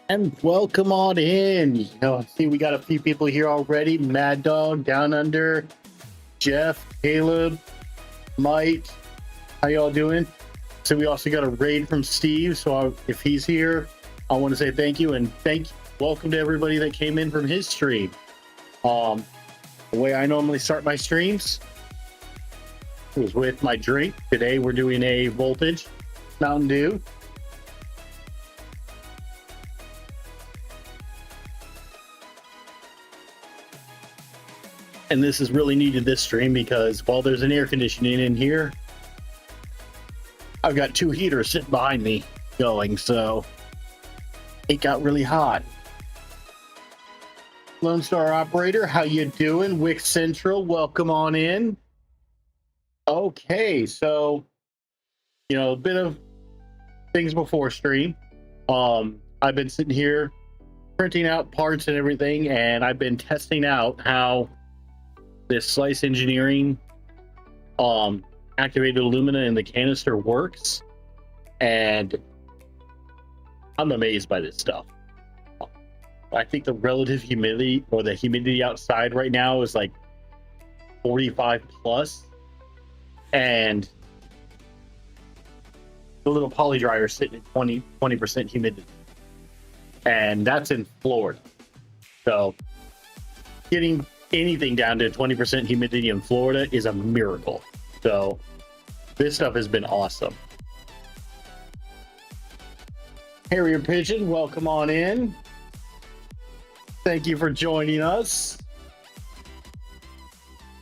And welcome on in. I see we got a few people here already. Mad Dog, Down Under, Jeff, Caleb, Mike. How y'all doing? So we also got a raid from Steve. So if he's here, I want to say thank you and welcome to everybody that came in from his stream. The way I normally start my streams is with my drink. Today we're doing a Voltage Mountain Dew. And this is really needed this stream because while there's an air conditioning in here, I've got two heaters sitting behind me going, so it got really hot. Lone Star Operator, how you doing? Wick Central, welcome on in. Okay, so a bit of things before stream. I've been sitting here printing out parts and everything, and I've been testing out how this Slice Engineering activated alumina in the canister works, and I'm amazed by this stuff. I think the relative humidity, or the humidity outside right now, is like 45 plus, and the little poly dryer is sitting at 20% humidity, and that's in Florida. So getting anything down to 20% humidity in Florida is a miracle. So this stuff has been awesome. Harrier Pigeon, welcome on in. Thank you for joining us.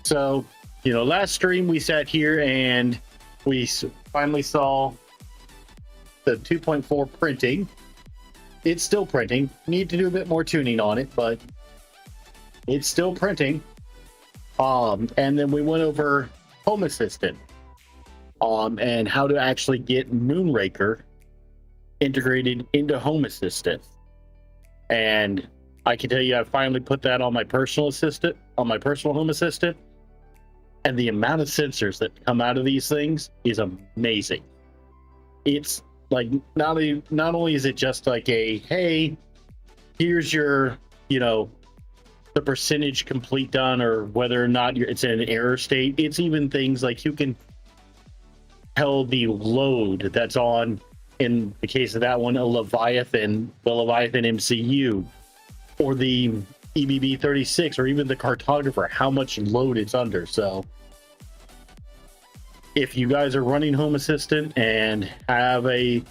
So, last stream we sat here and we finally saw the 2.4 printing. It's still printing. Need to do a bit more tuning on it, but it's still printing. And then we went over Home Assistant and how to actually get Moonraker integrated into Home Assistant. And I can tell you, I finally put that on my personal assistant, on my personal Home Assistant, and the amount of sensors that come out of these things is amazing. It's like not only is it just like a, hey, here's your the percentage complete done, or whether or not it's in an error state. It's even things like you can tell the load that's on, in the case of that one, the Leviathan MCU, or the EBB 36, or even the cartographer, how much load it's under. So if you guys are running Home Assistant and have a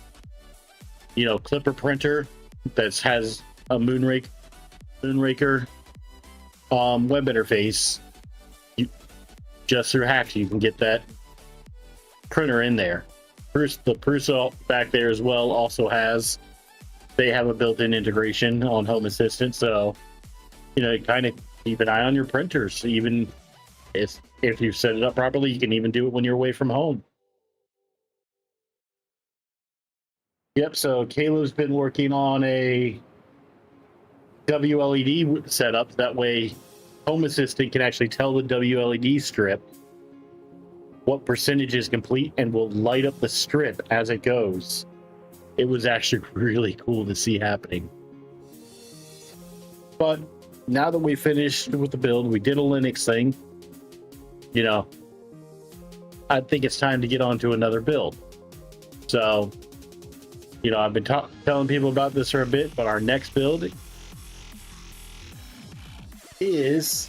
clipper printer that has a Moonraker web interface, just through hacks you can get that printer in there. The Prusa back there as well also they have a built-in integration on Home Assistant, so kind of keep an eye on your printers. Even if you set it up properly, you can even do it when you're away from home. Yep, so Caleb's been working on a WLED setup. That way Home Assistant can actually tell the WLED strip what percentage is complete and will light up the strip as it goes. It was actually really cool to see happening. But now that we finished with the build, we did a Linux thing, I think it's time to get on to another build. So I've been telling people about this for a bit, but our next build is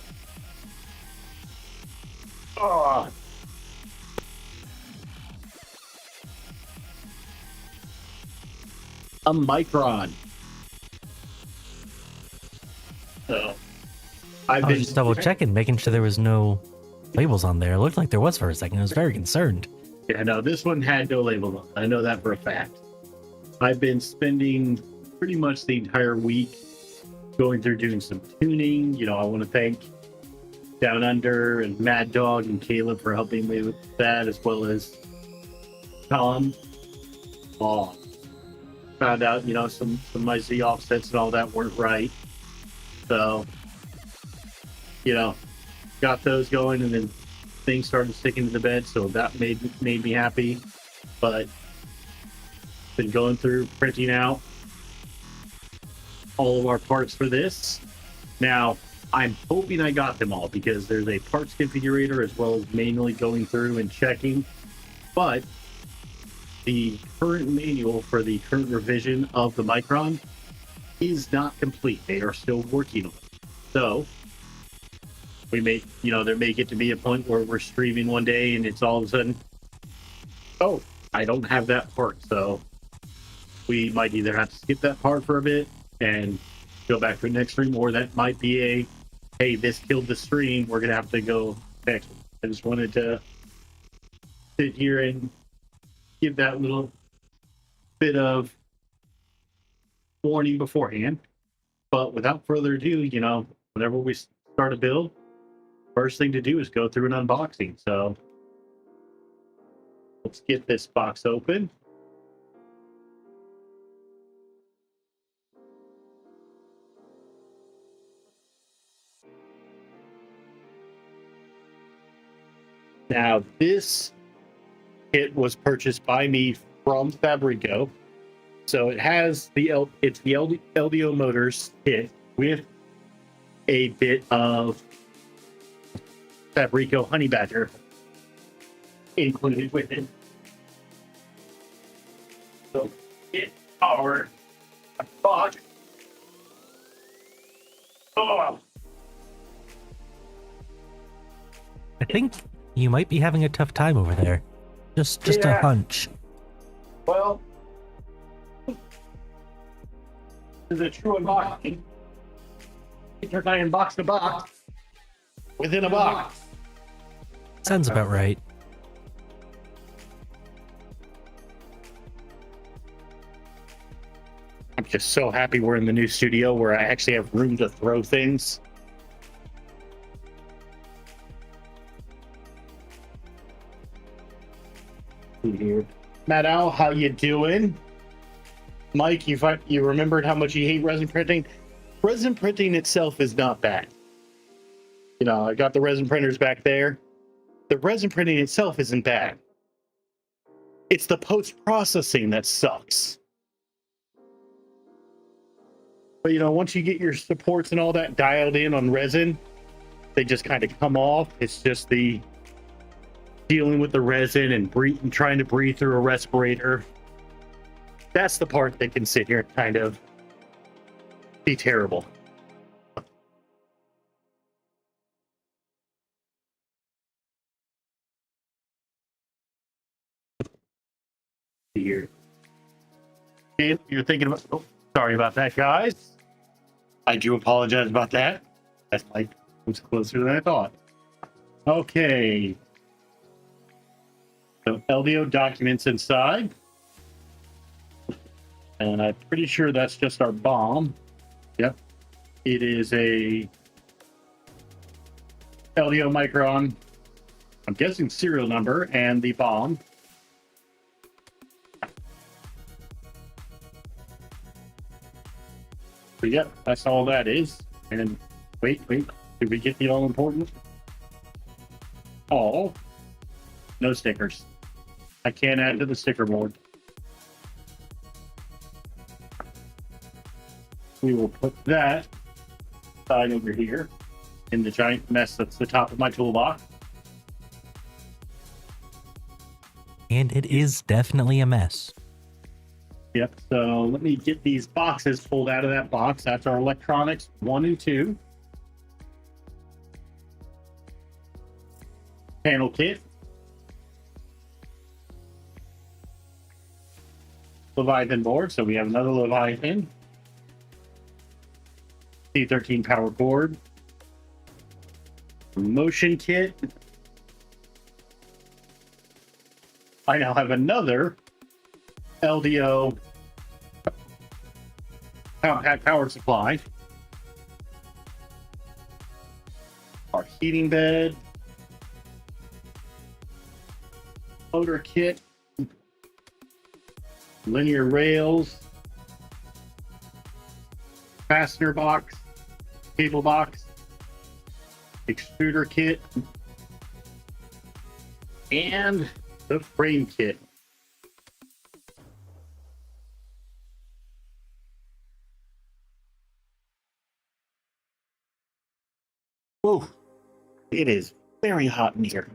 a Micron. So I was just double checking, making sure there was no labels on there. It looked like there was for a second. I was very concerned. Yeah, no, this one had no labels on. I know that for a fact. I've been spending pretty much the entire week going through doing some tuning. I want to thank Down Under and Mad Dog and Caleb for helping me with that, as well as Tom. Found out, some of my Z offsets and all that weren't right. So, got those going, and then things started sticking to the bed, so that made me happy. But been going through printing out all of our parts for this. Now, I'm hoping I got them all because there's a parts configurator as well as manually going through and checking. But the current manual for the current revision of the Micron is not complete. They are still working on it. So we may, there may get to be a point where we're streaming one day and it's all of a sudden, oh, I don't have that part. So we might either have to skip that part for a bit and go back to the next stream, or that might be a, hey, this killed the stream, we're gonna have to go next. I just wanted to sit here and give that little bit of warning beforehand. But without further ado, whenever we start a build, first thing to do is go through an unboxing. So let's get this box open. Now, this kit was purchased by me from Fabrico. So it has the LDO Motors kit with a bit of Fabrico Honey Badger included with it. So it's our box. Oh, I think you might be having a tough time over there. Just Yeah. a hunch. well, this is a true unboxing. Because I unboxed a box within a box. Sounds about right. I'm just so happy we're in the new studio where I actually have room to throw things. Here, Matt Al, how you doing? Mike, you remembered how much you hate resin printing? Resin printing itself is not bad. I got the resin printers back there. The resin printing itself isn't bad. It's the post-processing that sucks. But once you get your supports and all that dialed in on resin, they just kind of come off. It's just the dealing with the resin and trying to breathe through a respirator. That's the part that can sit here and kind of be terrible. Here. You're thinking about, sorry about that, guys. I do apologize about that. That's like, it was closer than I thought. Okay. So LDO documents inside. And I'm pretty sure that's just our bomb. Yep. It is a LDO Micron, I'm guessing serial number, and the bomb. So yep, that's all that is. And wait, did we get the all important? All. No stickers. I can't add to the sticker board. We will put that side over here in the giant mess that's the top of my toolbox. And it is definitely a mess. Yep, so let me get these boxes pulled out of that box. That's our electronics 1 and 2. Panel kit. Leviathan board, so we have another Leviathan. C13 power board. Motion kit. I now have another LDO compact power supply. Our heating bed. Motor kit. Linear rails. Fastener box. Cable box. Extruder kit. And the frame kit. Whoa, it is very hot in here.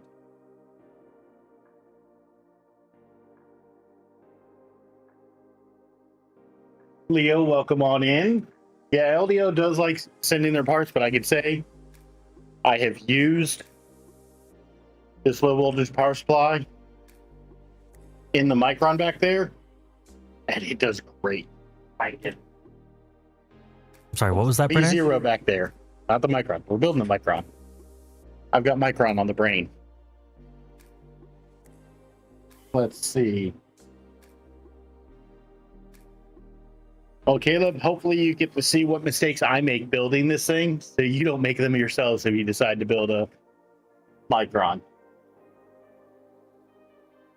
Leo, welcome on in. Yeah, LDO does like sending their parts, but I could say I have used this low voltage power supply in the Micron back there, and it does great. I can. I'm sorry, what was that, printer? B0 back there, not the Micron. We're building the Micron. I've got Micron on the brain. Let's see. Well, Caleb, hopefully you get to see what mistakes I make building this thing, so you don't make them yourselves if you decide to build a Micron.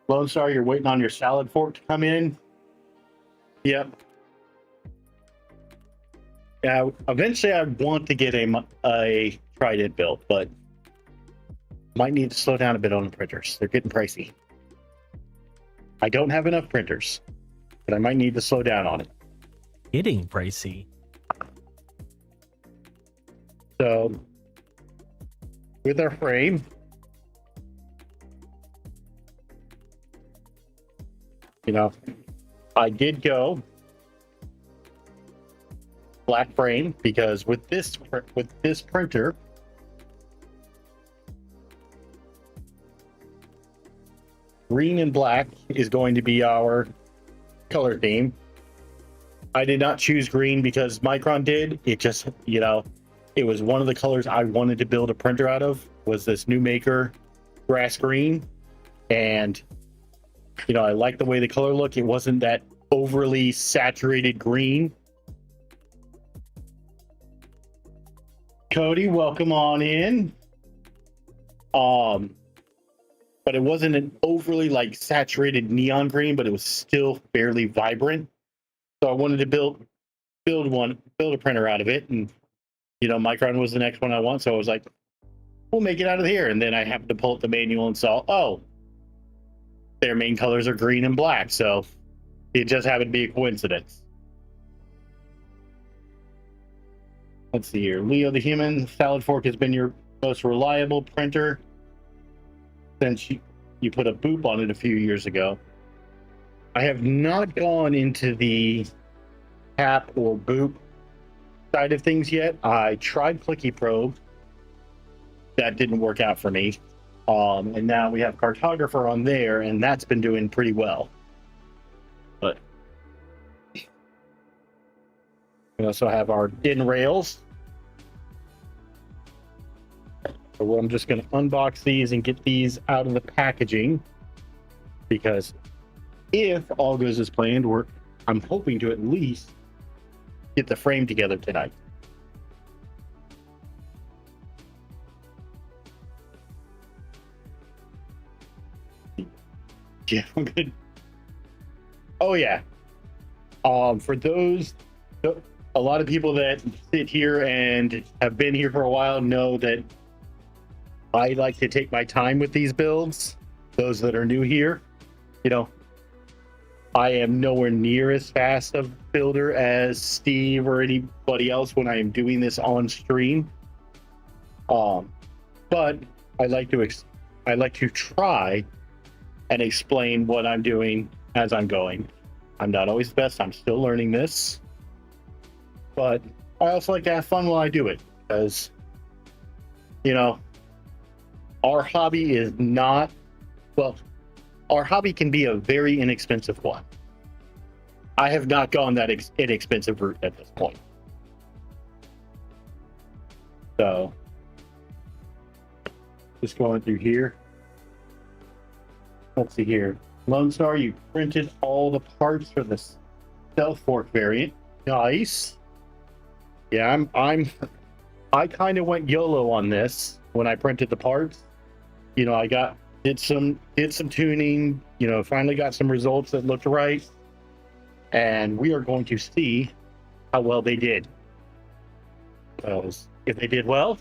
Lone Star, you're waiting on your salad fork to come in? Yep. Yeah, eventually I want to get a Trident built, but might need to slow down a bit on the printers. They're getting pricey. I don't have enough printers, but I might need to slow down on it. Getting pricey. So, with our frame, you know, I did go black frame because with this printer, green and black is going to be our color theme. I did not choose green because Micron did. It just, you know, it was one of the colors I wanted to build a printer out of, was this new maker grass green. And, you know, I like the way the color looked. It wasn't that overly saturated green. Cody, welcome on in. But it wasn't an overly like saturated neon green, but it was still fairly vibrant. So I wanted to build a printer out of it, and you know, Micron was the next one I want. So I was like, we'll make it out of here. And then I happened to pull up the manual and saw, oh, their main colors are green and black. So it just happened to be a coincidence. Let's see here. Leo the Human, Salad Fork has been your most reliable printer since you put a boop on it a few years ago. I have not gone into the tap or boop side of things yet. I tried Clicky Probe. That didn't work out for me. And now we have Cartographer on there, and that's been doing pretty well. But we also have our DIN rails. So I'm just going to unbox these and get these out of the packaging, because if all goes as planned, I'm hoping to at least get the frame together tonight. Yeah, I'm good. Oh yeah. For those, a lot of people that sit here and have been here for a while know that I like to take my time with these builds. Those that are new here, you know, I am nowhere near as fast of a builder as Steve or anybody else when I am doing this on stream. But I like to try and explain what I'm doing as I'm going. I'm not always the best. I'm still learning this, but I also like to have fun while I do it, because, you know, our hobby is not, well, our hobby can be a very inexpensive one. I have not gone that inexpensive route at this point. So, just going through here. Let's see here. Lone Star, you printed all the parts for the Stealth Fork variant. Nice. Yeah, I kind of went YOLO on this when I printed the parts. You know, did some tuning, you know, finally got some results that looked right. And we are going to see how well they did. Because if they did well,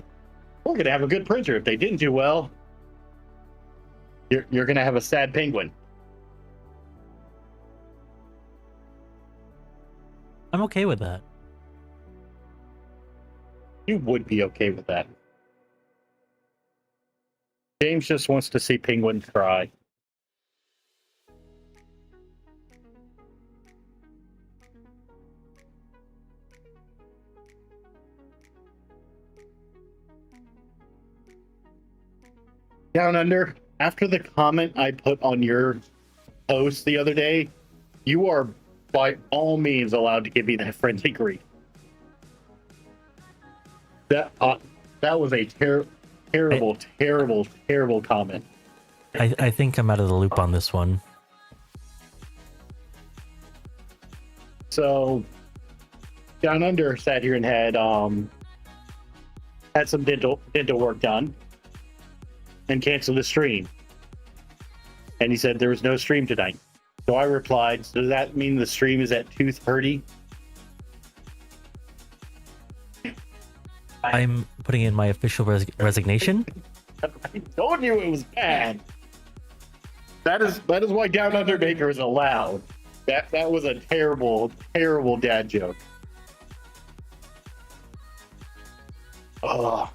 we're going to have a good printer. If they didn't do well, you're going to have a sad penguin. I'm okay with that. You would be okay with that. James just wants to see Penguin try. Down Under, after the comment I put on your post the other day, you are by all means allowed to give me that friendly grief. That was a terrible comment. I think I'm out of the loop on this one. So, Down Under sat here and had some dental work done and canceled the stream. And he said there was no stream tonight. So I replied, so does that mean the stream is at 2:30? I'm putting in my official resignation. I told you it was bad. That is why Down Under Maker is allowed. That was a terrible dad joke. Oh.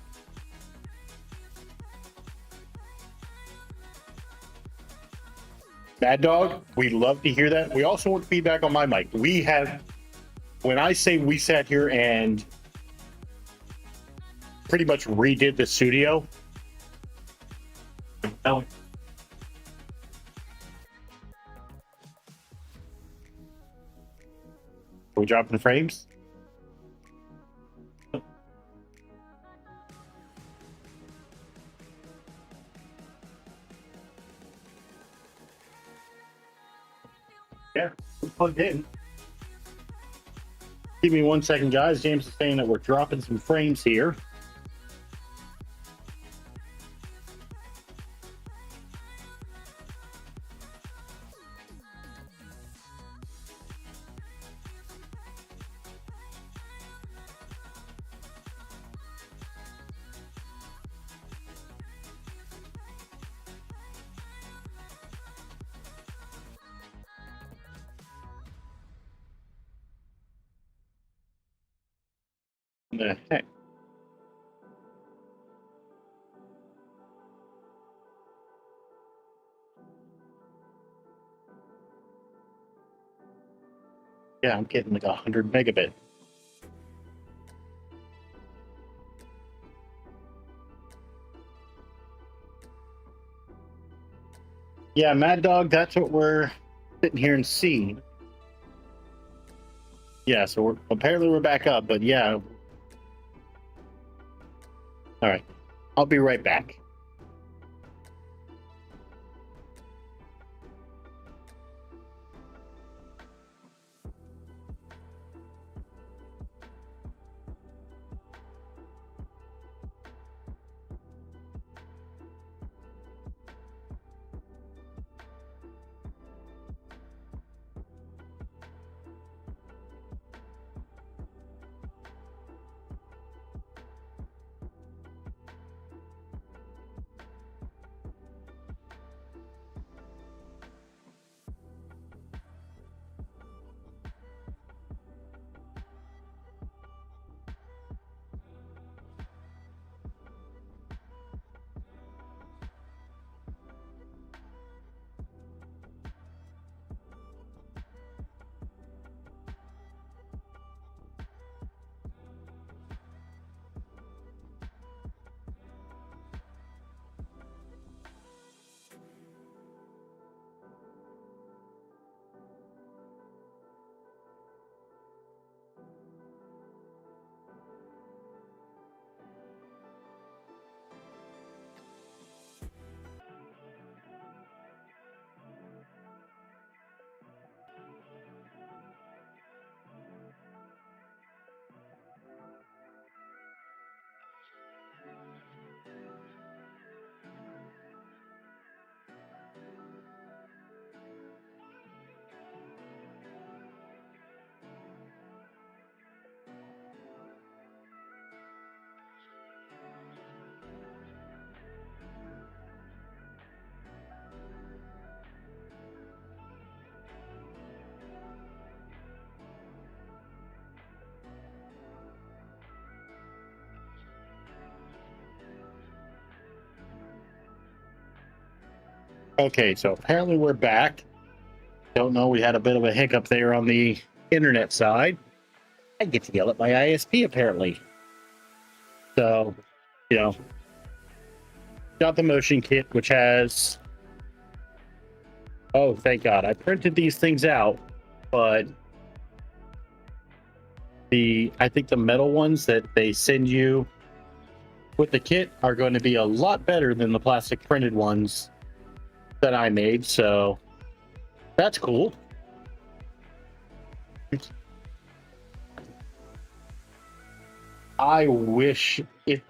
Mad Dog, we love to hear that. We also want feedback on my mic. When I say we sat here and pretty much redid the studio. Oh. Are we dropping frames? Yeah, we're plugged in. Give me 1 second, guys. James is saying that we're dropping some frames here. The heck? Yeah, I'm getting like 100 megabit. Yeah, Mad Dog, that's what we're sitting here and seeing. Yeah, so apparently we're back up, but yeah. All right, I'll be right back. Okay, so apparently we're back. Don't know, we had a bit of a hiccup there on the internet side. I get to yell at my ISP apparently. So, you know, got the motion kit, which has. Oh, thank God! I printed these things out, but I think the metal ones that they send you with the kit are going to be a lot better than the plastic printed ones that I made. So that's cool. I wish if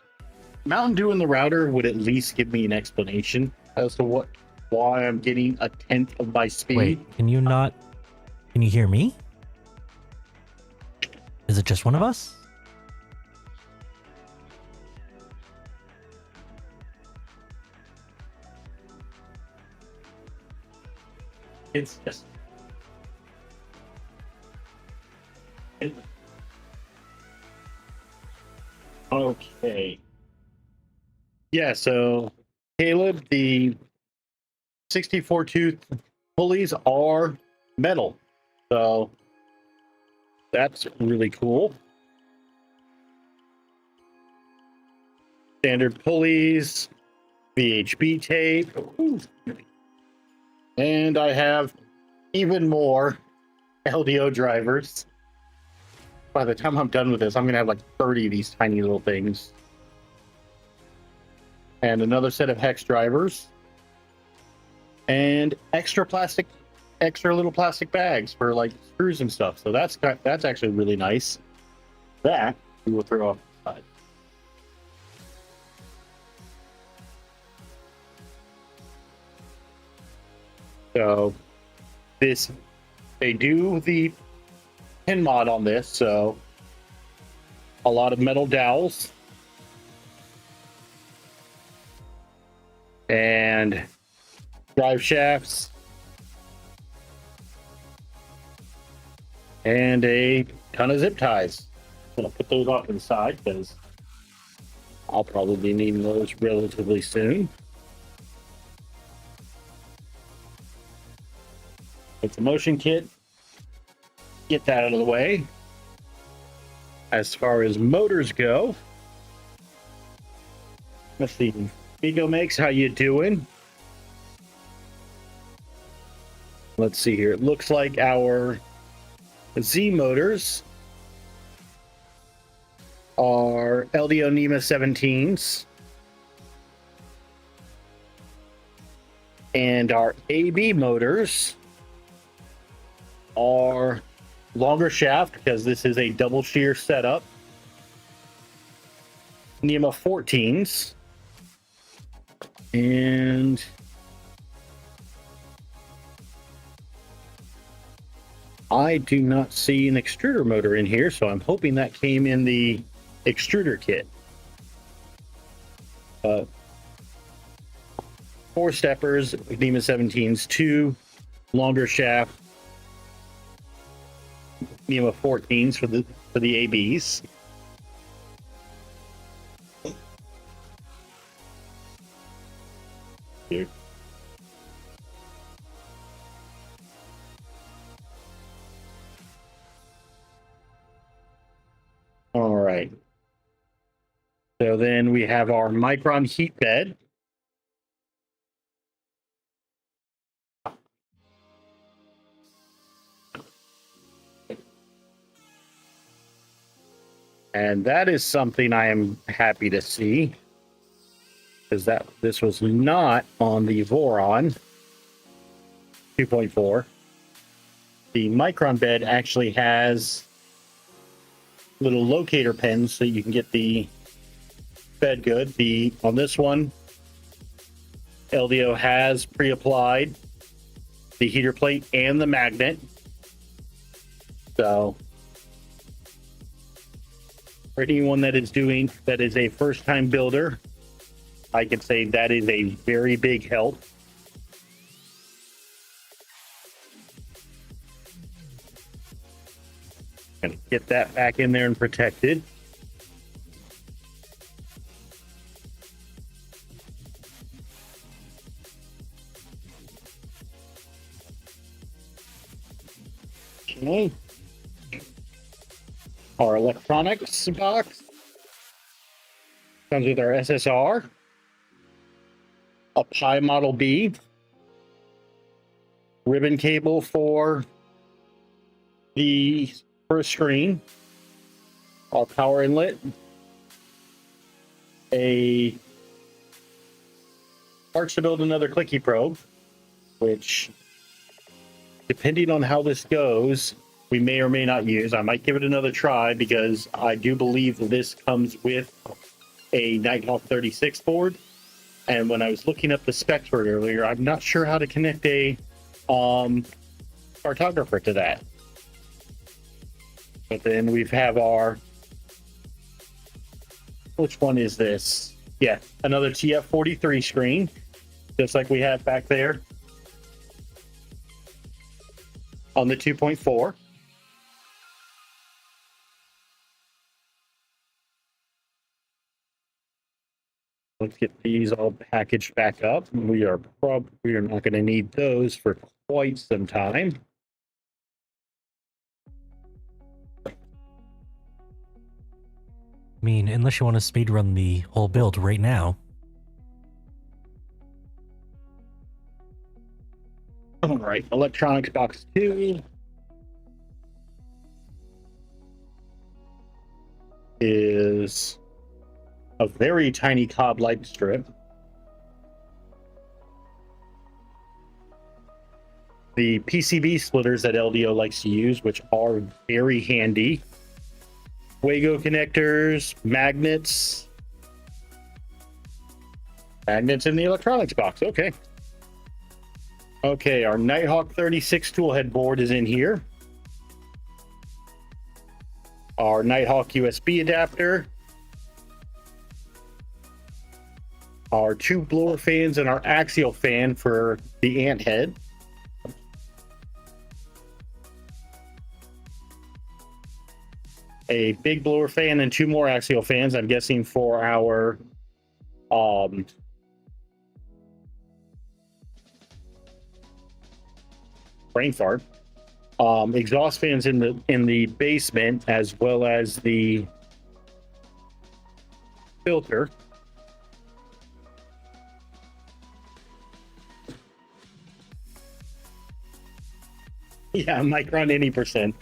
Mountain Dew in the router would at least give me an explanation as to why I'm getting a tenth of my speed. Wait, can you not? Can you hear me? Is it just one of us? It's just. Okay. Yeah, so Caleb, the 64 tooth pulleys are metal. So that's really cool. Standard pulleys, VHB tape. Ooh. And I have even more LDO drivers. By the time I'm done with this, I'm going to have like 30 of these tiny little things. And another set of hex drivers. And extra little plastic bags for like screws and stuff. So that's actually really nice. That we will throw off the side. So they do the pin mod on this, so a lot of metal dowels and drive shafts and a ton of zip ties. I'm gonna put those off to the side because I'll probably be needing those relatively soon. It's a motion kit. Get that out of the way. As far as motors go, let's see. Vigo makes, how you doing? Let's see here. It looks like our Z motors are LDO NEMA 17s. And our AB motors are longer shaft because this is a double shear setup. NEMA 14s. And I do not see an extruder motor in here, so I'm hoping that came in the extruder kit. 4 steppers, NEMA 17s, 2 longer shaft NEMA 14s for the ABs. Here. All right. So then we have our Micron heat bed. And that is something I am happy to see, because this was not on the Voron 2.4. The Micron bed actually has little locator pins so you can get the bed good. On this one, LDO has pre-applied the heater plate and the magnet. So for anyone that is a first-time builder, I can say that is a very big help. Gonna get that back in there and protected. Okay. Our electronics box comes with our SSR, a Pi Model B, ribbon cable for the first screen, our power inlet, a parts to build another clicky probe, which, depending on how this goes, we may or may not use. I might give it another try because I do believe that this comes with a Nighthawk 36 board. And when I was looking up the specs for it earlier, I'm not sure how to connect a cartographer to that. But then we have our, which one is this? Yeah, another TF43 screen, just like we had back there on the 2.4. Let's get these all packaged back up. We are not going to need those for quite some time. I mean, unless you want to speed run the whole build right now. All right, electronics box 2 is a very tiny cob light strip. The PCB splitters that LDO likes to use, which are very handy. Wago connectors, magnets. Magnets in the electronics box, okay. Okay, our Nighthawk 36 toolhead board is in here. Our Nighthawk USB adapter. Our 2 blower fans and our axial fan for the ant head. A big blower fan and 2 more axial fans, I'm guessing, for our brain fart. Exhaust fans in the basement, as well as the filter. Yeah, Micron any percent.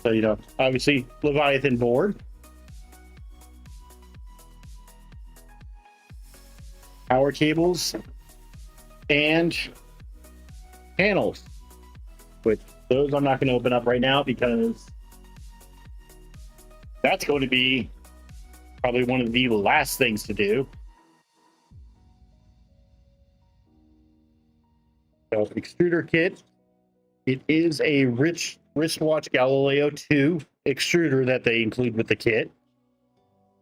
So, you know, obviously Leviathan board. Power cables and panels. With those I'm not going to open up right now because that's going to be probably one of the last things to do. So, extruder kit. It is a wristwatch Galileo 2 extruder that they include with the kit.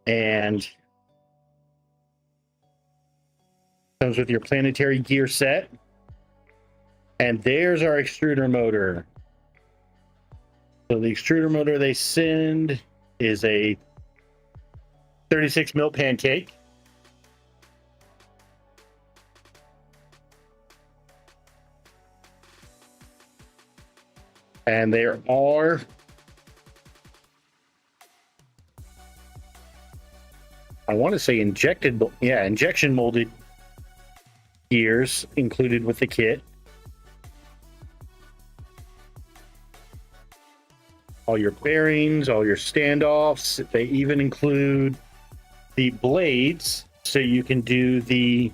And comes with your planetary gear set. And there's our extruder motor. So the extruder motor they send is a 36 mil pancake. And there are I want to say injection molded gears included with the kit. All your bearings, all your standoffs. They even include the blades so you can do the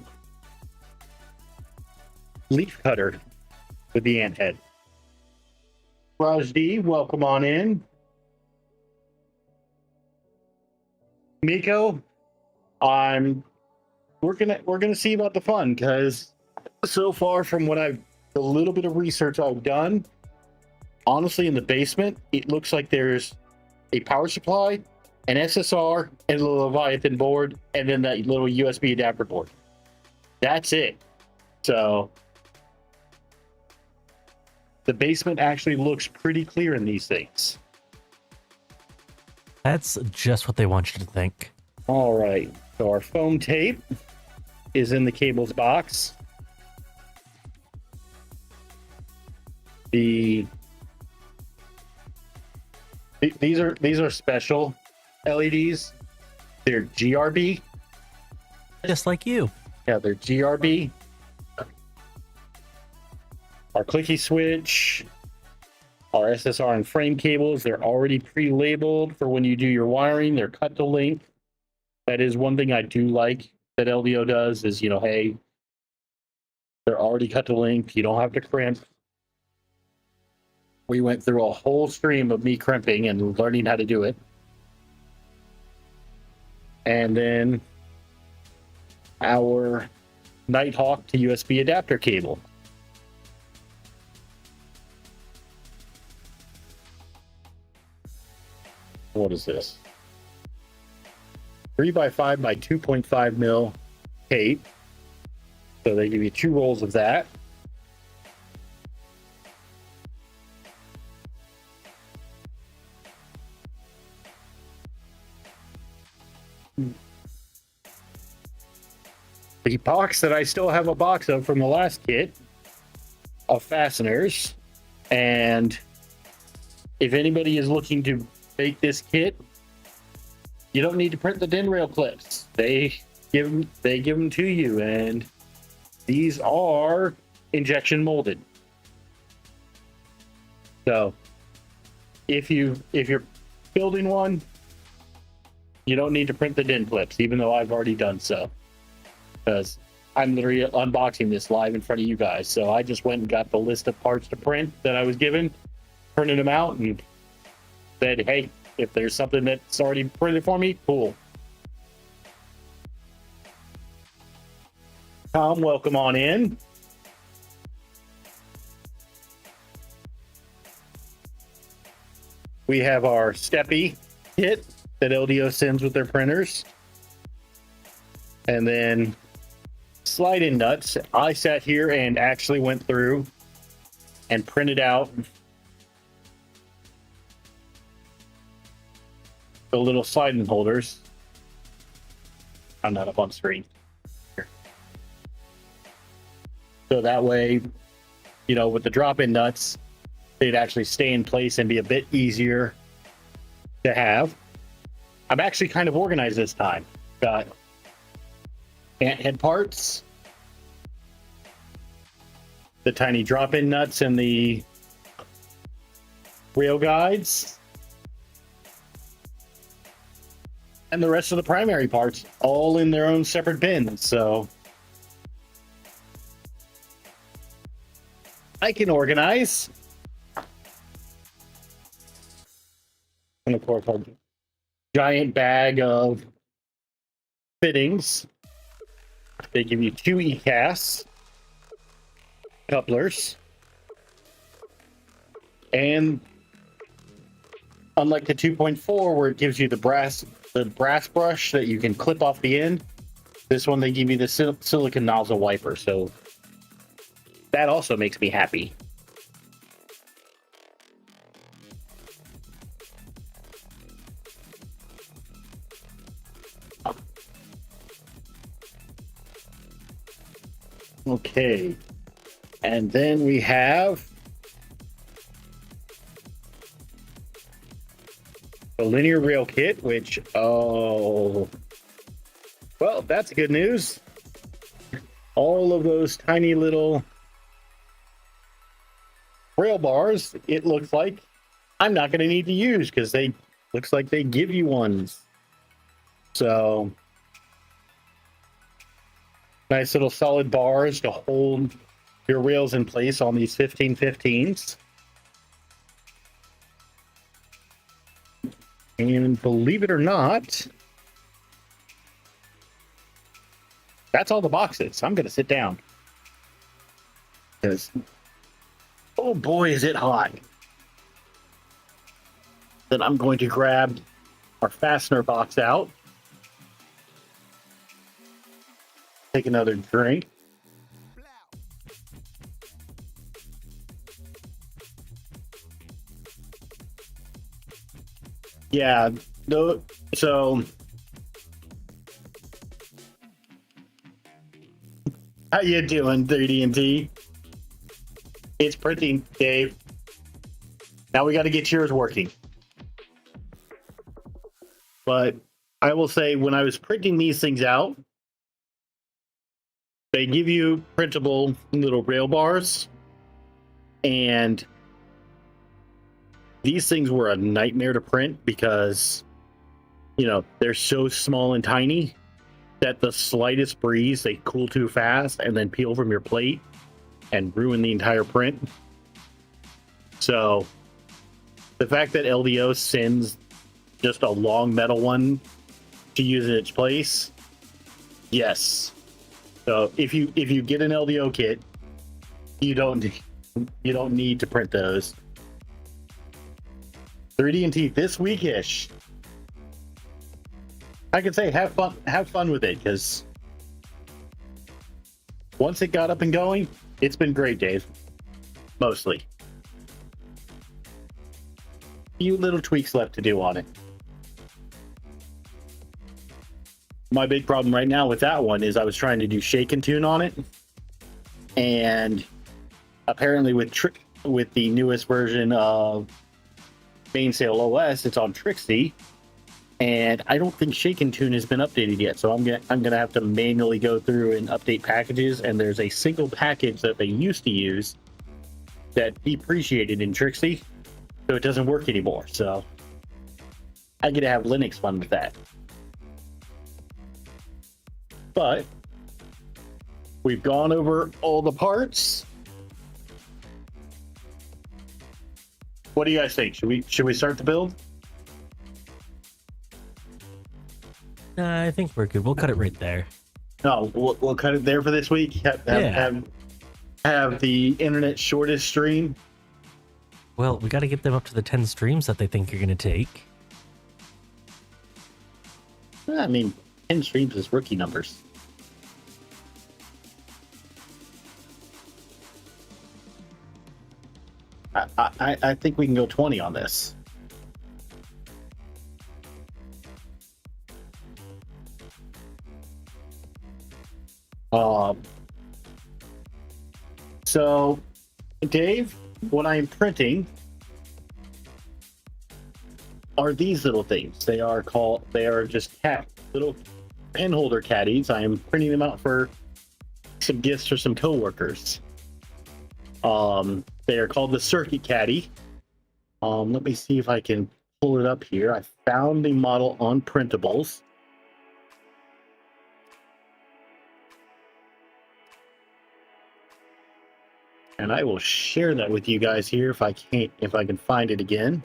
leaf cutter with the ant head. Raj D, welcome on in. Miko, we're gonna see about the fun, because so far from the little bit of research I've done, honestly, in the basement, it looks like there's a power supply, an SSR, and a Leviathan board, and then that little USB adapter board. That's it. So the basement actually looks pretty clear in these things. That's just what they want you to think. All right. So our foam tape is in the cables box. these are special LEDs. They're GRB. Just like you. Yeah, they're GRB. Our clicky switch, our SSR and frame cables, they're already pre-labeled for when you do your wiring. They're cut to length. That is one thing I do like that LDO does is, you know, hey, they're already cut to length. You don't have to crimp. We went through a whole stream of me crimping and learning how to do it. And then our Nighthawk to USB adapter cable. What is this? 3x5 by 2.5 mil tape. So they give you 2 rolls of that. The box that I still have a box of from the last kit of fasteners. And if anybody is looking to make this kit, you don't need to print the DIN rail clips. They give them to you, and these are injection molded. So if you're building one, you don't need to print the DIN clips, even though I've already done so, because I'm literally unboxing this live in front of you guys. So I just went and got the list of parts to print that I was given, printed them out, and said, hey, if there's something that's already printed for me, cool. Tom, welcome on in. We have our Steppy kit that LDO sends with their printers. And then slide-in nuts. I sat here and actually went through and printed out the little slide-in holders. I'm not up on screen. So that way, you know, with the drop-in nuts, they'd actually stay in place and be a bit easier to have. I'm actually kind of organized this time. Got ant head parts, the tiny drop-in nuts and the rail guides, and the rest of the primary parts all in their own separate bins. So I can organize. And of course, our giant bag of fittings. They give you 2 ECAS couplers. And unlike the 2.4, where it gives you the brass brush that you can clip off the end, this one they give you the silicone nozzle wiper. So that also makes me happy. Okay, and then we have the linear rail kit, which, oh, well, that's good news. All of those tiny little rail bars, it looks like I'm not going to need to use because they looks like they give you ones. So nice little solid bars to hold your rails in place on these 1515s. And believe it or not, that's all the boxes. I'm going to sit down because, oh boy, is it hot. Then I'm going to grab our fastener box out. Take another drink. Yeah, no, so how you doing, 3D&T? It's printing, Dave. Now we got to get yours working. But I will say, when I was printing these things out, they give you printable little rail bars, and these things were a nightmare to print because, you know, they're so small and tiny that the slightest breeze, they cool too fast and then peel from your plate and ruin the entire print. So the fact that LDO sends just a long metal one to use in its place, yes. So if you get an LDO kit, you don't need to print those. 3D and Teeth this weekish. I can say have fun with it, because once it got up and going, it's been great, Dave. Mostly. Few little tweaks left to do on it. My big problem right now with that one is I was trying to do shake and tune on it, and apparently with the newest version of Mainsail OS, it's on Trixie, and I don't think shake and tune has been updated yet. So I'm gonna have to manually go through and update packages. And there's a single package that they used to use that depreciated in Trixie, so it doesn't work anymore. So I get to have Linux fun with that. But we've gone over all the parts. What do you guys think? Should we start the build? I think we're good. We'll cut it right there. No, we'll cut it there for this week. Have the internet's shortest stream. Well, we got to get them up to the 10 streams that they think you're going to take. I mean, 10 streams is rookie numbers. I think we can go 20 on this. So, Dave, what I'm printing are these little things. They are just little pen holder caddies. I am printing them out for some gifts for some coworkers. They are called the Circuit Caddy. Let me see if I can pull it up here. I found the model on Printables. And I will share that with you guys here if I can find it again.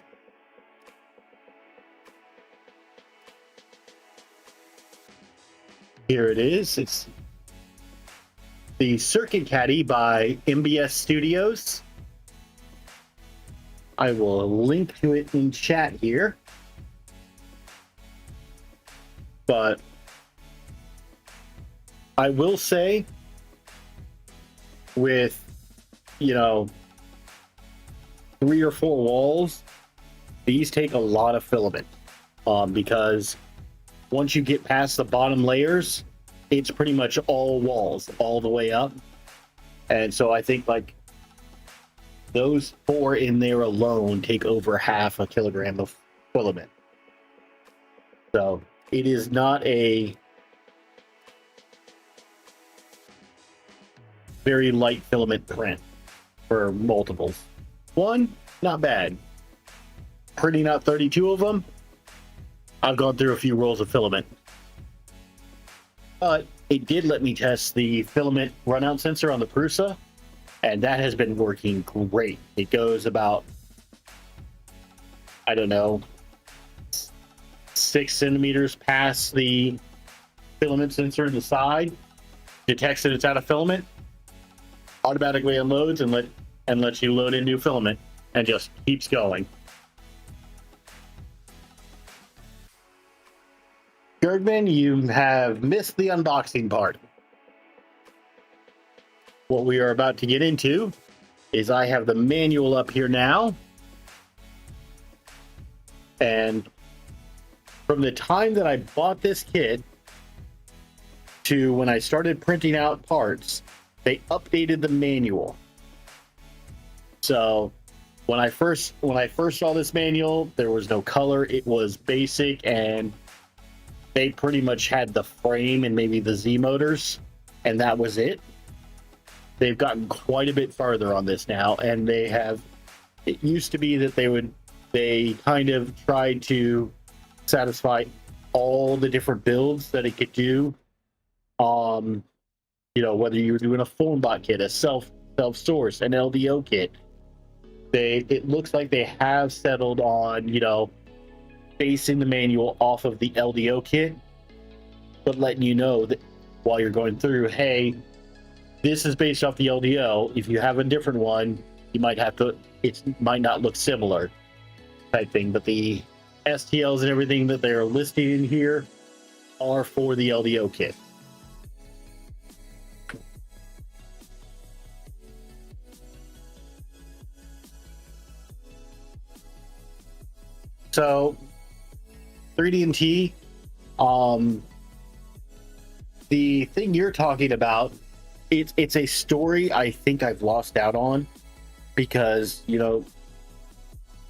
Here it is. It's the Circuit Caddy by MBS Studios. I will link to it in chat here. But I will say, with, 3 or 4 walls, these take a lot of filament, because once you get past the bottom layers, it's pretty much all walls all the way up. And so I think like those 4 in there alone take over half a kilogram of filament. So it is not a very light filament print for multiples. 1, not bad. Printing out 32 of them, I've gone through a few rolls of filament. But it did let me test the filament runout sensor on the Prusa, and that has been working great. It goes about, 6 centimeters past the filament sensor in the side, detects that it's out of filament, automatically unloads and lets you load in new filament, and just keeps going. Gergman, you have missed the unboxing part. What we are about to get into is I have the manual up here now. And from the time that I bought this kit to when I started printing out parts, they updated the manual. So when I first saw this manual, there was no color. It was basic, and they pretty much had the frame and maybe the Z motors, and that was it. They've gotten quite a bit farther on this now, and they have. It used to be that they kind of tried to satisfy all the different builds that it could do. Whether you were doing a Formbot kit, a self source, an LDO kit, it looks like they have settled on basing the manual off of the LDO kit, but letting you know that while you're going through, hey, this is based off the LDO. If you have a different one, you might have to. It might not look similar, type thing. But the STLs and everything that they're listing in here are for the LDO kit. So 3D&T, the thing you're talking about, it's a story I think I've lost out on, because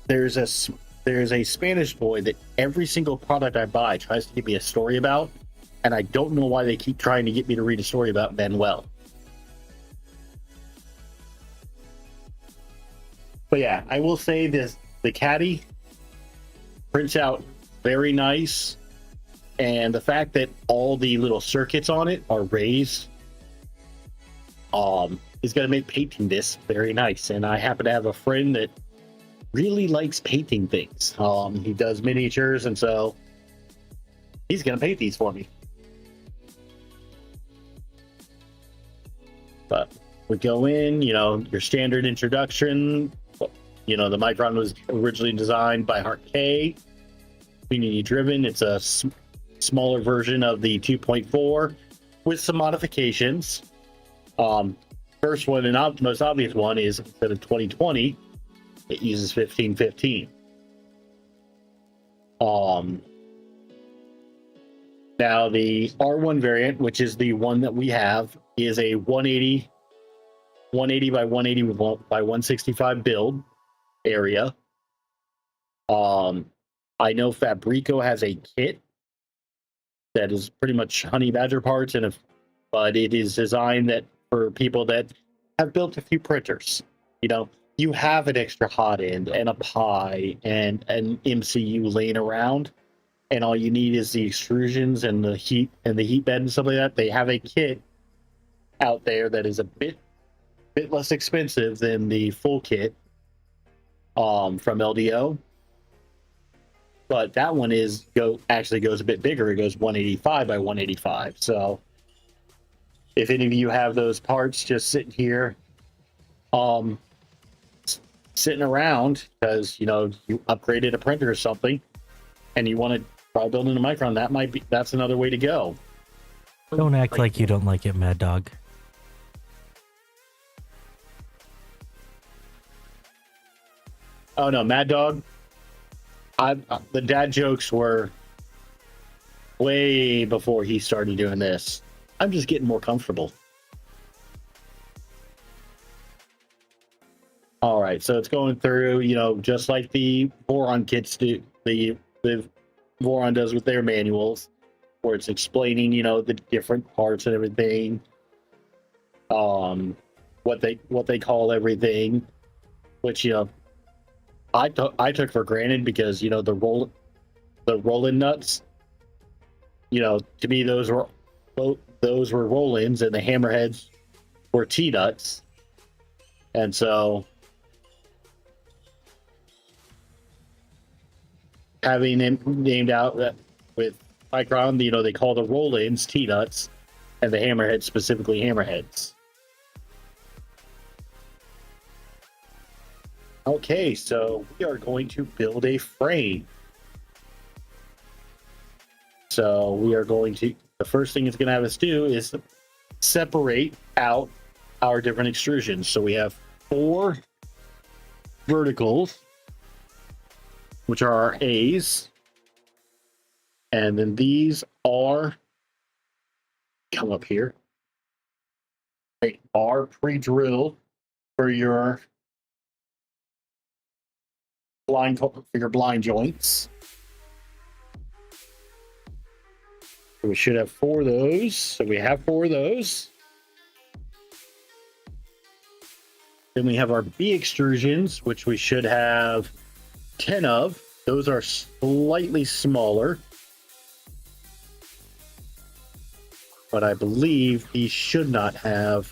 there's a Spanish boy that every single product I buy tries to give me a story about, and I don't know why they keep trying to get me to read a story about Manuel. But yeah, I will say this: the caddy prints out very nice, and the fact that all the little circuits on it are raised is going to make painting this very nice. And I happen to have a friend that really likes painting things. He does miniatures, and so he's going to paint these for me. But we go in, your standard introduction. The Micron was originally designed by Hart K, community driven. It's a smaller version of the 2.4 with some modifications. First one and most obvious one is, instead of 2020, it uses 1515. Now the R1 variant, which is the one that we have, is a 180 by 180 by 165 build area. I know Fabrico has a kit that is pretty much honey badger parts, but it is designed that for people that have built a few printers. You have an extra hot end and a pie and an MCU laying around, and all you need is the extrusions and the heat bed and stuff like that. They have a kit out there that is a bit less expensive than the full kit from LDO, but that one actually goes a bit bigger. It goes 185 by 185. So if any of you have those parts just sitting here, sitting around because you upgraded a printer or something, and you want to try building a Micron, that's another way to go. Don't act like you don't like it, Mad Dog. Oh no, Mad Dog. The dad jokes were way before he started doing this. I'm just getting more comfortable. All right, so it's going through, just like the Voron kits do. The Voron does with their manuals, where it's explaining, the different parts and everything, what they call everything, which I took for granted, because the roll-in nuts, to me those were roll-ins, and the hammerheads were T-nuts, and so having them named out that with Micron, they call the roll-ins T-nuts, and the hammerheads specifically hammerheads. Okay, so we are going to build a frame. So we are going to, the first thing it's going to have us do is separate out our different extrusions. So we have 4 verticals, which are our A's. And then these are, come up here, they are pre-drilled for your for your blind joints. So we should have 4 of those. So we have 4 of those. Then we have our B extrusions, which we should have 10 of. Those are slightly smaller. But I believe these should not have.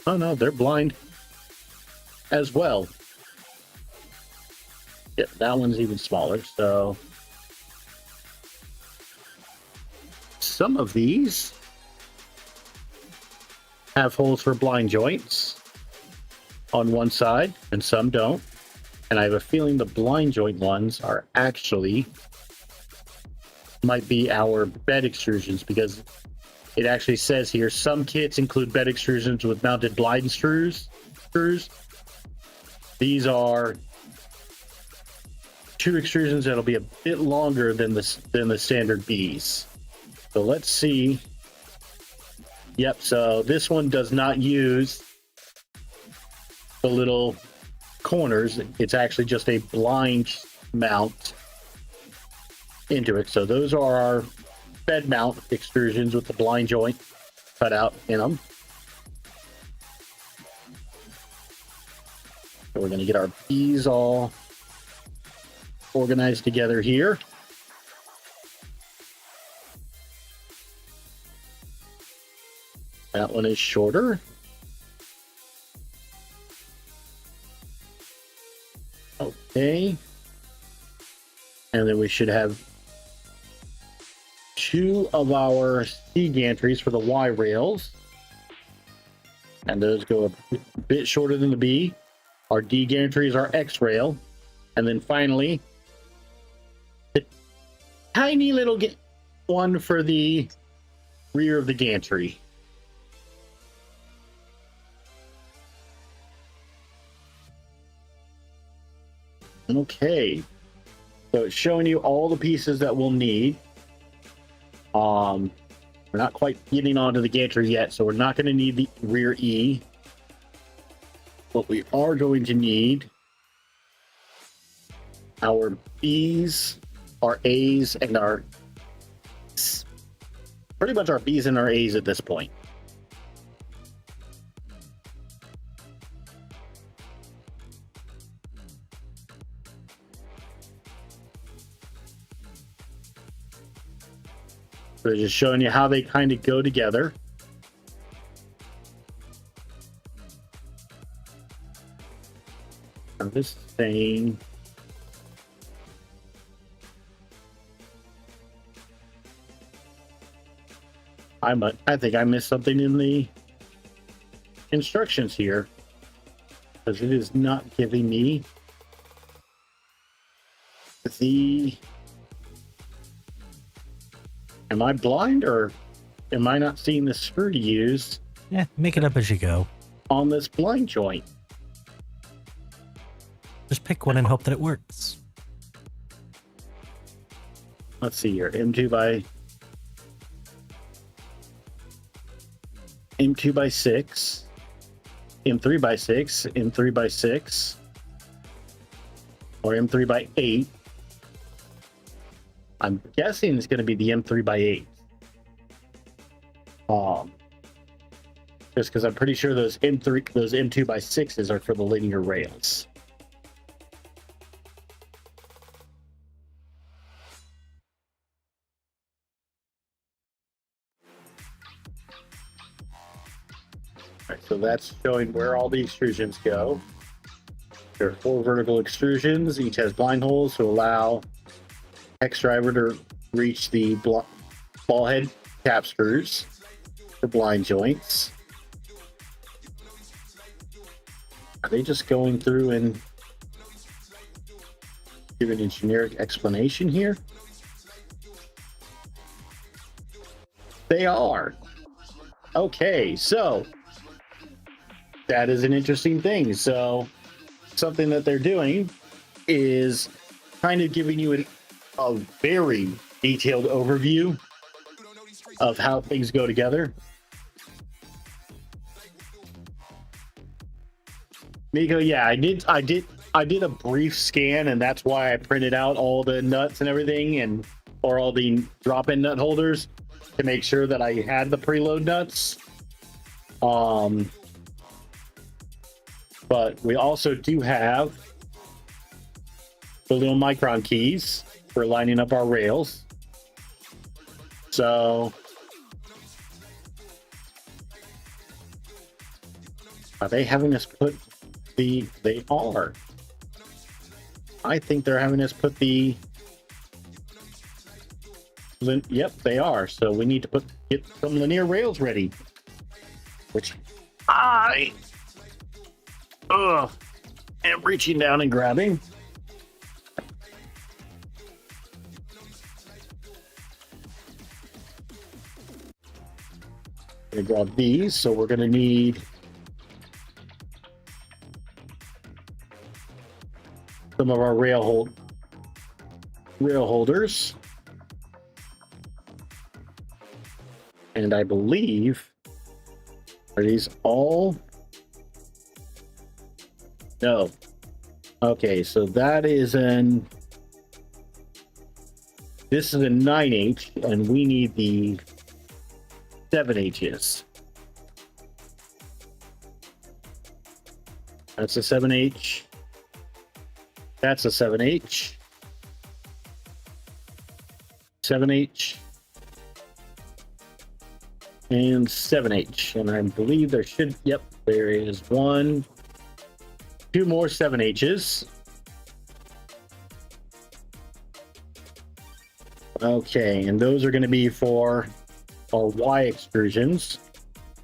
Oh no, they're blind as well. Yeah, that one's even smaller. So some of these have holes for blind joints on one side and some don't. And I have a feeling the blind joint ones are actually might be our bed extrusions, because it actually says here some kits include bed extrusions with mounted blind screws. These are 2 extrusions that'll be a bit longer than the standard Bs. So let's see. Yep, so this one does not use the little corners. It's actually just a blind mount into it. So those are our bed mount extrusions with the blind joint cut out in them. So we're going to get our Bs all organized together here. That one is shorter. Okay. And then we should have 2 of our C gantries for the Y rails. And those go a bit shorter than the B. Our D gantries are X rail. And then finally, the tiny little one for the rear of the gantry. Okay, so it's showing you all the pieces that we'll need. We're not quite getting onto the gantry yet, so we're not going to need the rear E. But we are going to need our Bs, our As, and our pretty much our Bs and our As at this point. So just showing you how they kind of go together. Now this thing, I think I missed something in the instructions here, because it is not giving me the. Am I blind, or am I not seeing the screw to use? Yeah, make it up as you go. On this blind joint. Just pick one and hope that it works. Let's see here. M2 by 6, M3 by 6, M3 by 6, or M3 by 8. I'm guessing it's going to be the M3 by 8. Just because I'm pretty sure those M2 by 6s are for the linear rails. All right, so that's showing where all the extrusions go. There are 4 vertical extrusions. Each has blind holes to allow X driver to reach the ball head cap screws for blind joints. Are they just going through and giving a generic explanation here? They are. Okay, so that is an interesting thing. So something that they're doing is kind of giving you a very detailed overview of how things go together. Miko, yeah, I did a brief scan, and that's why I printed out all the nuts and everything, and or all the drop-in nut holders to make sure that I had the preload nuts. But we also do have the little Micron keys for lining up our rails. So are they having us put they are. I think they're having us put yep, they are. So we need to get some linear rails ready. Which I am reaching down and grabbing. Gonna grab these, so we're gonna need some of our rail holders, and I believe, are these all? No. Okay, so that is this is a 9H, and we need the 7Hs. That's a 7H. That's a 7H. 7H. And 7H. And I believe there should, yep, there is two more 7Hs. Okay, and those are going to be for our Y extrusions.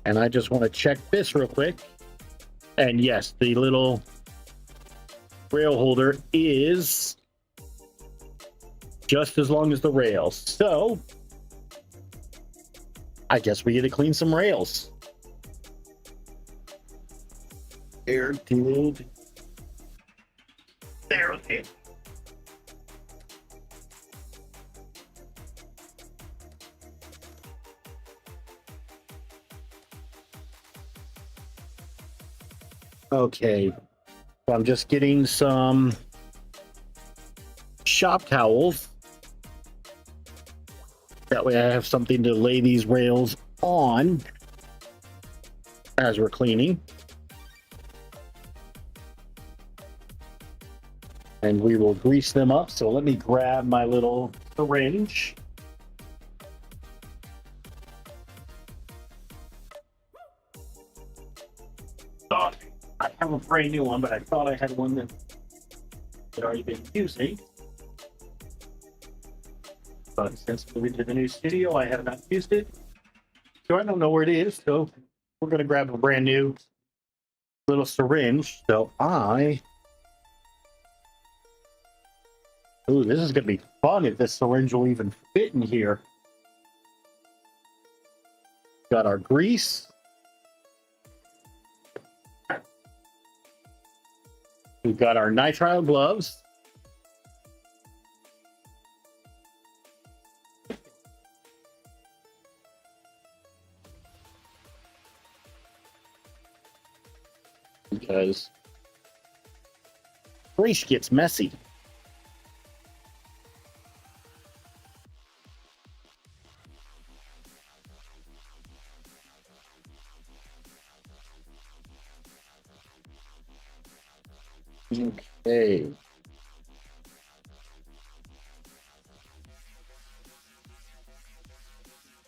And I just want to check this real quick. And yes, the little rail holder is just as long as the rails. So I guess we get to clean some rails. There, dude. There, okay. Okay, so I'm just getting some shop towels. That way I have something to lay these rails on as we're cleaning. And we will grease them up. So let me grab my little syringe. I have a brand new one, but I thought I had one that had already been using. But since we did the new studio, I have not used it. So I don't know where it is. So we're going to grab a brand new little syringe. So ooh, this is going to be fun if this syringe will even fit in here. Got our grease. We've got our nitrile gloves. Because grease gets messy. Okay.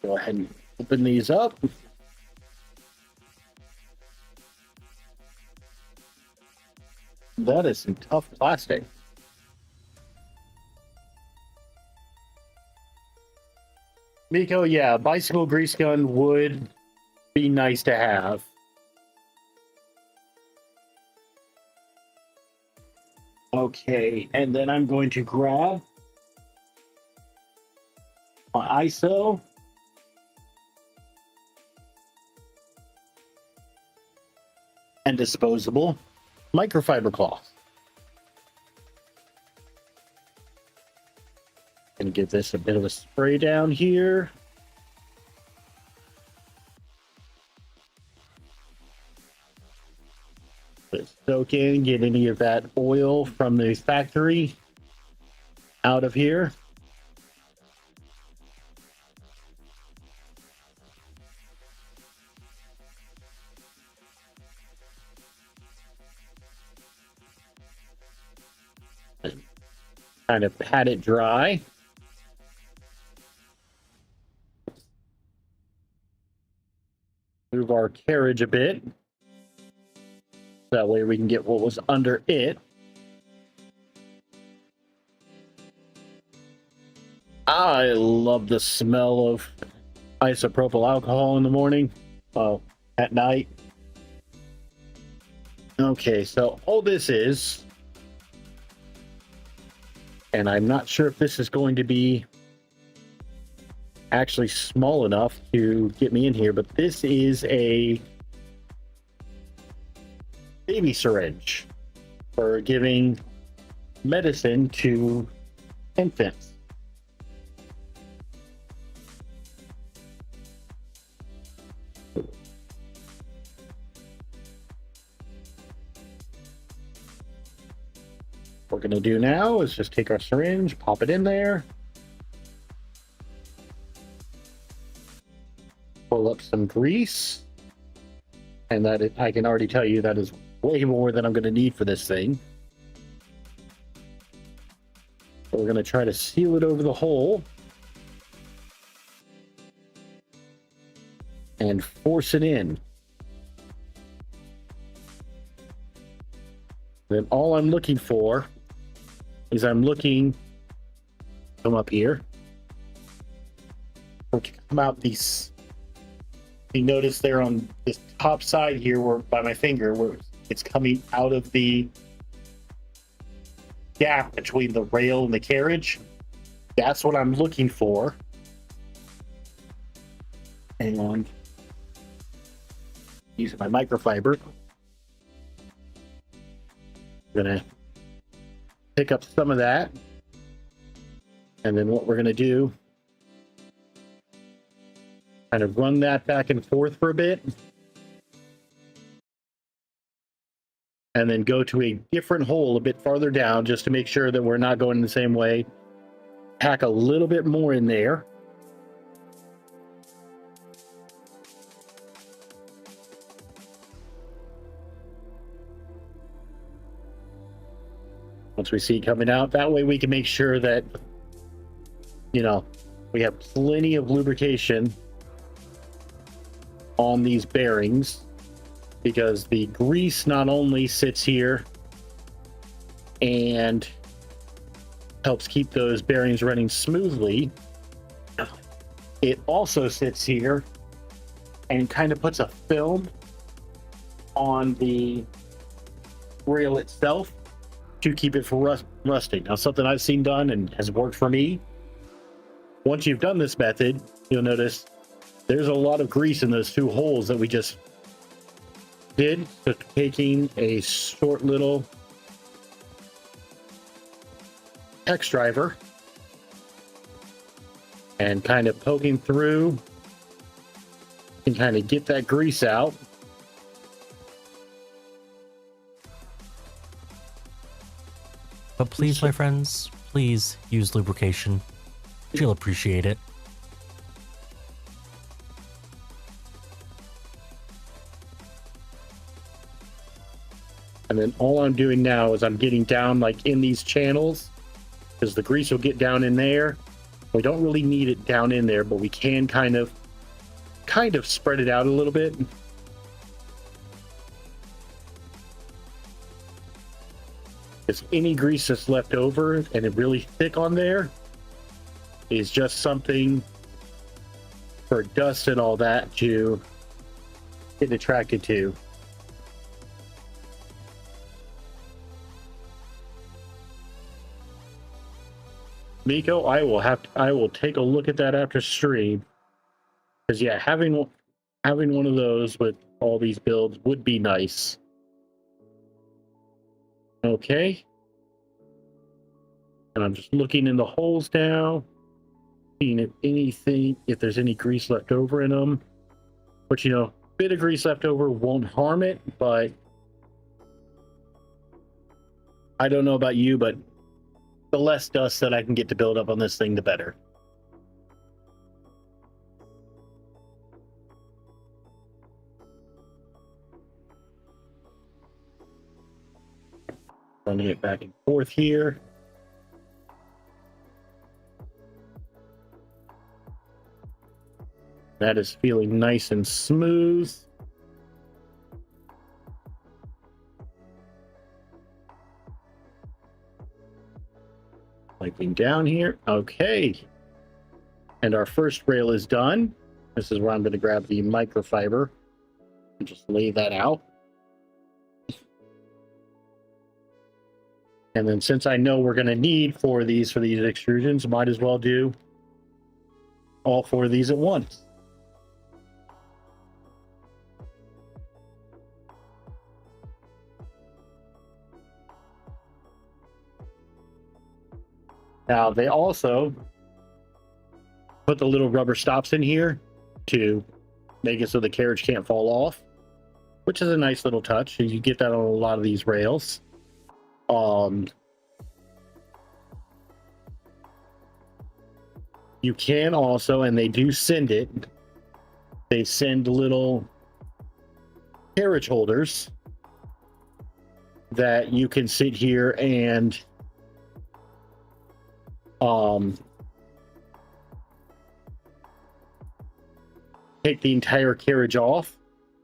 Go ahead and open these up. That is some tough plastic. Miko, yeah, bicycle grease gun would be nice to have. Okay, and then I'm going to grab my ISO. And disposable microfiber cloth. And give this a bit of a spray down here. It's so look in, get any of that oil from the factory out of here. And kind of pat it dry. Move our carriage a bit. That way we can get what was under it. I love the smell of isopropyl alcohol in the morning. Oh, at night. Okay, so all this is, and I'm not sure if this is going to be actually small enough to get me in here, but this is a baby syringe for giving medicine to infants. What we're going to do now is just take our syringe, pop it in there, pull up some grease, and I can already tell you that is way more than I'm going to need for this thing. So we're going to try to seal it over the hole and force it in. Then all I'm looking for is come up here, come out these. You notice there on this top side here, where by my finger, where it's coming out of the gap between the rail and the carriage. That's what I'm looking for. Hang on. Using my microfiber. I'm gonna pick up some of that. And then what we're gonna do, kind of run that back and forth for a bit. And then go to a different hole a bit farther down just to make sure that we're not going the same way. Pack a little bit more in there. Once we see it coming out, that way we can make sure that, you know, we have plenty of lubrication on these bearings, because the grease not only sits here and helps keep those bearings running smoothly, it also sits here and kind of puts a film on the rail itself to keep it from rusting. Now, something I've seen done and has worked for me. Once you've done this method, you'll notice there's a lot of grease in those two holes that we just did. So taking a short little hex driver and kind of poking through and kind of get that grease out. But please, my friends, please use lubrication. You'll appreciate it. And then all I'm doing now is I'm getting down like in these channels, because the grease will get down in there. We don't really need it down in there, but we can kind of spread it out a little bit. Because any grease that's left over and it's really thick on there is just something for dust and all that to get attracted to. Miko, I will take a look at that after stream. Because yeah, having one of those with all these builds would be nice. Okay. And I'm just looking in the holes now, seeing if there's any grease left over in them. But you know, a bit of grease left over won't harm it, but I don't know about you, but the less dust that I can get to build up on this thing, the better. Running it back and forth here. That is feeling nice and smooth. Wiping down here. Okay. And our first rail is done. This is where I'm going to grab the microfiber and just lay that out. And then since I know we're going to need four of these for these extrusions, might as well do all four of these at once. Now, they also put the little rubber stops in here to make it so the carriage can't fall off, which is a nice little touch. You get that on a lot of these rails. You can also, and they do send it, they send little carriage holders that you can sit here and take the entire carriage off.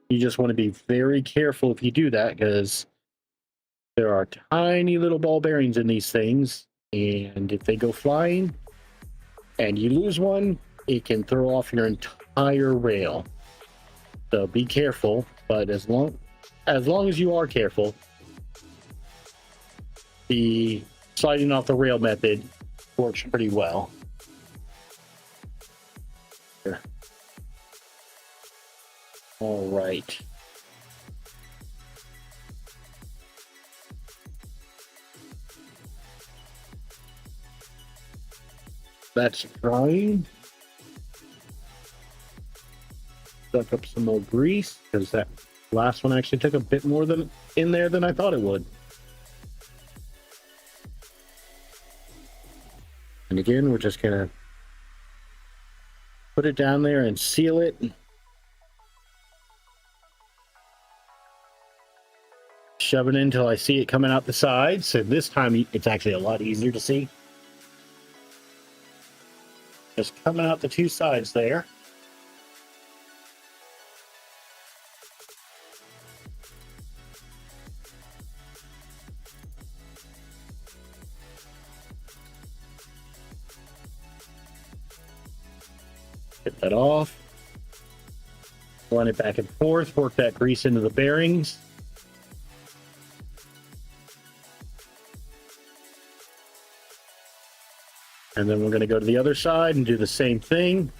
You just want to be very careful if you do that, because there are tiny little ball bearings in these things, and if they go flying and you lose one, it can throw off your entire rail. So be careful, but as long as you are careful, the sliding off the rail method works pretty well. Here. All right. That's drying. Suck up some more grease, because that last one actually took a bit more than in there than I thought it would. And again, we're just gonna put it down there and seal it. Shove it in until I see it coming out the sides. So this time it's actually a lot easier to see. Just coming out the two sides there. Get that off. Run it back and forth. Work that grease into the bearings. And then we're going to go to the other side and do the same thing.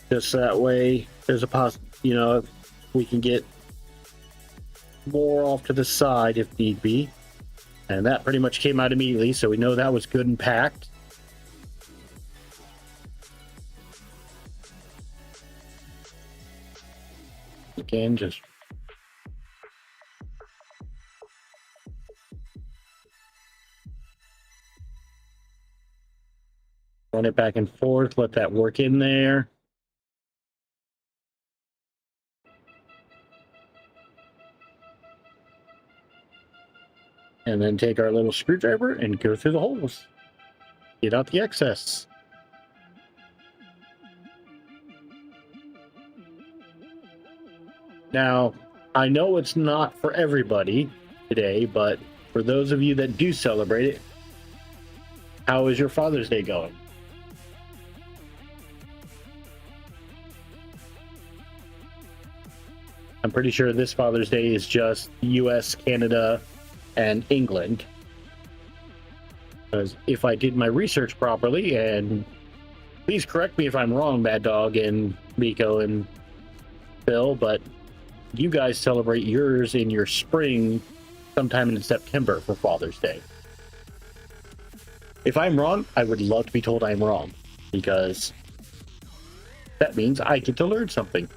Just that way, there's a we can get more off to the side if need be. And that pretty much came out immediately, so we know that was good and packed. Again, just run it back and forth, let that work in there. And then take our little screwdriver and go through the holes. Get out the excess. Now, I know it's not for everybody today, but for those of you that do celebrate it, how is your Father's Day going? I'm pretty sure this Father's Day is just US, Canada, and England. Because if I did my research properly, and please correct me if I'm wrong, Mad Dog and Miko and Phil, but you guys celebrate yours in your spring sometime in September for Father's Day. If I'm wrong, I would love to be told I'm wrong, because that means I get to learn something.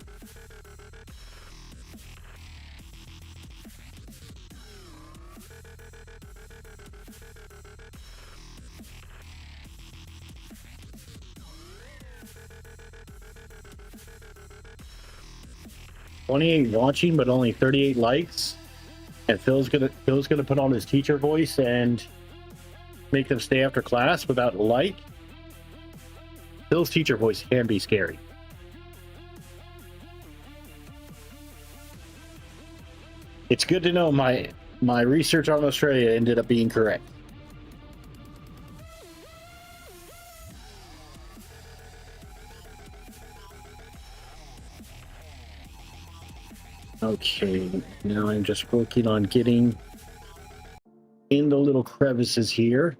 28 watching, but only 38 likes. And Phil's gonna put on his teacher voice and make them stay after class without a like. Phil's teacher voice can be scary. It's good to know my research on Australia ended up being correct. Okay, now I'm just working on getting in the little crevices here.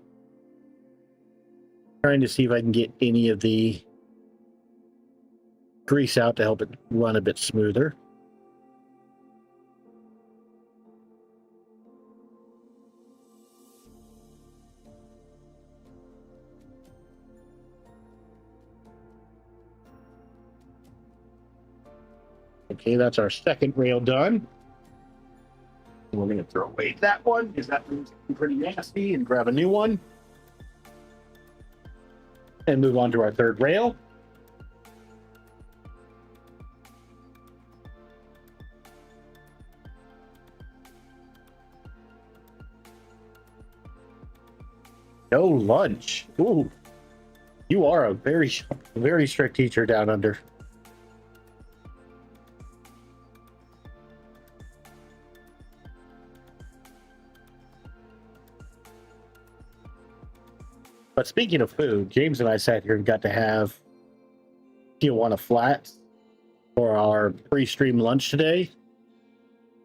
Trying to see if I can get any of the grease out to help it run a bit smoother. Okay, that's our second rail done. We're going to throw away that one because that one's pretty nasty and grab a new one. And move on to our third rail. No lunch. Ooh, you are a very strict teacher down under. But speaking of food, James and I sat here and got to have Tijuana Flats for our pre-stream lunch today.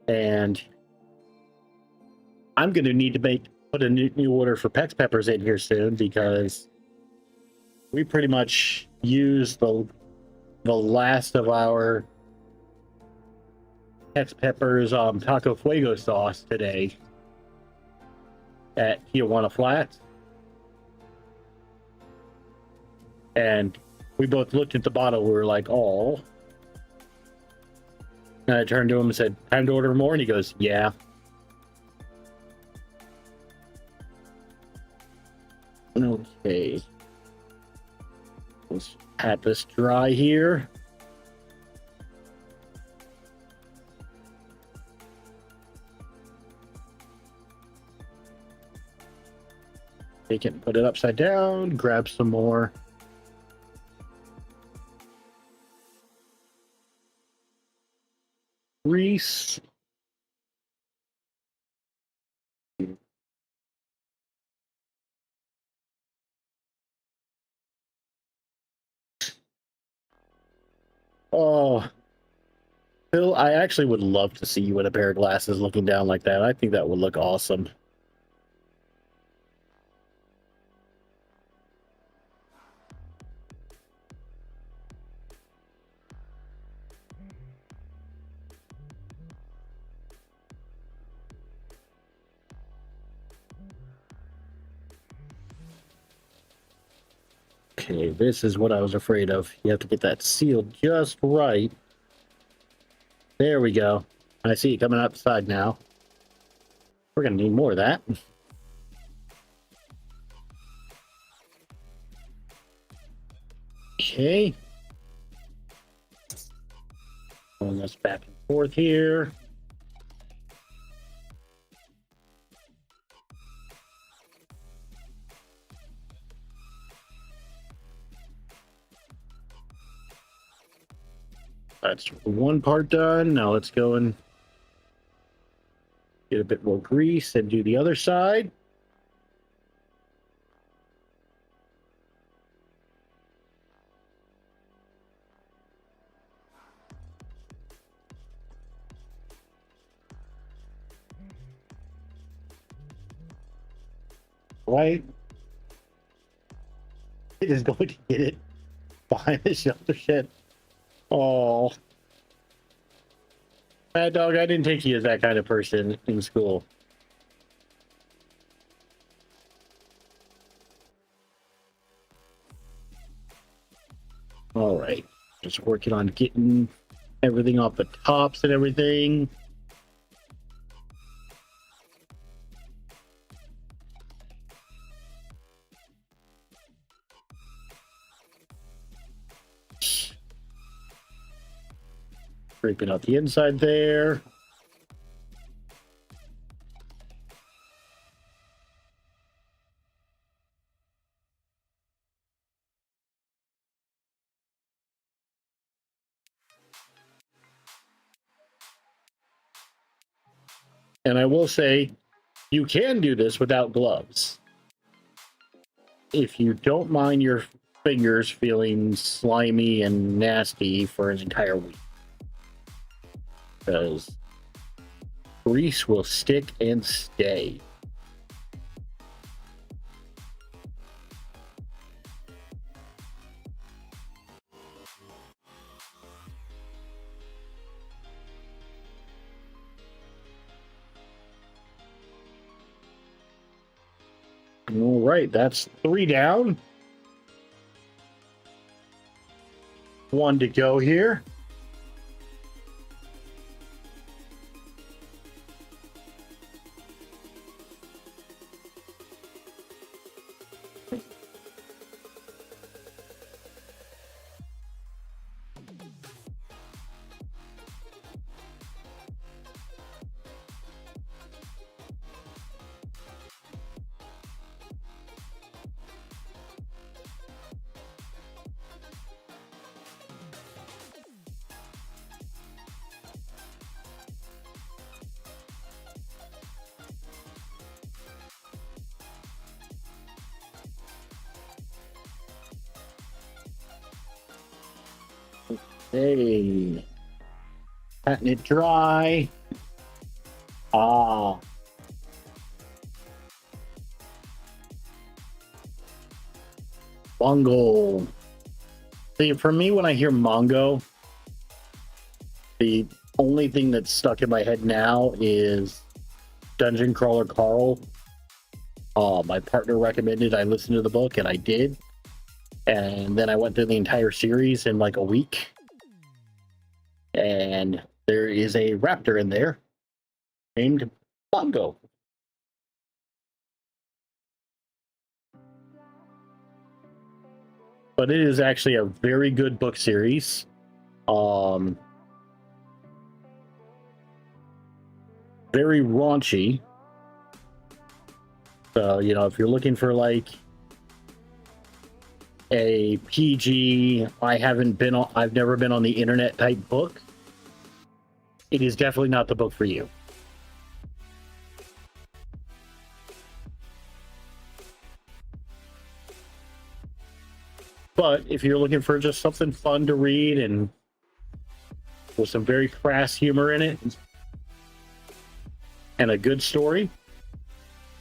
And I'm going to need to put a new order for Pex Peppers in here soon because we pretty much used the last of our Pex Peppers Taco Fuego sauce today at Tijuana Flats. And we both looked at the bottle. We were like, oh. And I turned to him and said, time to order more? And he goes, yeah. Okay. Let's pat this dry here. Take it and put it upside down, grab some more grease. Oh, Phil, I actually would love to see you in a pair of glasses looking down like that. I think that would look awesome. Okay, this is what I was afraid of. You have to get that sealed just right. There we go. I see it coming out the side now. We're going to need more of that. Okay. Pulling this back and forth here. That's one part done. Now let's go and get a bit more grease and do the other side. Right? It is going to get it behind the shelter shed. Oh, Mad Dog, I didn't take you as that kind of person in school. All right, just working on getting everything off the tops and everything. Scraping out the inside there. And I will say, you can do this without gloves. If you don't mind your fingers feeling slimy and nasty for an entire week. Because grease will stick and stay. All right, that's 3 down. 1 to go here. Hey, patting it dry. Ah. Mongo. See, for me, when I hear Mongo, the only thing that's stuck in my head now is Dungeon Crawler Carl. My partner recommended I listen to the book, and I did. And then I went through the entire series in like a week. And there is a raptor in there named Mongo. But it is actually a very good book series. Very raunchy. So, you know, if you're looking for like a PG, I've never been on the internet type book, it is definitely not the book for you. But if you're looking for just something fun to read and with some very crass humor in it and a good story,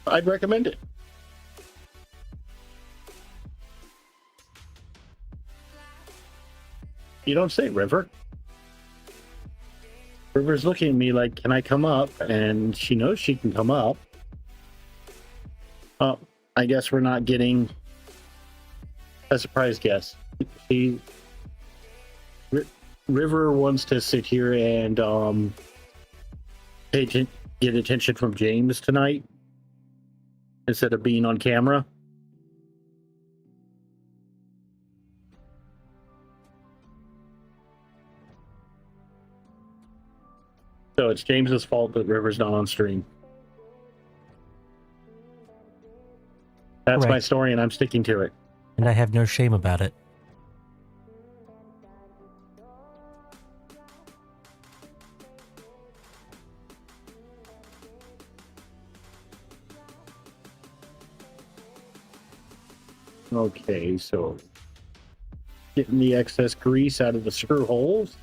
I'd recommend it. You don't say, River. River's looking at me like, can I come up? And she knows she can come up. Oh, I guess we're not getting a surprise guest. River wants to sit here and get attention from James tonight instead of being on camera. So it's James's fault that River's not on stream. That's Correct. my story, and I'm sticking to it. And I have no shame about it. Okay, so getting the excess grease out of the screw holes.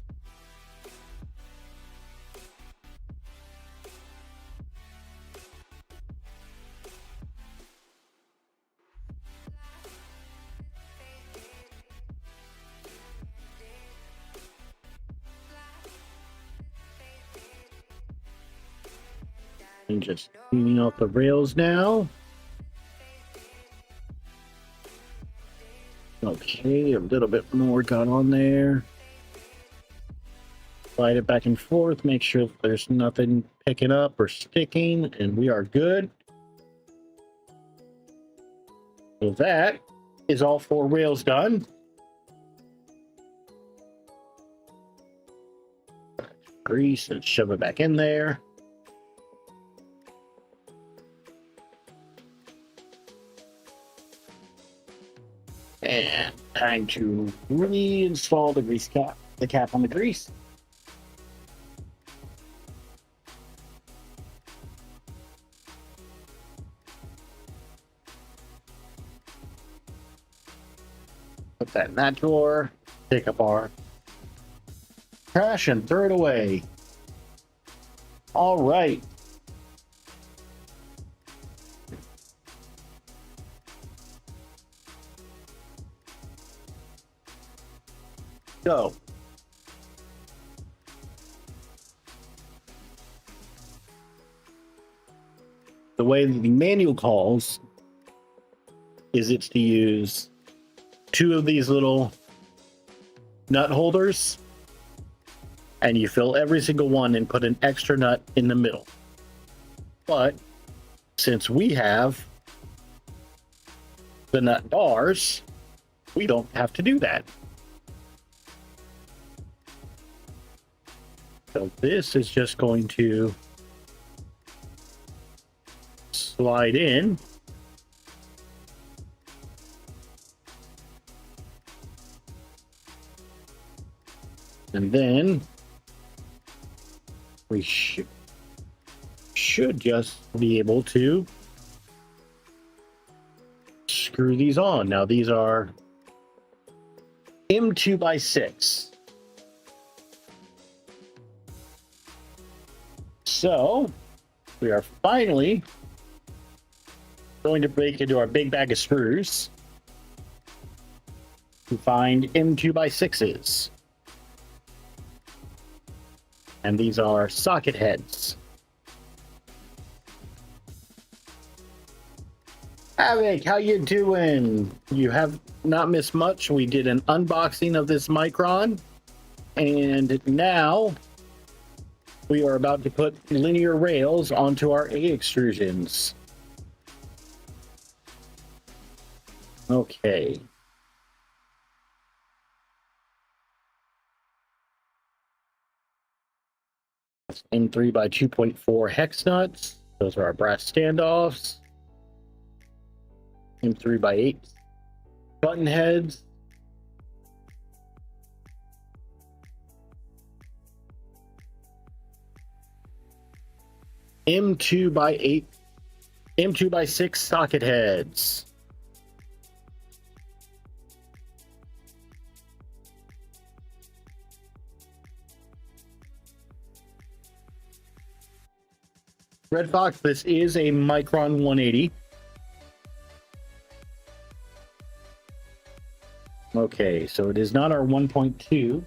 And just cleaning off the rails now. Okay, a little bit more got on there. Slide it back and forth, make sure there's nothing picking up or sticking, and we are good. So that is all 4 rails done. grease and shove it back in there. And time to reinstall the grease cap, the cap on the grease. Put that in that drawer. Take up our trash and throw it away. All right. So, the way the manual calls is it's to use 2 of these little nut holders, and you fill every single one and put an extra nut in the middle. But since we have the nut bars, we don't have to do that. So this is just going to slide in. And then we should just be able to screw these on. Now these are M2x6. So we are finally going to break into our big bag of screws to find M2x6s. And these are socket heads. Havoc, how you doing? You have not missed much. We did an unboxing of this Micron, and now we are about to put linear rails onto our A extrusions. Okay. M3 by 2.4 hex nuts. Those are our brass standoffs. M3 by 8 button heads. M2 by 8, M2 by 6 socket heads. Red Fox, this is a Micron 180. Okay, so it is not our 1.2.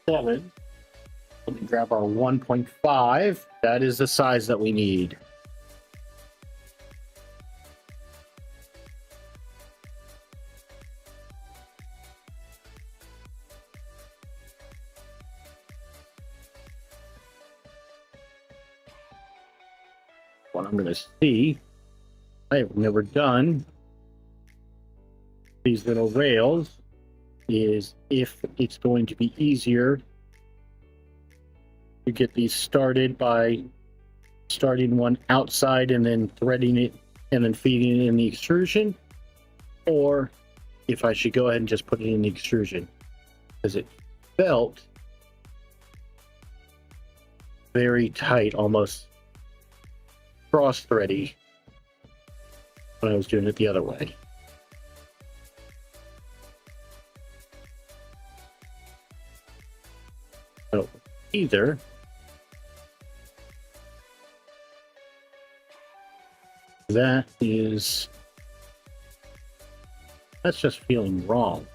7. Let me grab our 1.5. That is the size that we need. What I'm going to see, I have never done these little rails, is if it's going to be easier to get these started by starting one outside and then threading it and then feeding it in the extrusion, or if I should go ahead and just put it in the extrusion, because it felt very tight, almost cross-thready when I was doing it the other way. So either that's just feeling wrong.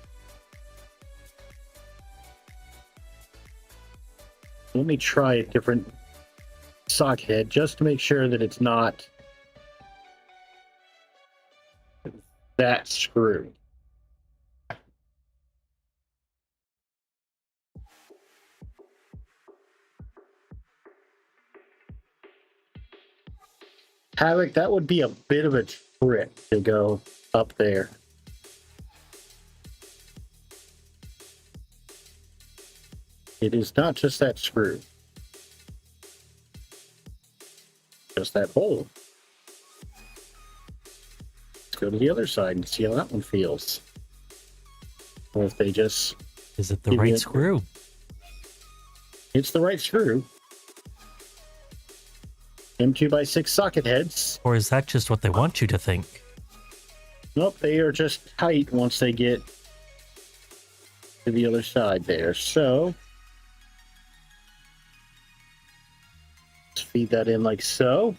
Let me try a different socket head just to make sure that it's not that screw. Havoc, that would be a bit of a trick to go up there. It is not just that screw. Just that hole. Let's go to the other side and see how that one feels. Or if they just... Is it the right screw? It's the right screw. M2x6 socket heads. Or is that just what they want you to think? Nope, they are just tight once they get to the other side there. So let's feed that in like so.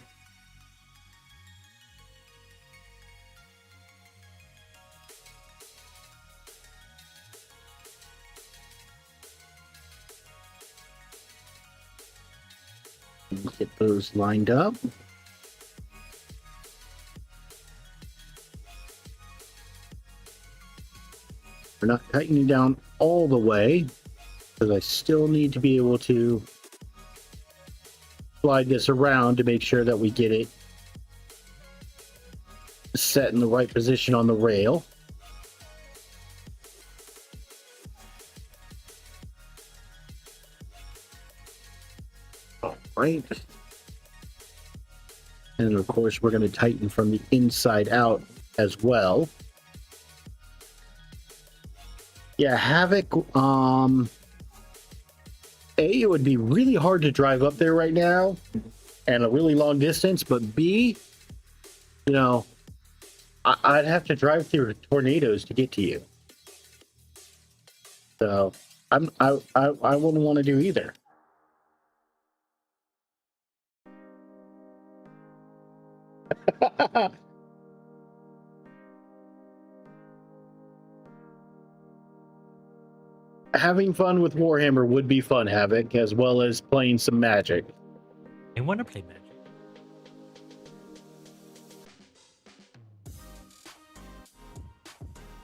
Get those lined up. We're not tightening down all the way because I still need to be able to slide this around to make sure that we get it set in the right position on the rail. All right. And of course, we're going to tighten from the inside out as well. Yeah, Havoc, it would be really hard to drive up there right now and a really long distance, but B, you know, I'd have to drive through tornadoes to get to you. So I wouldn't want to do either. Having fun with Warhammer would be fun, Havoc, as well as playing some Magic. I want to play Magic.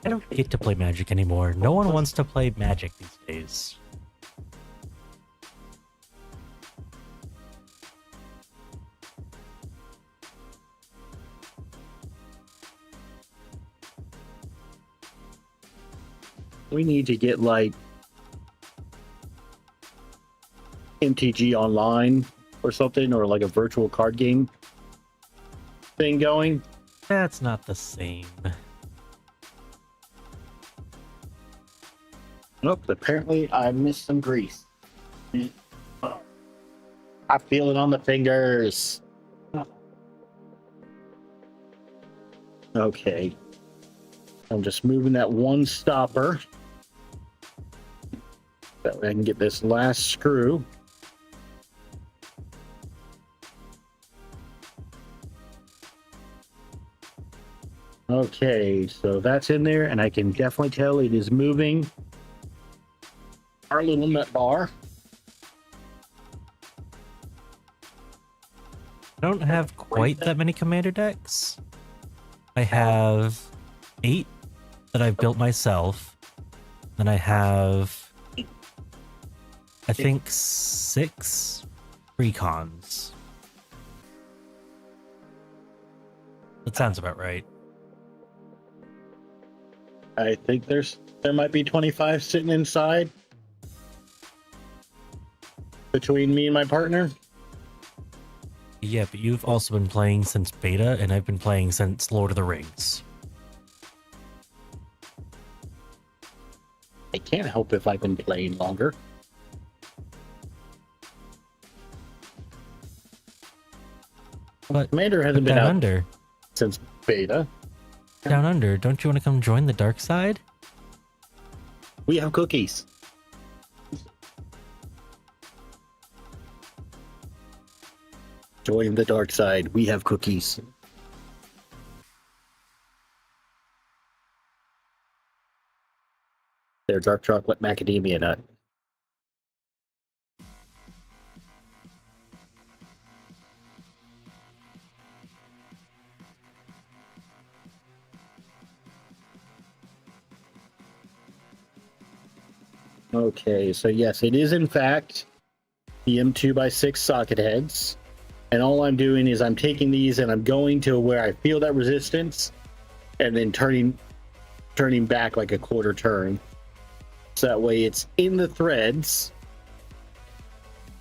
I don't get to play Magic anymore. No one wants to play Magic these days. We need to get like MTG Online or something, or like a virtual card game thing going. That's not the same. Nope, apparently I missed some grease. I feel it on the fingers. Okay. I'm just moving that one stopper. That way I can get this last screw. Okay, so that's in there, and I can definitely tell it is moving our little nut bar. I don't have quite that many commander decks. I have 8 that I've built myself. Then I have, I think, 6 recons. That sounds about right. I think there might be 25 sitting inside between me and my partner. Yeah, but you've also been playing since beta, and I've been playing since Lord of the Rings. I can't help if I've been playing longer. But Commander hasn't been down out under, since beta. down under, don't you want to come join the dark side? We have cookies. Join the dark side. We have cookies. They're dark chocolate macadamia nut. Okay, so yes, it is in fact the M2x6 socket heads. And all I'm doing is I'm taking these and I'm going to where I feel that resistance and then turning back like a quarter turn. So that way it's in the threads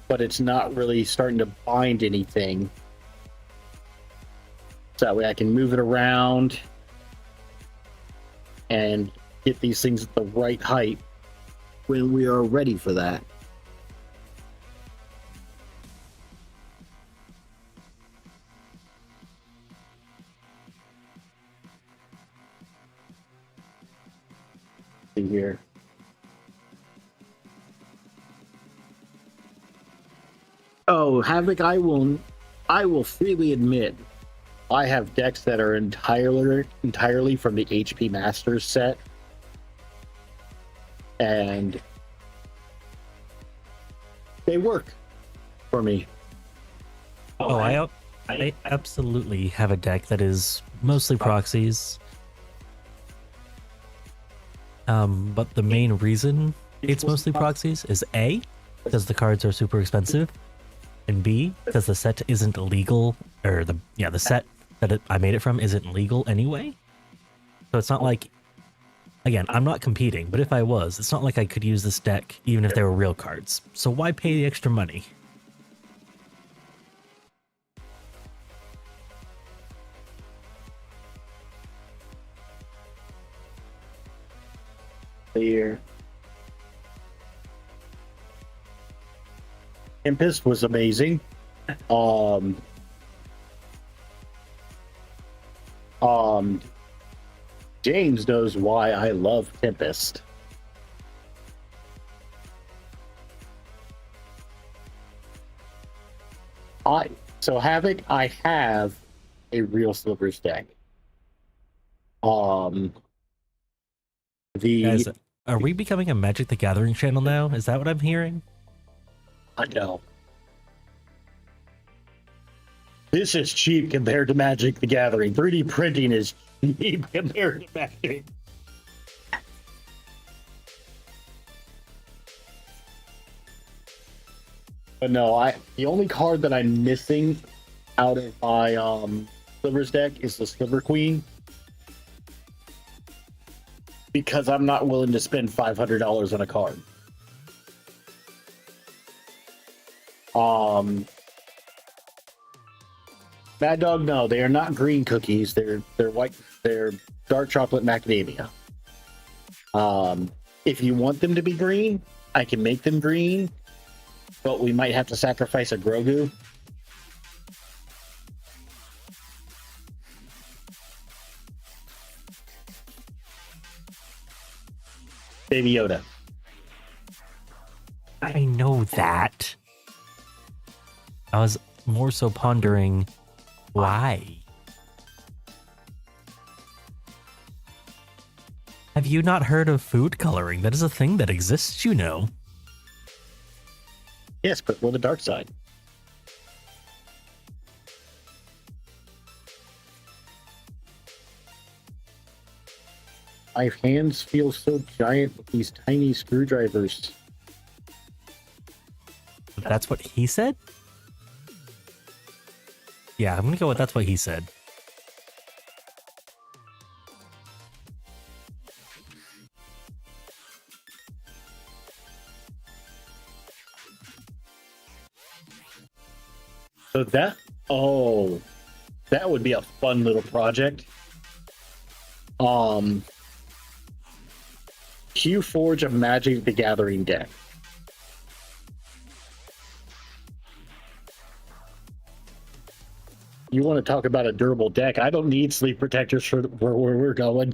but it's not really starting to bind anything. So that way I can move it around and get these things at the right height when we are ready for that. See here. Oh, Havoc, I will freely admit I have decks that are entirely from the HP Masters set. And they work for me. Oh, I absolutely have a deck that is mostly proxies. But the main reason it's mostly proxies is A, because the cards are super expensive, and B, because the set isn't legal, or the set that I made it from isn't legal anyway. So it's not like, again, I'm not competing, but if I was, it's not like I could use this deck even if they were real cards. So why pay the extra money? Here. Tempest was amazing. James knows why I love Tempest. So Havoc, I have a real Slivers deck. Guys, are we becoming a Magic the Gathering channel now? Is that what I'm hearing? I know. This is cheap compared to Magic the Gathering. 3D printing is cheap compared to Magic. But no, the only card that I'm missing out of my Slivers deck is the Sliver Queen. Because I'm not willing to spend $500 on a card. Mad Dog, no, they are not green cookies. They're white. They're dark chocolate macadamia. If you want them to be green, I can make them green, but we might have to sacrifice a Grogu. Baby Yoda. I know that. I was more so pondering why. Have you not heard of food coloring? That is a thing that exists, you know. Yes, but we're the dark side. My hands feel so giant with these tiny screwdrivers. That's what he said? Yeah, I'm gonna go with that's what he said. So that would be a fun little project. Q Forge a Magic the Gathering deck. You want to talk about a durable deck? I don't need sleep protectors for where we're going.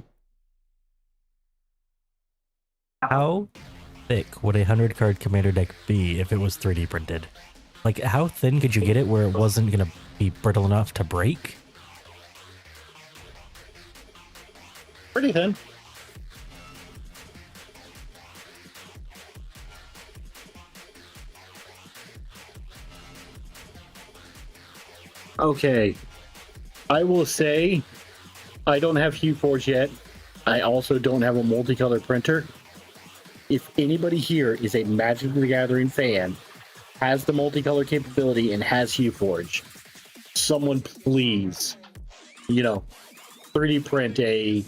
How thick would a 100-card commander deck be if it was 3D printed? Like, how thin could you get it where it wasn't gonna be brittle enough to break? Pretty thin. Okay, I will say I don't have HueForge yet. I also don't have a multicolor printer. If anybody here is a Magic the Gathering fan, has the multicolor capability, and has HueForge, someone please, 3D print a,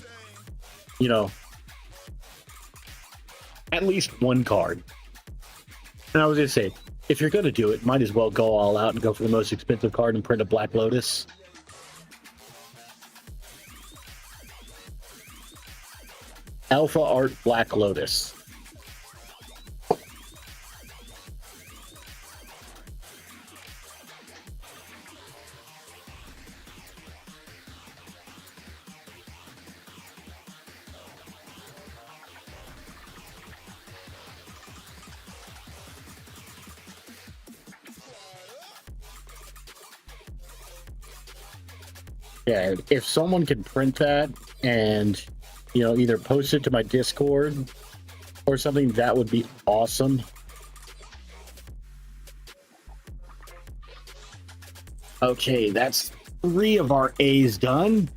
at least one card. And I was going to say, if you're going to do it, might as well go all out and go for the most expensive card and print a Black Lotus. Alpha Art Black Lotus. Yeah, if someone can print that and, you know, either post it to my Discord or something, that would be awesome. Okay, that's 3 of our A's done.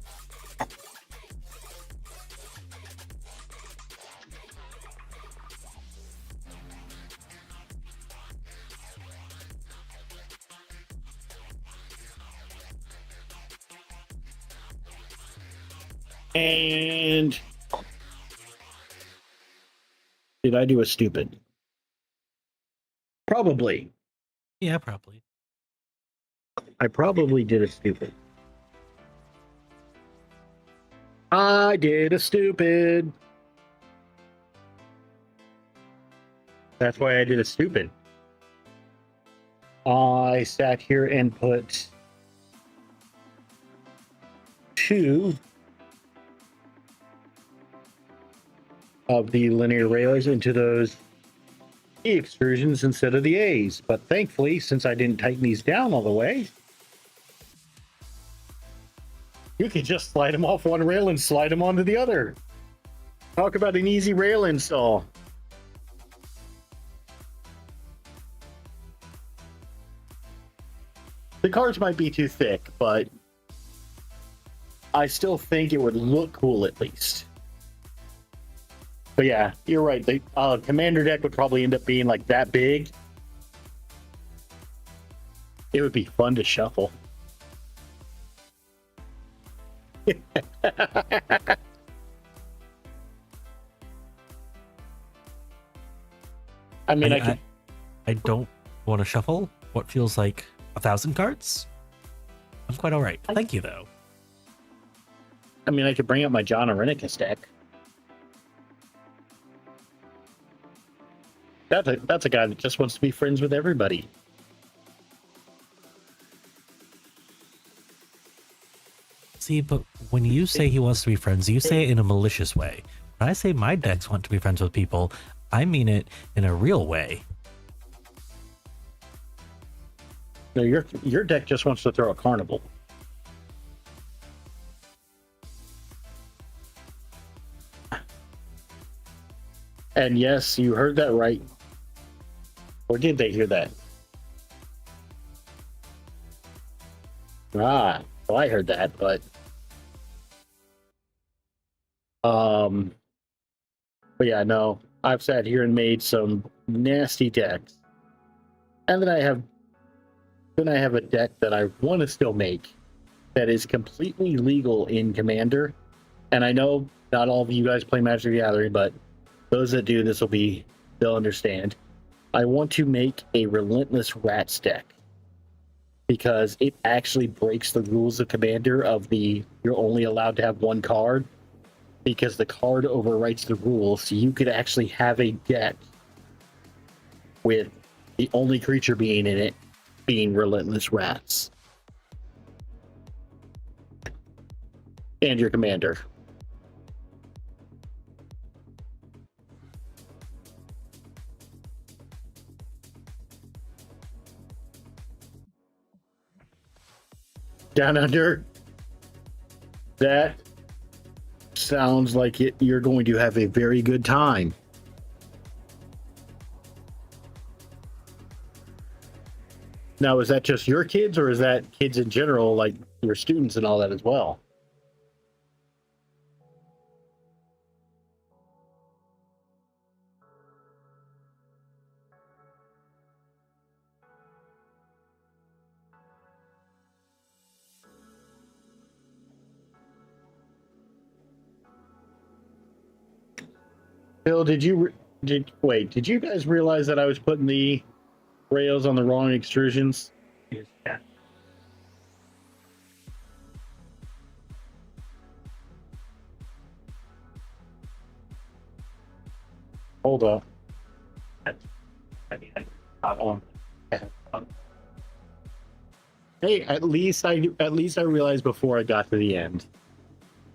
And did I do a stupid? Probably. Yeah, probably. I probably did a stupid. I did a stupid. That's why I did a stupid. I sat here and put 2 of the linear railers into those E extrusions instead of the A's. But thankfully, since I didn't tighten these down all the way, you could just slide them off one rail and slide them onto the other. Talk about an easy rail install. The cards might be too thick, but I still think it would look cool at least. But yeah, you're right. The commander deck would probably end up being like that big. It would be fun to shuffle. I mean, I don't want to shuffle what feels like 1,000 cards. I'm quite all right. Thank you, though. I mean, I could bring up my John Arenicus deck. That's a guy that just wants to be friends with everybody. See, but when you say he wants to be friends, you say it in a malicious way. When I say my decks want to be friends with people, I mean it in a real way. No, your deck just wants to throw a carnival. And yes, you heard that right. Or did they hear that? Ah, well, I heard that, but yeah, no, I've sat here and made some nasty decks, and then I have a deck that I want to still make that is completely legal in Commander, and I know not all of you guys play Magic the Gathering, but those that do, they'll understand. I want to make a Relentless Rats deck because it actually breaks the rules of Commander of you're only allowed to have one card because the card overwrites the rules. So you could actually have a deck with the only creature being in it being Relentless Rats. And your Commander. Down Under. That sounds like you're going to have a very good time. Now, is that just your kids, or is that kids in general, like your students and all that as well? Bill, did you guys realize that I was putting the rails on the wrong extrusions. Yeah. Hold up. Hey, at least I realized before I got to the end.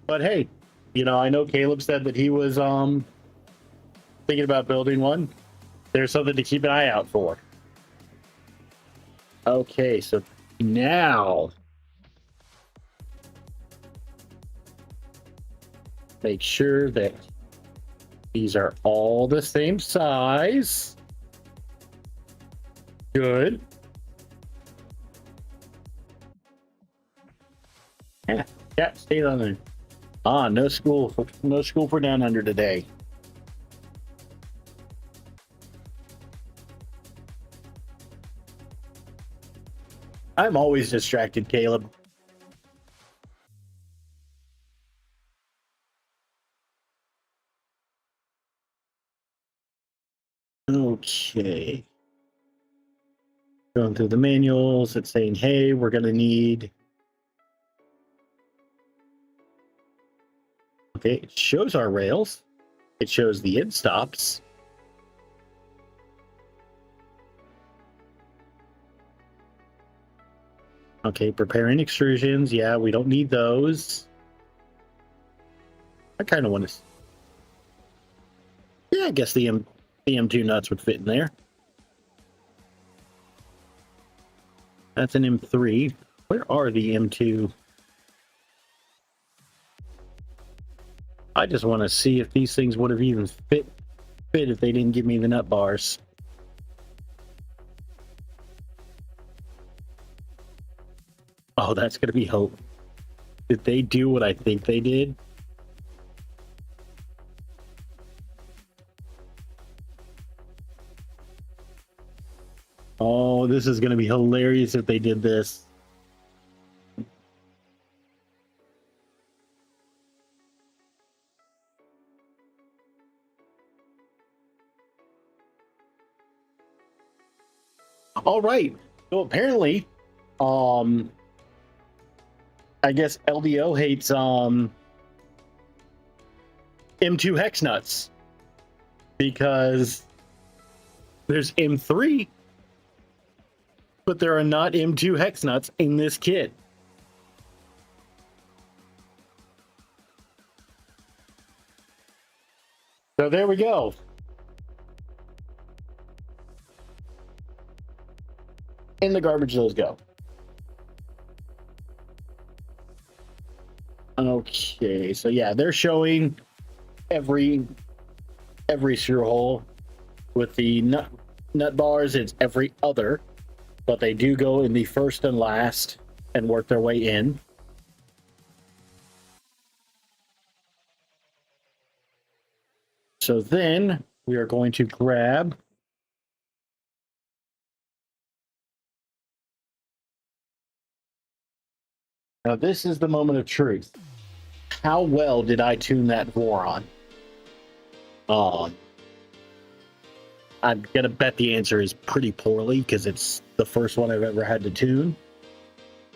But hey, you know, I know Caleb said that he was thinking about building one. There's something to keep an eye out for. Okay, so now make sure that these are all the same size. Good. Yeah, stay on there. Ah, no school for down under today. I'm always distracted, Caleb. Okay. Going through the manuals, it's saying, hey, we're going to need... Okay, it shows our rails. It shows the end stops. Okay, preparing extrusions. Yeah, we don't need those. I kind of want to... Yeah, I guess the M2 nuts would fit in there. That's an M3. Where are the M2? I just want to see if these things would have even fit if they didn't give me the nut bars. Oh, that's going to be hope. Did they do what I think they did? Oh, this is going to be hilarious if they did this. All right. So apparently, I guess LDO hates M2 hex nuts because there's M3, but there are not M2 hex nuts in this kit. So there we go. In the garbage those go. Okay, so yeah, they're showing every screw hole. With the nut bars, it's every other, but they do go in the first and last and work their way in. So then we are going to grab now this is the moment of truth. How well did I tune that Voron? I'm gonna bet the answer is pretty poorly because it's the first one I've ever had to tune.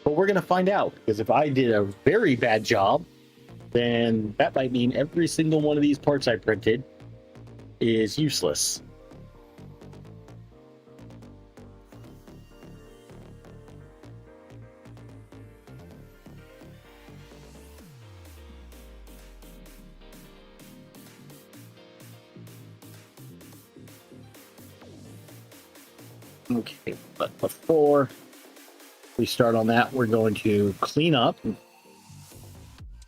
But we're gonna find out, because if I did a very bad job, then that might mean every single one of these parts I printed is useless. Okay, but before we start on that, we're going to clean up,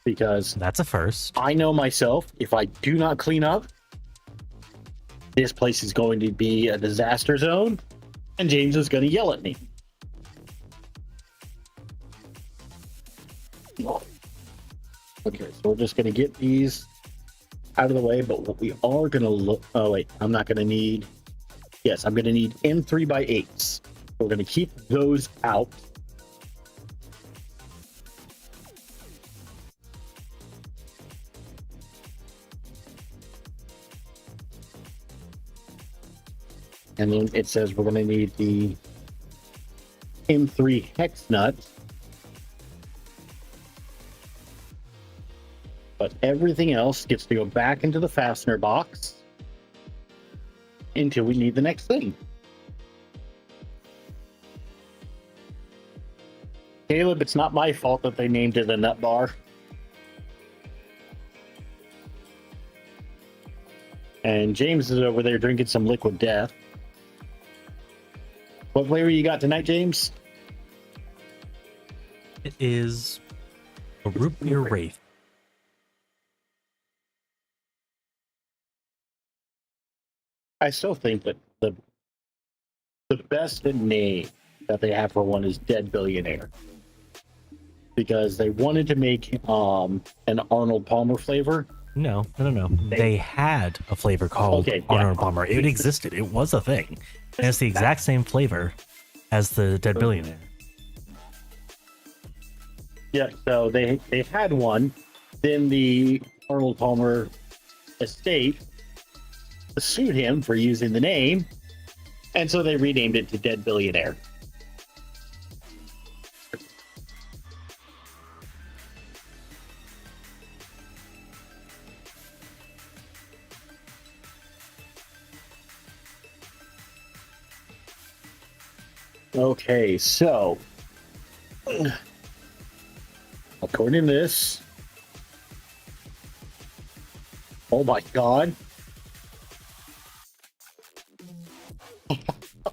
because That's a first. I know myself, if I do not clean up, this place is going to be a disaster zone, and James is going to yell at me. Okay, so we're just going to get these out of the way, but what we are going to look... Oh, wait, I'm not going to need... Yes, I'm going to need M3x8s. We're going to keep those out. And then it says we're going to need the M3 hex nut. But everything else gets to go back into the fastener box until we need the next thing. Caleb, it's not my fault that they named it a nut bar. And James is over there drinking some liquid death. What flavor you got tonight, James? It is a root beer wraith. I still think that the best name that they have for one is Dead Billionaire. Because they wanted to make an Arnold Palmer flavor. No. They had a flavor called Arnold Palmer. It existed. It was a thing. And it's the exact same flavor as the Dead Billionaire. Yeah, so they had one. Then the Arnold Palmer estate sued him for using the name. And so they renamed it to Dead Billionaire. Okay, so according to this, oh my god.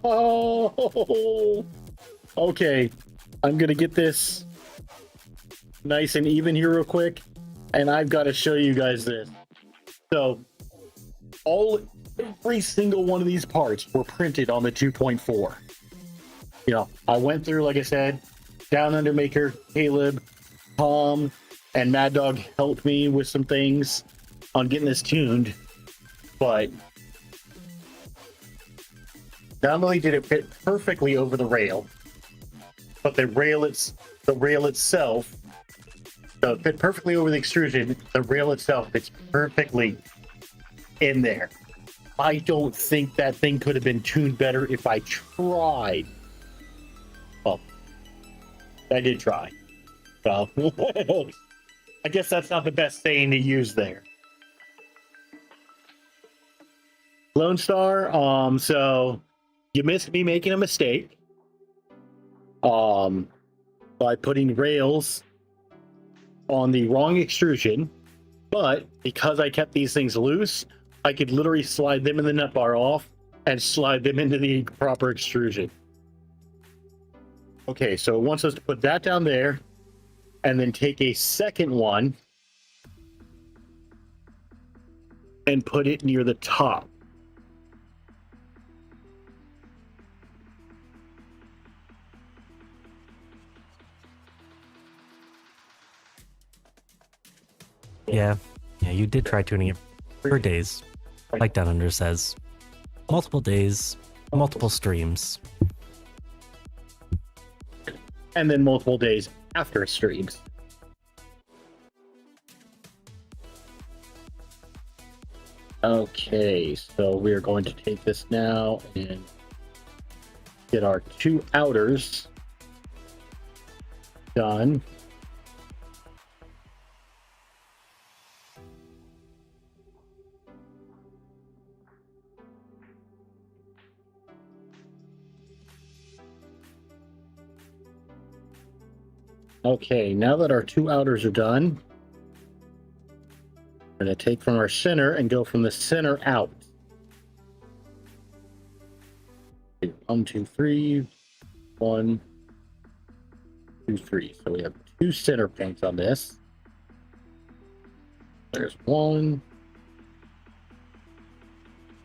Oh, okay. I'm gonna get this nice and even here real quick, and I've got to show you guys this. So, every single one of these parts were printed on the 2.4. You know, I went through, like I said, Down Under Maker, Caleb, Tom, and Mad Dog helped me with some things on getting this tuned, but not only did it fit perfectly over the rail, but the rail itself, so it fit perfectly over the extrusion. The rail itself fits perfectly in there. I don't think that thing could have been tuned better if I tried. Well, I did try. Well, I guess that's not the best saying to use there. Lone Star, so you missed me making a mistake by putting rails on the wrong extrusion, but because I kept these things loose, I could literally slide them in the nut bar off and slide them into the proper extrusion. Okay, so it wants us to put that down there and then take a second one and put it near the top. Yeah, you did try tuning it for days, like Down Under says. Multiple days, multiple streams. And then multiple days after streams. Okay, so we're going to take this now and get our two outers done. Okay, now that our two outers are done, we're going to take from our center and go from the center out. 1, 2, 3. 1, 2, 3. So we have two center points on this. There's one.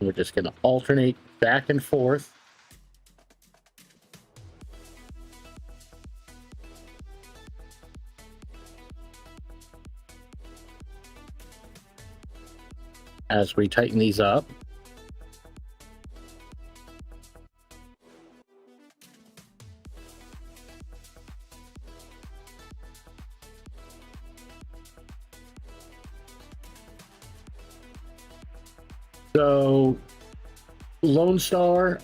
We're just going to alternate back and forth. As we tighten these up. So Lone Star,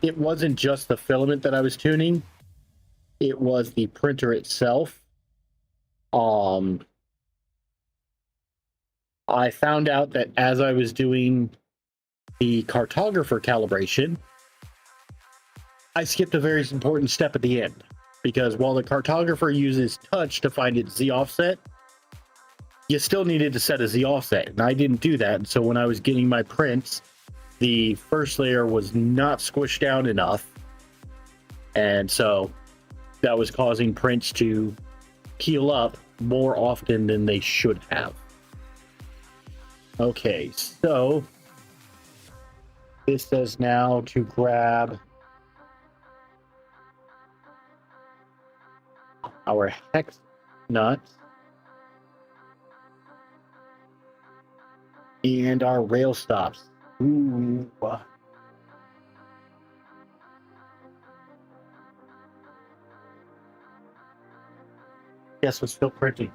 it wasn't just the filament that I was tuning, it was the printer itself. I found out that as I was doing the cartographer calibration, I skipped a very important step at the end, because while the cartographer uses touch to find its Z offset, you still needed to set a Z offset, and I didn't do that. And so when I was getting my prints, the first layer was not squished down enough, and so that was causing prints to peel up more often than they should have. Okay, so this says now to grab our hex nuts and our rail stops. Ooh. Guess we're still printing.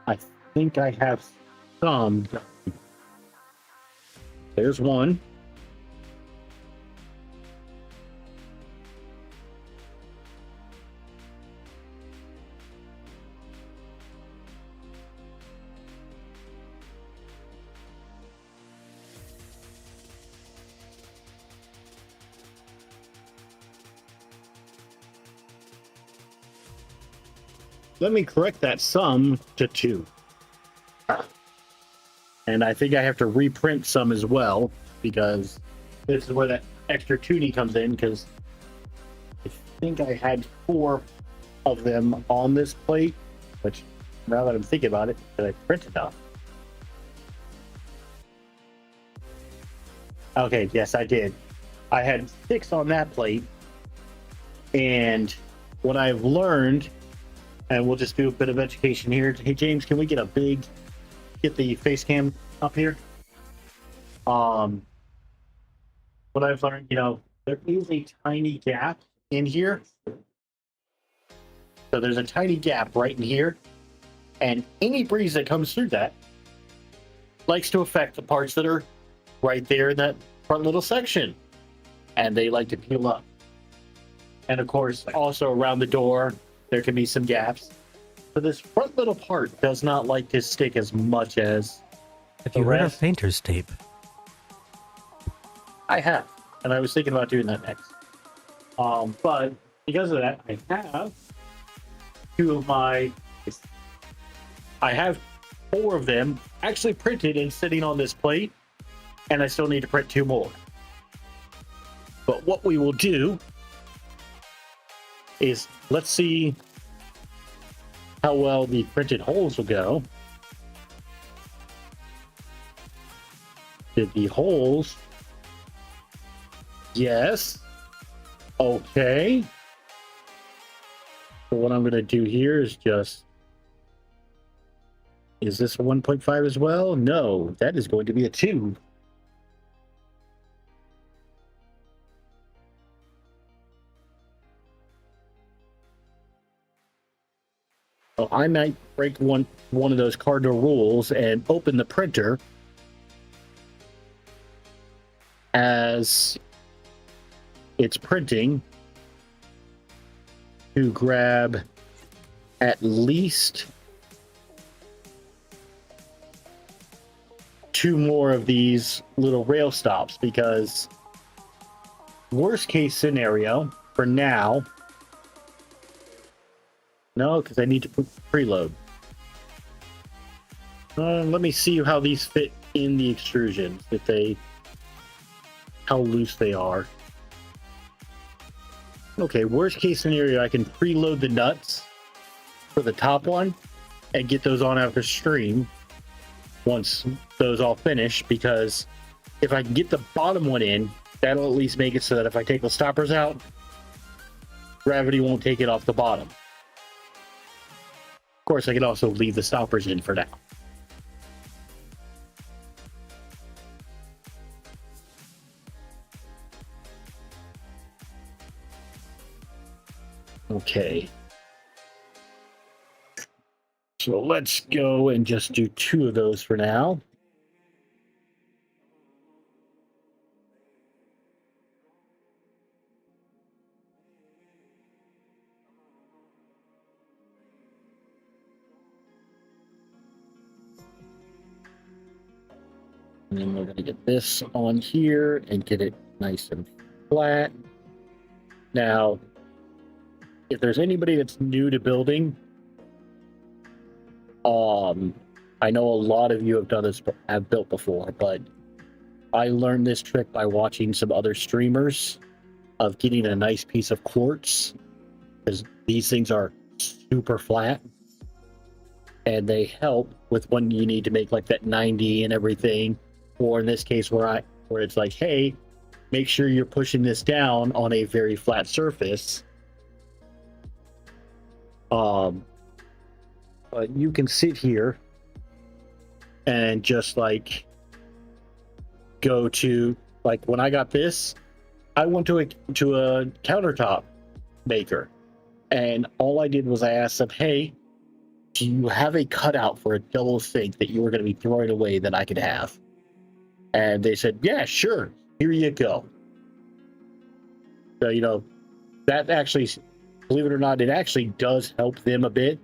I think I have some. There's one. Let me correct that sum to 2. And I think I have to reprint some as well, because this is where that extra tuning comes in, because I think I had 4 of them on this plate, which now that I'm thinking about it, that I printed off. Okay, yes, I did. I had 6 on that plate, and what I've learned, and we'll just do a bit of education here. Hey, James, can we get the face cam up here? What I've learned, there is a tiny gap in here. So there's a tiny gap right in here, and any breeze that comes through that likes to affect the parts that are right there in that front little section, and they like to peel up. And of course, also around the door, there can be some gaps. So this front little part does not like to stick as much as Have you heard of painter's tape? I have, and I was thinking about doing that next. But because of that, I have 2 of my. I have 4 of them actually printed and sitting on this plate, and I still need to print 2 more. But what we will do is, let's see how well the printed holes will go. Did the holes? Yes. Okay. So what I'm going to do here is just... Is this a 1.5 as well? No, that is going to be a 2. So I might break one of those cardinal rules and open the printer as it's printing to grab at least 2 more of these little rail stops, because worst case scenario for now, no, because I need to preload. Let me see how these fit in the extrusions, how loose they are. Okay, worst case scenario, I can preload the nuts for the top one and get those on after stream once those all finish, because if I can get the bottom one in, that'll at least make it so that if I take the stoppers out, gravity won't take it off the bottom. Of course, I can also leave the stoppers in for now. Okay. So let's go and just do 2 of those for now. And then we're going to get this on here and get it nice and flat. Now, if there's anybody that's new to building, I know a lot of you have built before, but I learned this trick by watching some other streamers of getting a nice piece of quartz, because these things are super flat and they help with when you need to make like that 90 and everything, or in this case where it's like, hey, make sure you're pushing this down on a very flat surface. But you can sit here and just like go to, like when I got this, I went to a countertop maker, and all I did was I asked them, hey, do you have a cutout for a double sink that you were going to be throwing away that I could have? And they said, yeah, sure, here you go. So, you know, that actually, believe it or not, it actually does help them a bit,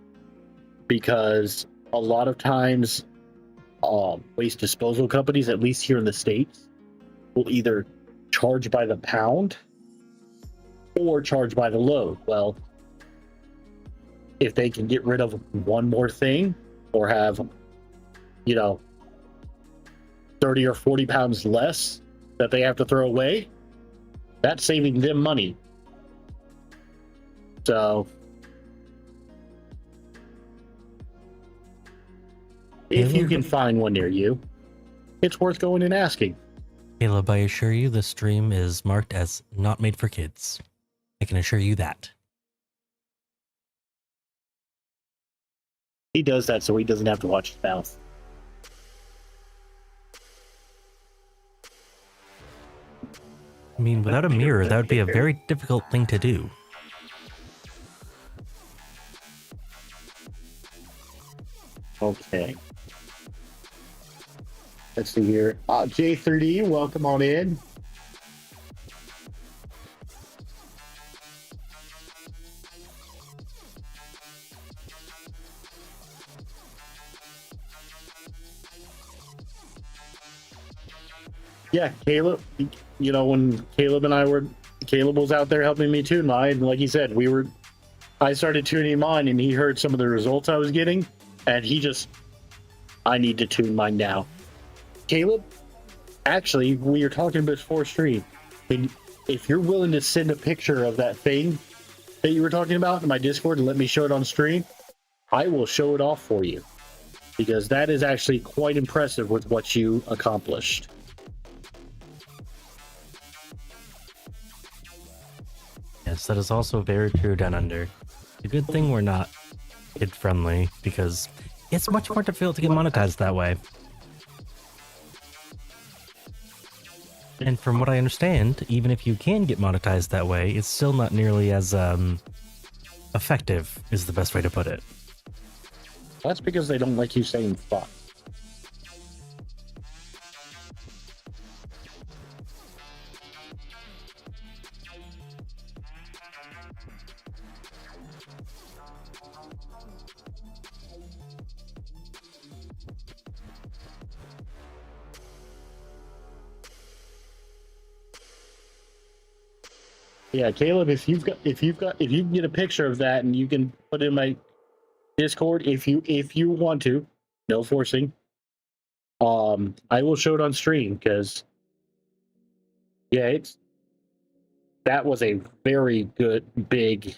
because a lot of times waste disposal companies, at least here in the States, will either charge by the pound or charge by the load. Well, if they can get rid of one more thing, or have, you know, 30 or 40 pounds less that they have to throw away, that's saving them money. So if you can find one near you, it's worth going and asking. Caleb, I assure you the stream is marked as not made for kids. I can assure you that. He does that so he doesn't have to watch his mouth. I mean, without a mirror, that would be a very difficult thing to do. Okay. Let's see here. J3D, welcome on in. Yeah, Caleb, you know, when Caleb was out there helping me tune mine, and like he said, I started tuning mine, and he heard some of the results I was getting, and I need to tune mine now. Caleb, actually, we were talking before stream, and if you're willing to send a picture of that thing that you were talking about in my Discord and let me show it on stream, I will show it off for you, because that is actually quite impressive with what you accomplished. Yes, that is also very true down under. It's a good thing we're not kid friendly, because it's much more difficult to get monetized that way. And from what I understand, even if you can get monetized that way, it's still not nearly as effective, is the best way to put it. That's because they don't like you saying fuck. Yeah, Caleb, if you can get a picture of that and you can put it in my Discord, if you want to, no forcing. I will show it on stream, because yeah, that was a very good big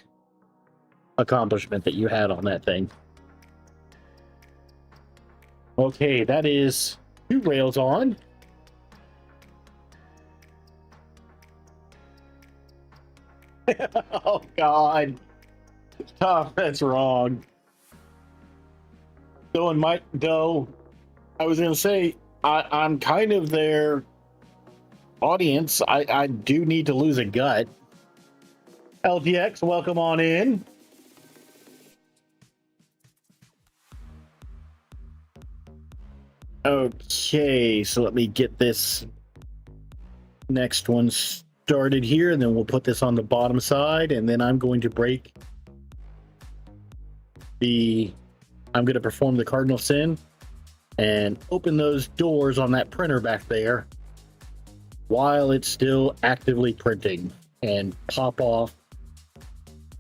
accomplishment that you had on that thing. Okay, that is 2 rails on. Oh God, Tom, that's wrong. Though I was gonna say I'm kind of their audience. I do need to lose a gut. LTX, welcome on in. Okay, so let me get this next one started here, and then we'll put this on the bottom side, and then I'm going to perform the cardinal sin and open those doors on that printer back there while it's still actively printing and pop off.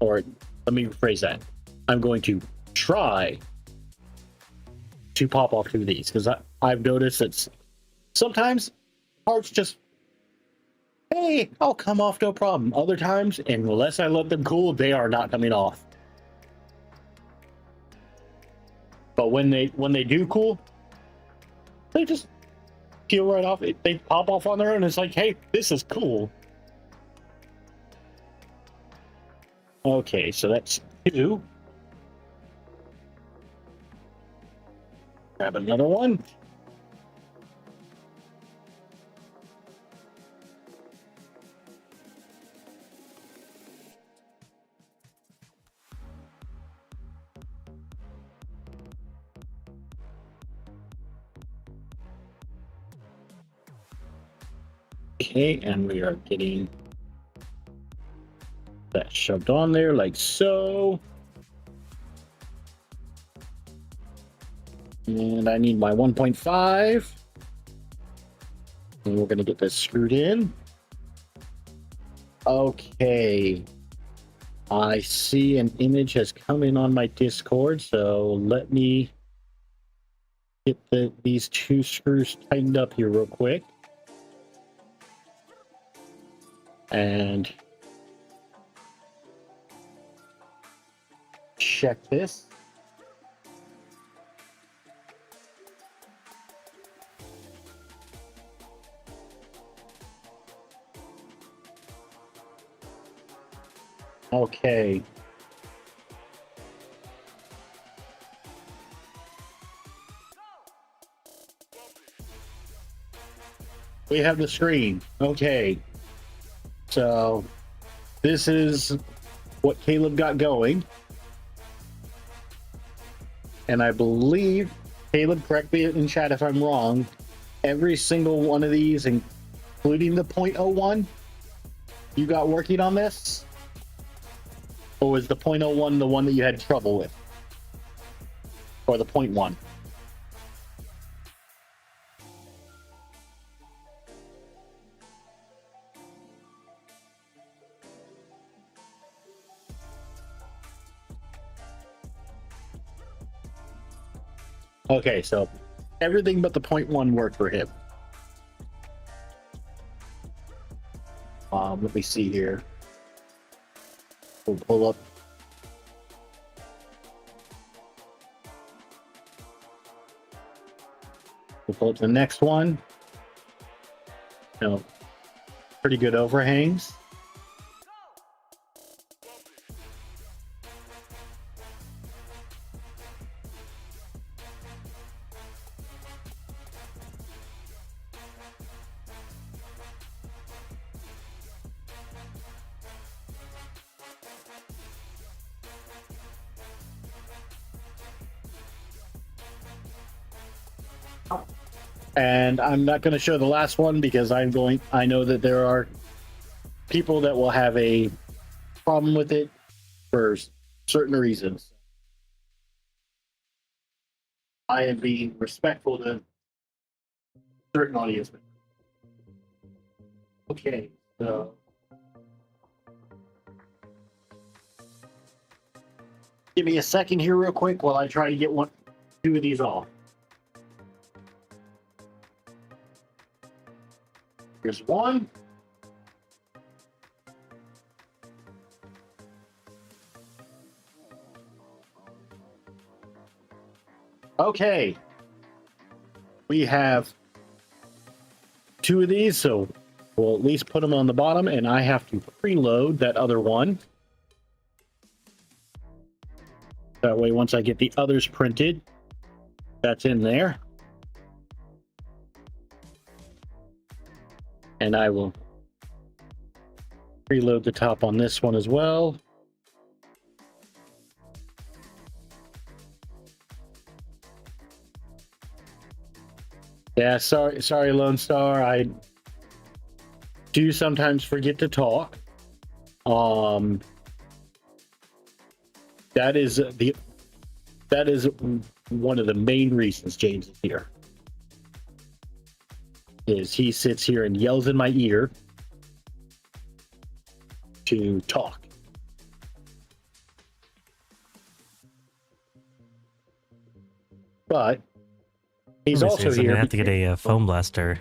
Or let me rephrase that. I'm going to try to pop off 2 of these because I've noticed that sometimes parts just, hey, I'll come off no problem. Other times, unless I let them cool, they are not coming off. But when they do cool, they just peel right off. They pop off on their own. It's like, hey, this is cool. Okay, so that's 2. Grab another one. Okay, and we are getting that shoved on there like so. And I need my 1.5. And we're going to get this screwed in. Okay. I see an image has come in on my Discord, so let me get these 2 screws tightened up here real quick. And check this. Okay. We have the screen. Okay. So this is what Caleb got going. And I believe, Caleb, correct me in chat if I'm wrong, every single one of these, including the 0.01, you got working on this? Or was the 0.01 the one that you had trouble with? Or the 0.1? Okay, so everything but the 0.1 worked for him. Let me see here. We'll pull up. We'll pull up the next one. You know, pretty good overhangs. And I'm not going to show the last one because I know that there are people that will have a problem with it for certain reasons. I am being respectful to certain audience members. Okay, so give me a second here real quick while I try to get 2 of these off. Here's one. Okay. We have 2 of these, so we'll at least put them on the bottom, and I have to preload that other one. That way, once I get the others printed, that's in there. And I will preload the top on this one as well. Yeah, sorry, Lone Star. I do sometimes forget to talk. That is one of the main reasons James is here. Is he sits here and yells in my ear to talk. But he's also I'm here. gonna have to get a foam blaster.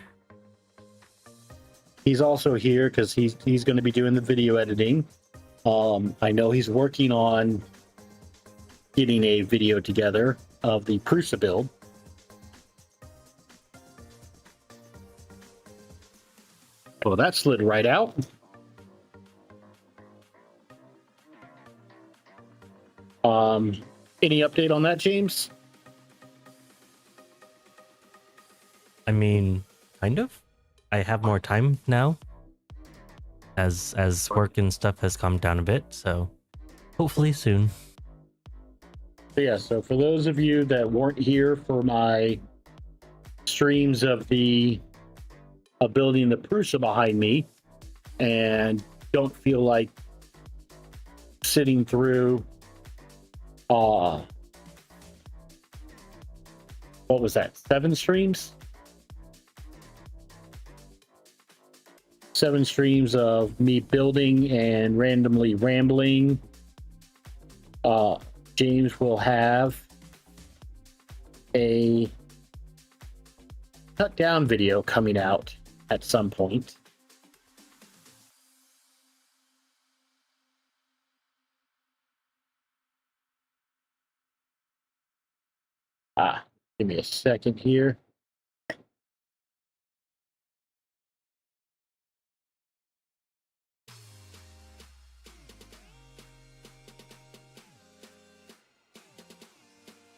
He's also here because he's going to be doing the video editing. I know he's working on getting a video together of the Prusa build. Well, that slid right out. Any update on that, James? I mean, kind of. I have more time now, as work and stuff has calmed down a bit. So, hopefully soon. Yeah. So for those of you that weren't here for my streams of building the Prusa behind me, and don't feel like sitting through what was that, 7 streams? 7 streams of me building and randomly rambling. James will have a cut down video coming out at some point. Give me a second here.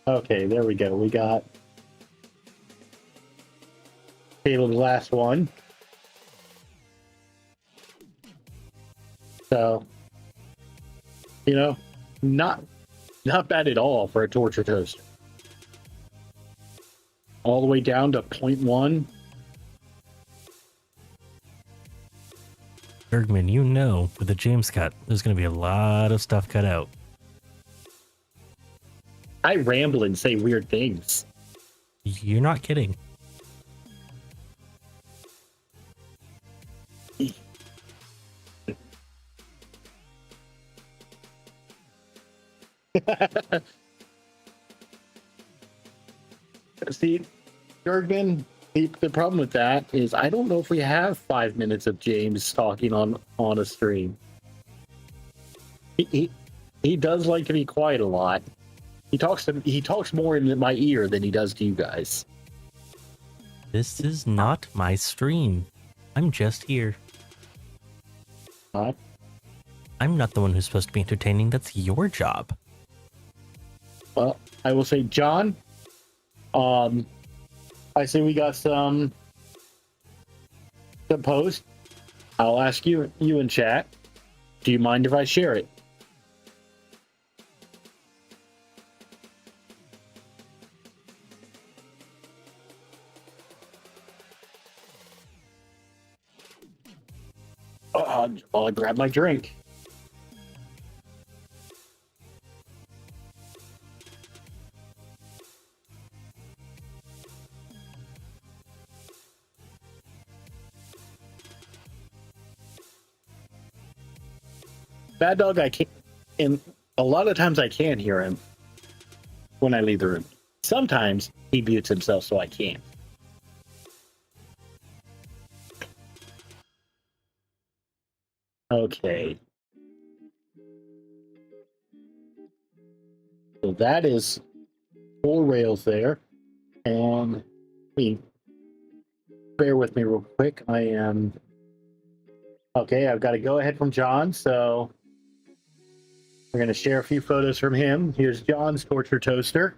Okay, there we go. We got table the last one. So, you know, not bad at all for a torture toaster. All the way down to 0.1. Bergman, you know, with the James cut, there's going to be a lot of stuff cut out. I ramble and say weird things. You're not kidding. See, Bergman, the problem with that is I don't know if we have 5 minutes of James talking on a stream. He does like to be quiet a lot. He talks more in my ear than he does to you guys. This is not my stream. I'm just here. Huh? I'm not the one who's supposed to be entertaining. That's your job. Well, I will say, John, I say we got some post. I'll ask you in chat. Do you mind if I share it? I'll grab my drink. Bad Dog, I can't, and a lot of times I can hear him when I leave the room. Sometimes he mutes himself so I can't. Okay. So that is 4 rails there. And bear with me real quick. I am okay. I've got a go ahead from John. So we're going to share a few photos from him. Here's John's torture toaster.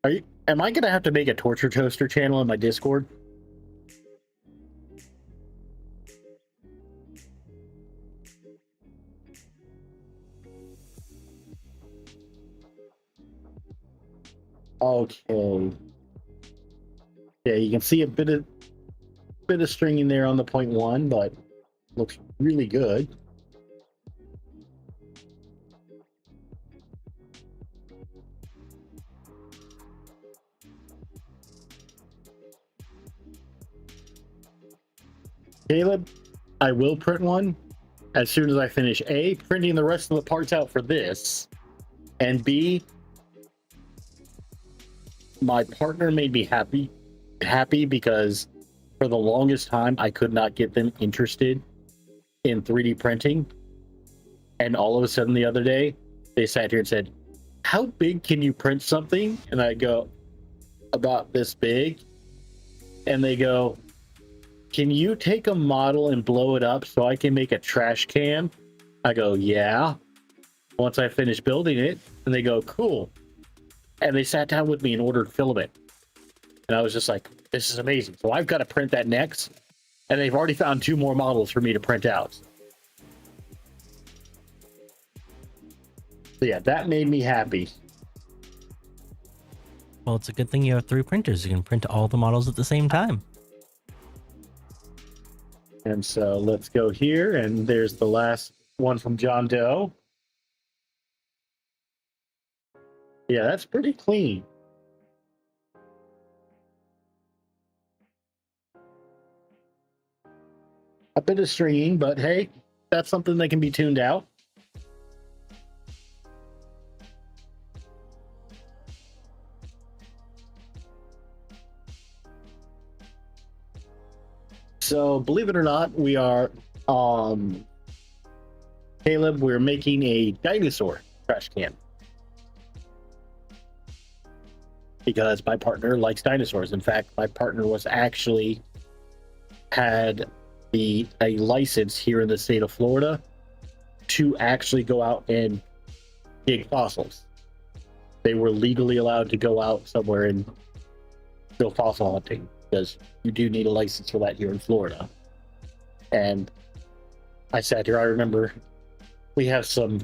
Am I going to have to make a torture toaster channel in my Discord? Okay. Yeah, you can see a bit of stringing there on the 0.1, but looks really good. Caleb, I will print one as soon as I finish A, printing the rest of the parts out for this, and B, my partner made me happy because for the longest time I could not get them interested in 3D printing. And all of a sudden the other day, they sat here and said, how big can you print something? And I go, about this big. And they go, can you take a model and blow it up so I can make a trash can? I go, yeah. Once I finish building it. And they go, cool. And they sat down with me and ordered filament. And I was just like, this is amazing. So I've got to print that next. And they've already found 2 more models for me to print out. So yeah, that made me happy. Well, it's a good thing you have 3 printers. You can print all the models at the same time. And so let's go here. And there's the last one from John Doe. Yeah, that's pretty clean. A bit of stringing, but hey, that's something that can be tuned out. So believe it or not, we are Caleb, we're making a dinosaur trash can. Because my partner likes dinosaurs. In fact, my partner was actually had a license here in the state of Florida to actually go out and dig fossils. They were legally allowed to go out somewhere and go fossil hunting because you do need a license for that here in Florida. And I sat here, I remember we have some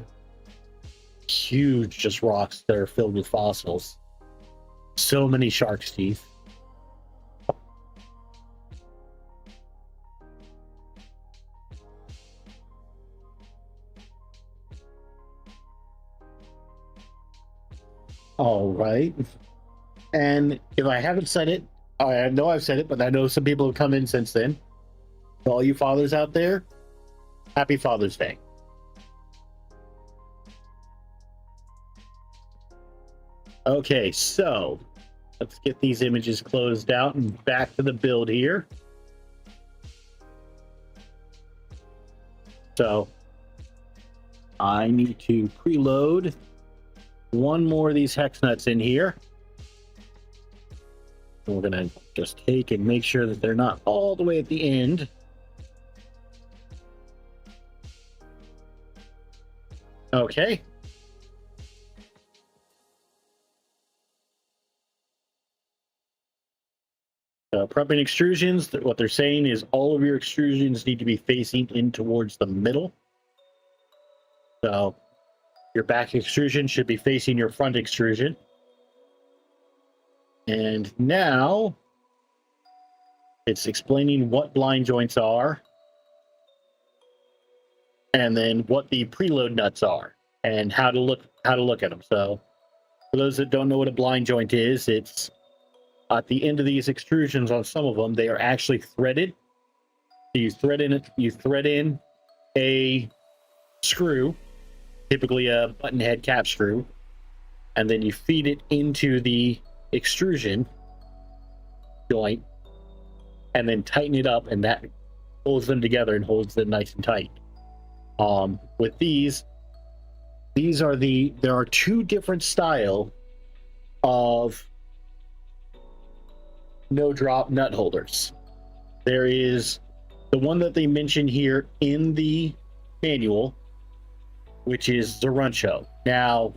huge just rocks that are filled with fossils. So many shark's teeth. All right. And if I haven't said it, I know I've said it, but I know some people have come in since then. To all you fathers out there, happy Father's Day. Okay, so let's get these images closed out and back to the build here. So I need to preload one more of these hex nuts in here. And we're going to just take and make sure that they're not all the way at the end. Okay. Prepping extrusions, what they're saying is all of your extrusions need to be facing in towards the middle. So your back extrusion should be facing your front extrusion. And now it's explaining what blind joints are and then what the preload nuts are and how to look at them. So for those that don't know what a blind joint is, it's at the end of these extrusions on some of them, they are actually threaded. So you thread in a screw, typically a button head cap screw, and then you feed it into the extrusion joint and then tighten it up, and that holds them together and holds them nice and tight. With these there are 2 different style of no drop nut holders. There is the one that they mention here in the manual, which is Zephryhills. Now,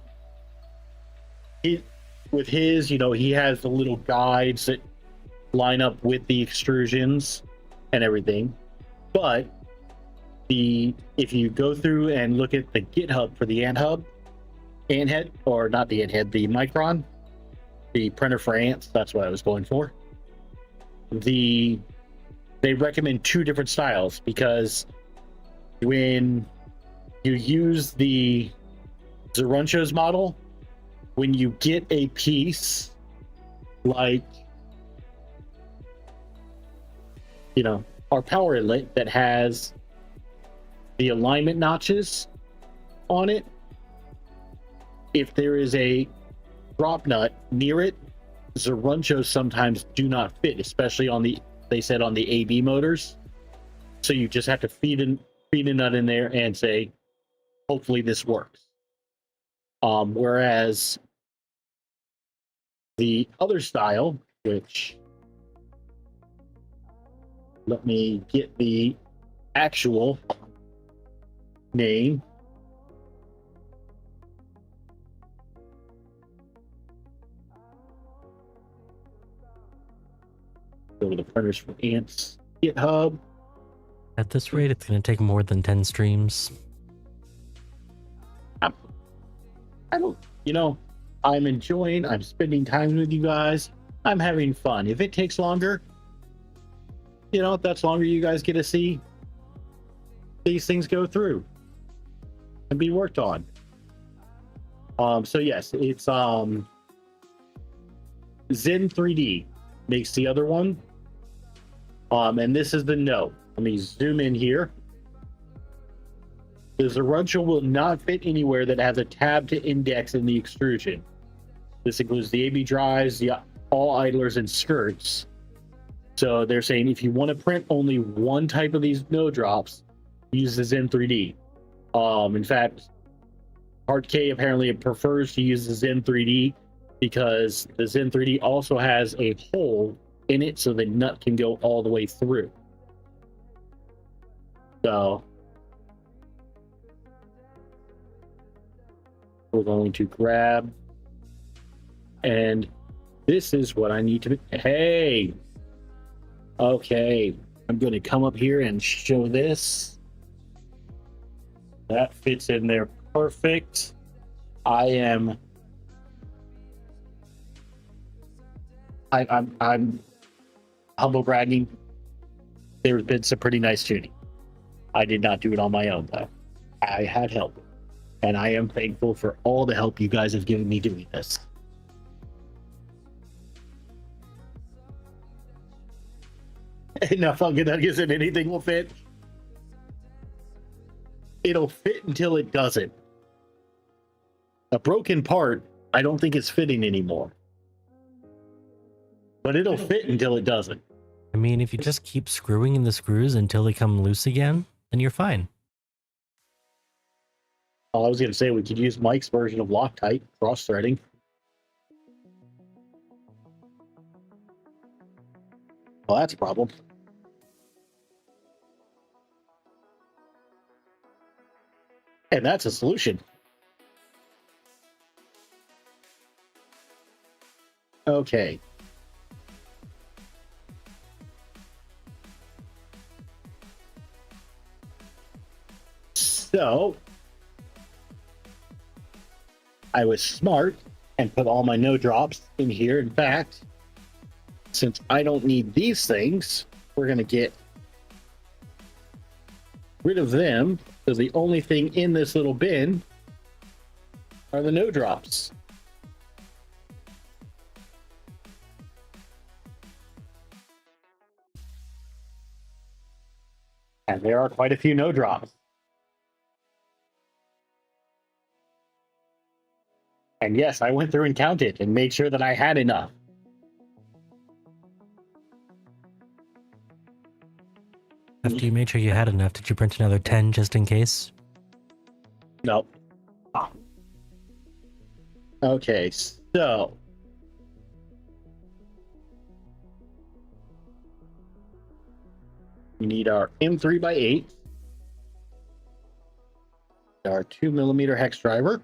with his, he has the little guides that line up with the extrusions and everything. But if you go through and look at the GitHub for the the Micron, the printer for ants, that's what I was going for. They recommend 2 different styles because when you use the Zephryhills model, when you get a piece like our power inlet that has the alignment notches on it, if there is a drop nut near it, Zephryhills sometimes do not fit, especially on the, they said on the AB motors. So you just have to feed a nut in there and say, hopefully this works. Whereas the other style, which, let me get the actual name. Go to the printers for Ants GitHub. At this rate, it's going to take more than 10 streams. I don't, I'm spending time with you guys. I'm having fun. If it takes longer, if that's longer, you guys get to see these things go through and be worked on. So yes, it's Zen 3D makes the other one. And this is the note. Let me zoom in here. The Zephryhills will not fit anywhere that has a tab to index in the extrusion. This includes the AB drives, the all idlers, and skirts. So they're saying if you want to print only one type of these node drops, use the Zen 3D. In fact, Part K apparently prefers to use the Zen 3D because the Zen 3D also has a hole in it so the nut can go all the way through. So we're going to grab, and this is what I need to, hey, okay, I'm going to come up here and show this. That fits in there perfect. I'm humble bragging. There's been some pretty nice tuning. I did not do it on my own though. I had help, and I am thankful for all the help you guys have given me doing this. Enough on nuggets and anything will fit. It'll fit until it doesn't. A broken part, I don't think it's fitting anymore. But it'll fit until it doesn't. I mean, if you just keep screwing in the screws until they come loose again, then you're fine. I was going to say we could use Mike's version of Loctite, cross-threading. Well, that's a problem. And that's a solution. Okay. So I was smart and put all my node drops in here. In fact, since I don't need these things, we're going to get rid of them. So the only thing in this little bin are the node drops. And there are quite a few node drops. And yes, I went through and counted and made sure that I had enough. After you made sure you had enough, did you print another 10 just in case? No. Ah. Okay, so we need our M3x8, our 2mm hex driver,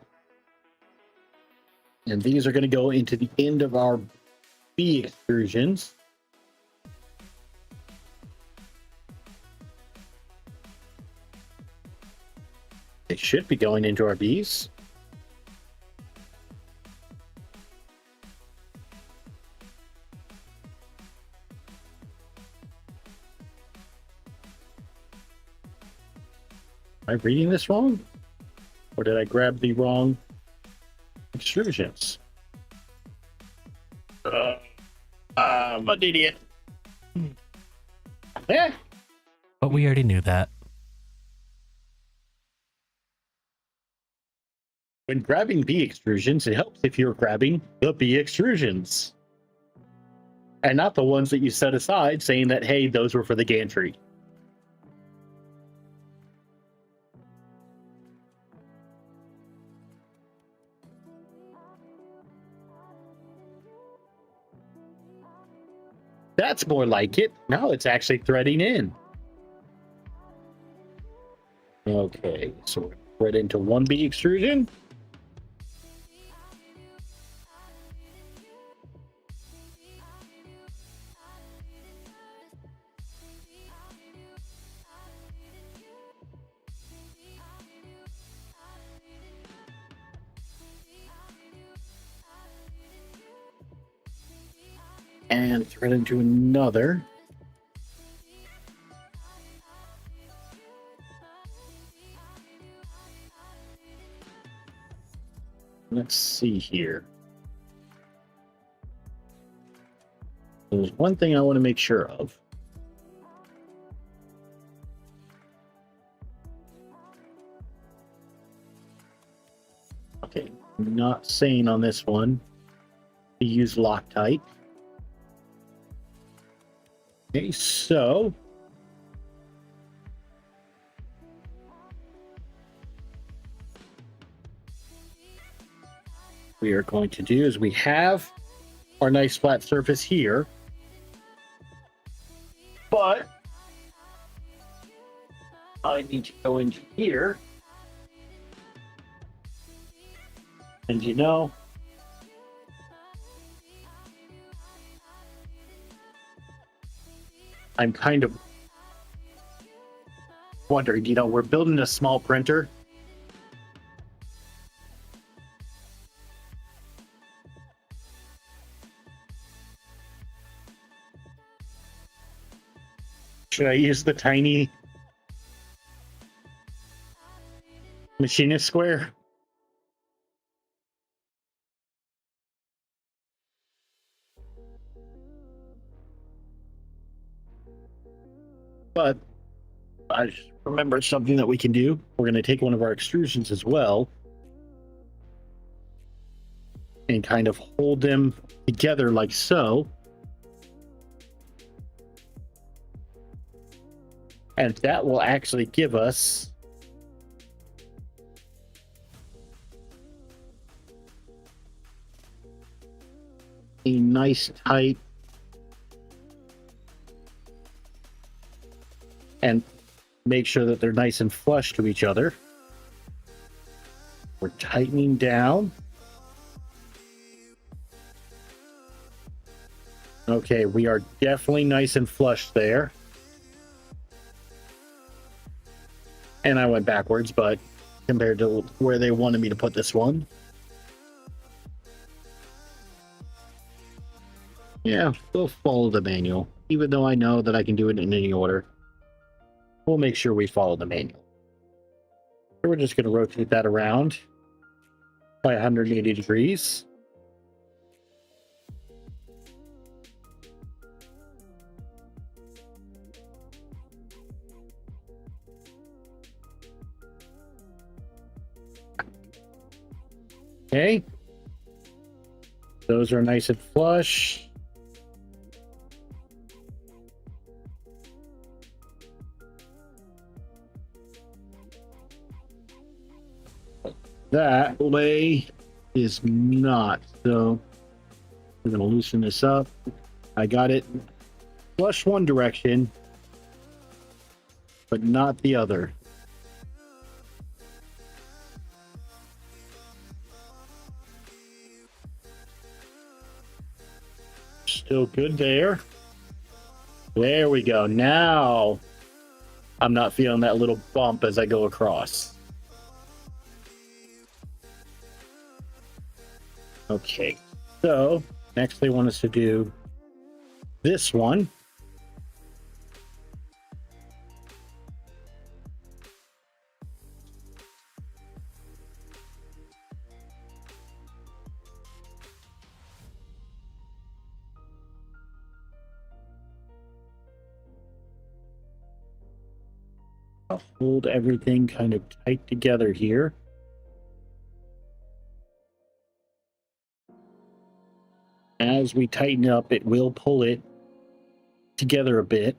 and these are going to go into the end of our B extrusions. They should be going into our Bs. Am I reading this wrong? Or did I grab the wrong extrusions? I'm an idiot. Yeah. But we already knew that. When grabbing bee extrusions, it helps if you're grabbing the bee extrusions. And not the ones that you set aside saying that, hey, those were for the gantry. That's more like it. Now it's actually threading in. Okay, so we're thread into one bee extrusion. And thread into another. Let's see here. There's one thing I want to make sure of. Okay, not saying on this one to use Loctite. Okay, so we are going to do is we have our nice flat surface here, but I need to go into here, and you know, I'm kind of wondering, you know, we're building a small printer. Should I use the tiny machinist square? But I just remembered something that we can do. We're going to take one of our extrusions as well and kind of hold them together like so. And that will actually give us a nice tight and make sure that they're nice and flush to each other. We're tightening down. Okay, we are definitely nice and flush there. And I went backwards, but compared to where they wanted me to put this one. Yeah, we'll follow the manual. Even though I know that I can do it in any order, we'll make sure we follow the manual. So we're just going to rotate that around by 180 degrees. Okay. Those are nice and flush. That way is not. So we're going to loosen this up. I got it flush one direction, but not the other. Still good there. There we go. Now I'm not feeling that little bump as I go across. Okay, so next they want us to do this one. I'll hold everything kind of tight together here. As we tighten up, it will pull it together a bit.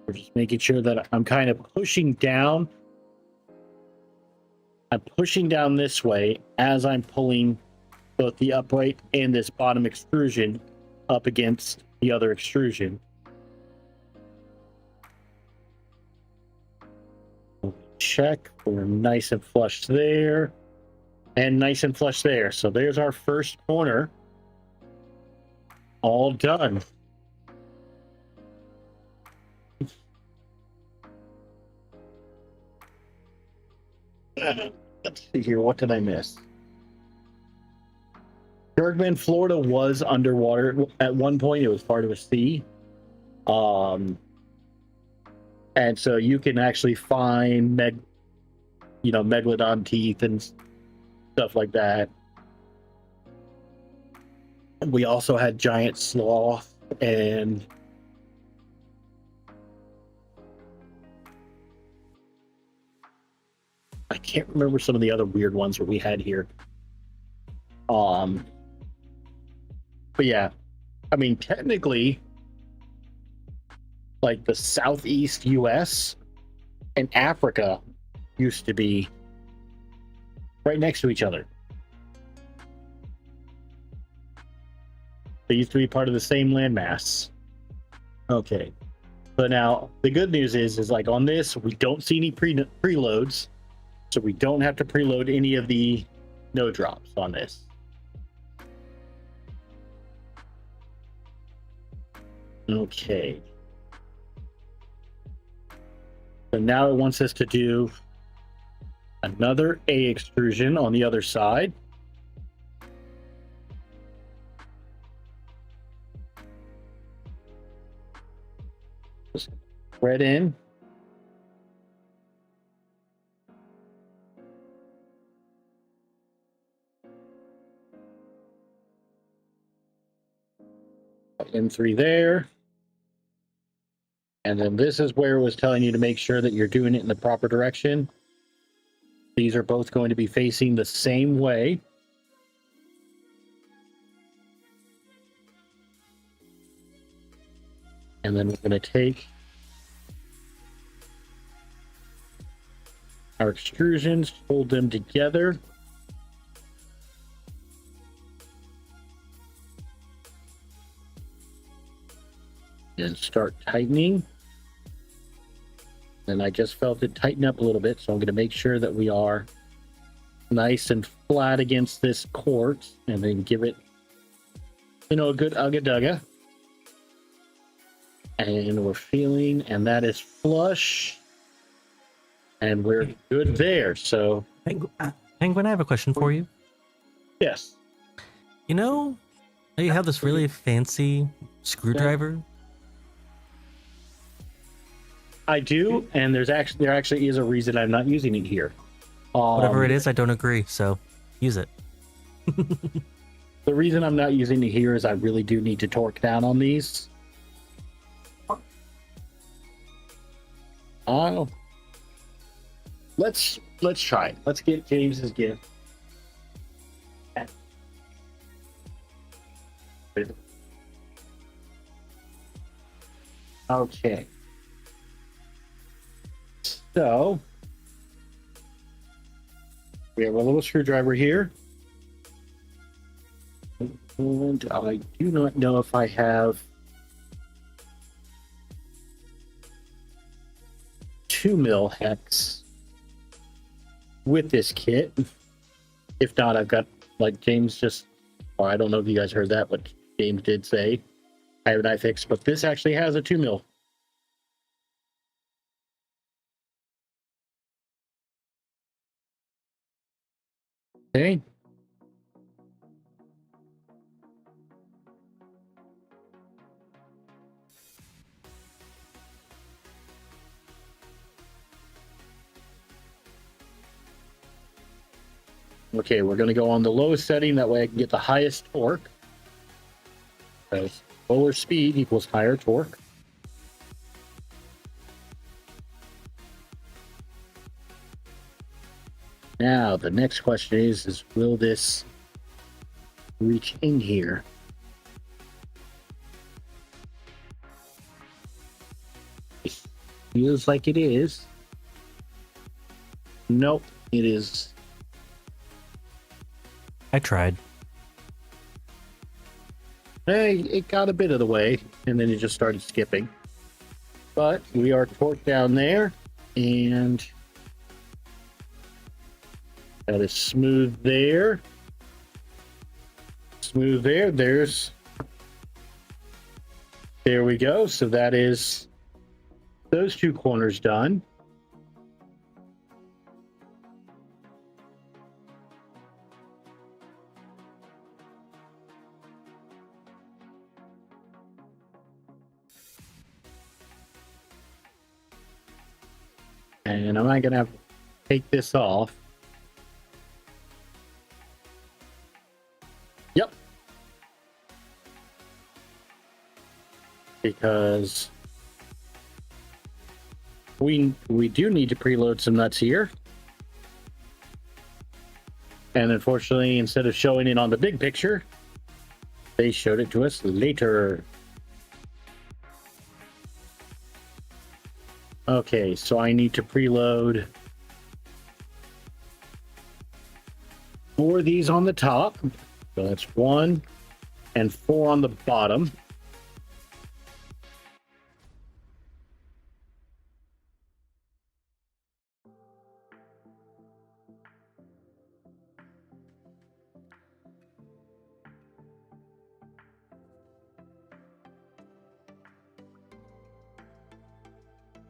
We're just making sure that I'm kind of pushing down. I'm pushing down this way as I'm pulling both the upright and this bottom extrusion up against the other extrusion. Check. We're nice and flush there. And nice and flush there. So there's our first corner. All done. Let's see here. What did I miss? Bergman, Florida was underwater at one point. It was part of a sea. And so you can actually find megalodon teeth and stuff like that. We also had giant sloth and I can't remember some of the other weird ones that we had here. But yeah, I mean, technically, like the Southeast US and Africa used to be right next to each other. They used to be part of the same landmass. Okay. So now the good news is like on this, we don't see any preloads. So we don't have to preload any of the no drops on this. Okay. So now it wants us to do another A extrusion on the other side. Just thread in. M3 there. And then this is where it was telling you to make sure that you're doing it in the proper direction. These are both going to be facing the same way. And then we're going to take our extrusions, hold them together. And start tightening. And I just felt it tighten up a little bit, so I'm going to make sure that we are nice and flat against this quartz, and then give it, a good ugga-dugga. And we're feeling, and that is flush, and we're good there. So, Penguin, I have a question for you. Yes. You have this really fancy screwdriver. I do, and there actually is a reason I'm not using it here. Whatever it is, I don't agree, so use it. The reason I'm not using it here is I really do need to torque down on these. Oh, let's try it. Let's get James's gift. Okay. So we have a little screwdriver here. And I do not know if I have 2mm hex with this kit. If not, I've got, like James or I don't know if you guys heard that, but James did say I have a knife fix, but this actually has a 2mm. Okay. Okay, we're going to go on the lowest setting. That way I can get the highest torque. Because lower speed equals higher torque. Now, the next question is will this reach in here? It feels like it is. Nope, it is. I tried. Hey, it got a bit of the way, and then it just started skipping. But we are torqued down there, and that is smooth there. Smooth there. There we go. So that is those two corners done. And I'm not going to have to take this off. Yep. Because we do need to preload some nuts here. And unfortunately, instead of showing it on the big picture, they showed it to us later. Okay, so I need to preload 4 of these on the top. So that's 1 and 4 on the bottom.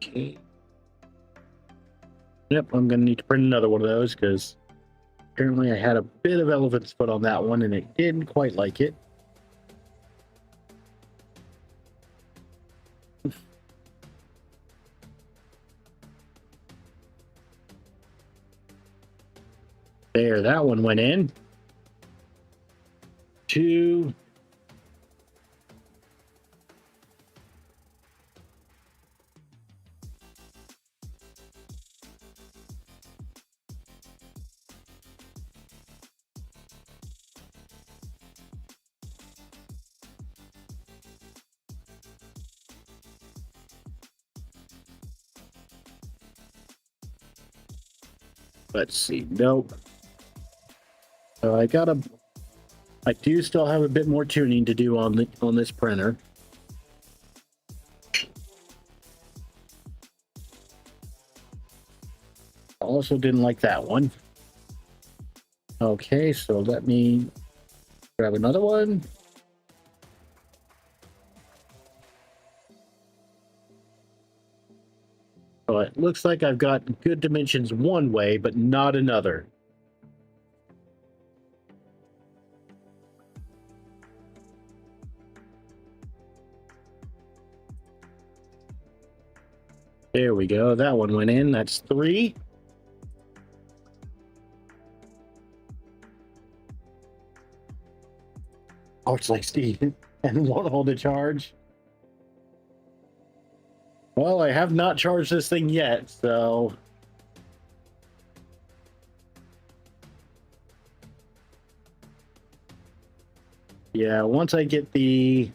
Okay. Yep, I'm going to need to print another one of those because apparently I had a bit of elephant's foot on that one and it didn't quite like it. There, that one went in. 2. Let's see. Nope. So I do still have a bit more tuning to do on this printer. Also didn't like that one. Okay, so let me grab another one. So it looks like I've got good dimensions one way, but not another. There we go. That one went in. That's 3. Oh, it's like Steve and won't hold a charge. Well, I have not charged this thing yet, so yeah, once I get the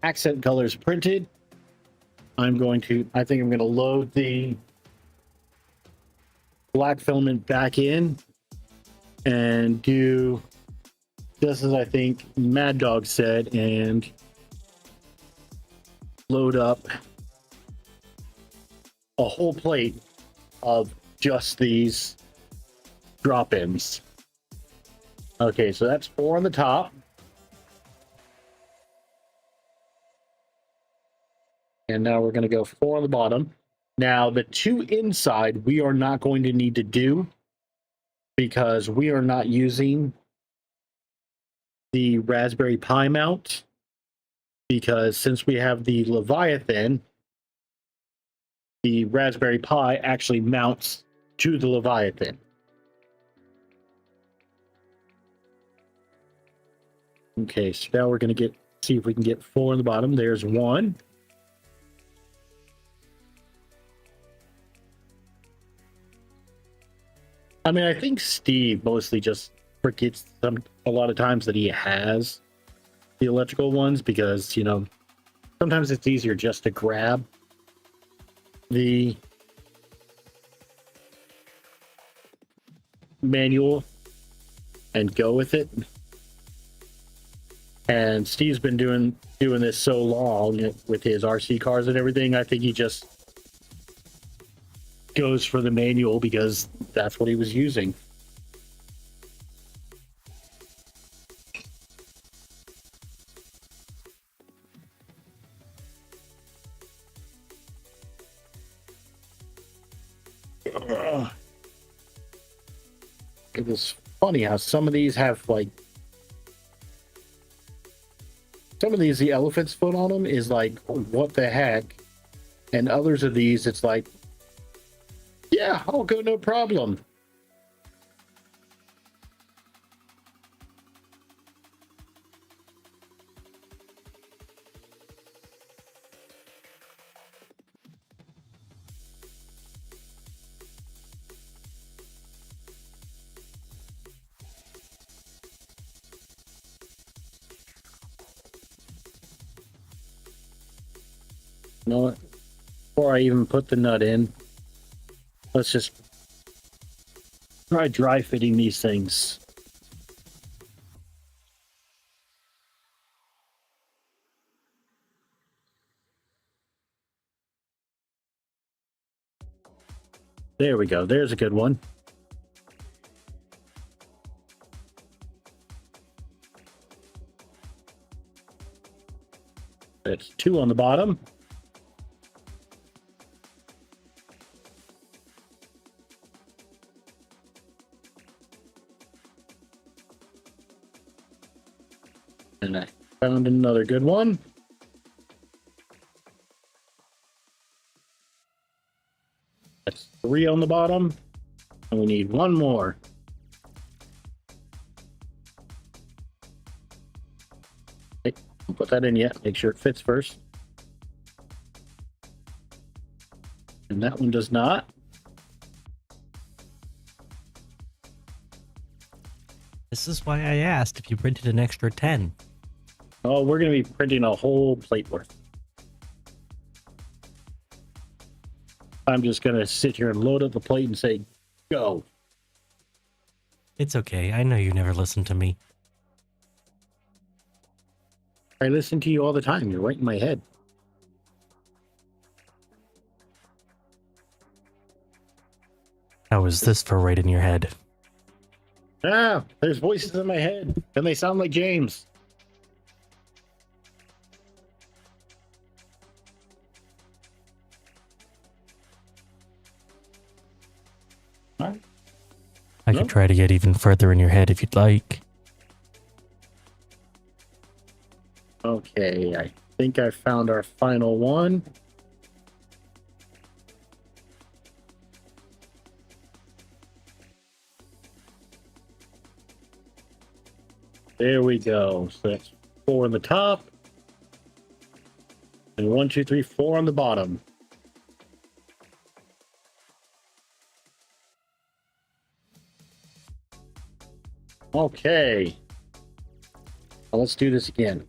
accent colors printed, I think I'm going to load the black filament back in and do just as I think Mad Dog said and load up a whole plate of just these drop-ins. Okay, so that's 4 on the top. And now we're going to go 4 on the bottom. Now, the 2 inside we are not going to need to do because we are not using the Raspberry Pi mount. Because since we have the Leviathan, the Raspberry Pi actually mounts to the Leviathan. Okay, so now we're going to see if we can get 4 on the bottom. There's 1. I mean, I think Steve mostly just forgets a lot of times that he has the electrical ones because, sometimes it's easier just to grab the manual and go with it. And Steve's been doing this so long with his RC cars and everything. I think he just goes for the manual because that's what he was using. It was funny how some of these have some of these, the elephant's foot on them is like, what the heck? And others of these, it's like, yeah, I'll go, no problem. You know what? Before I even put the nut in, let's just try dry fitting these things. There we go. There's a good one. That's 2 on the bottom. And I found another good one. That's 3 on the bottom. And we need 1 more. Okay, don't put that in yet. Make sure it fits first. And that one does not. This is why I asked if you printed an extra 10. Oh, we're going to be printing a whole plate worth. I'm just going to sit here and load up the plate and say, go. It's okay. I know you never listen to me. I listen to you all the time. You're right in my head. How is this for right in your head? Ah, there's voices in my head, and they sound like James. All right. I could try to get even further in your head if you'd like. Okay, I think I found our final one. There we go. So that's 4 on the top. And 1, 2, 3, 4 on the bottom. Okay. Well, let's do this again.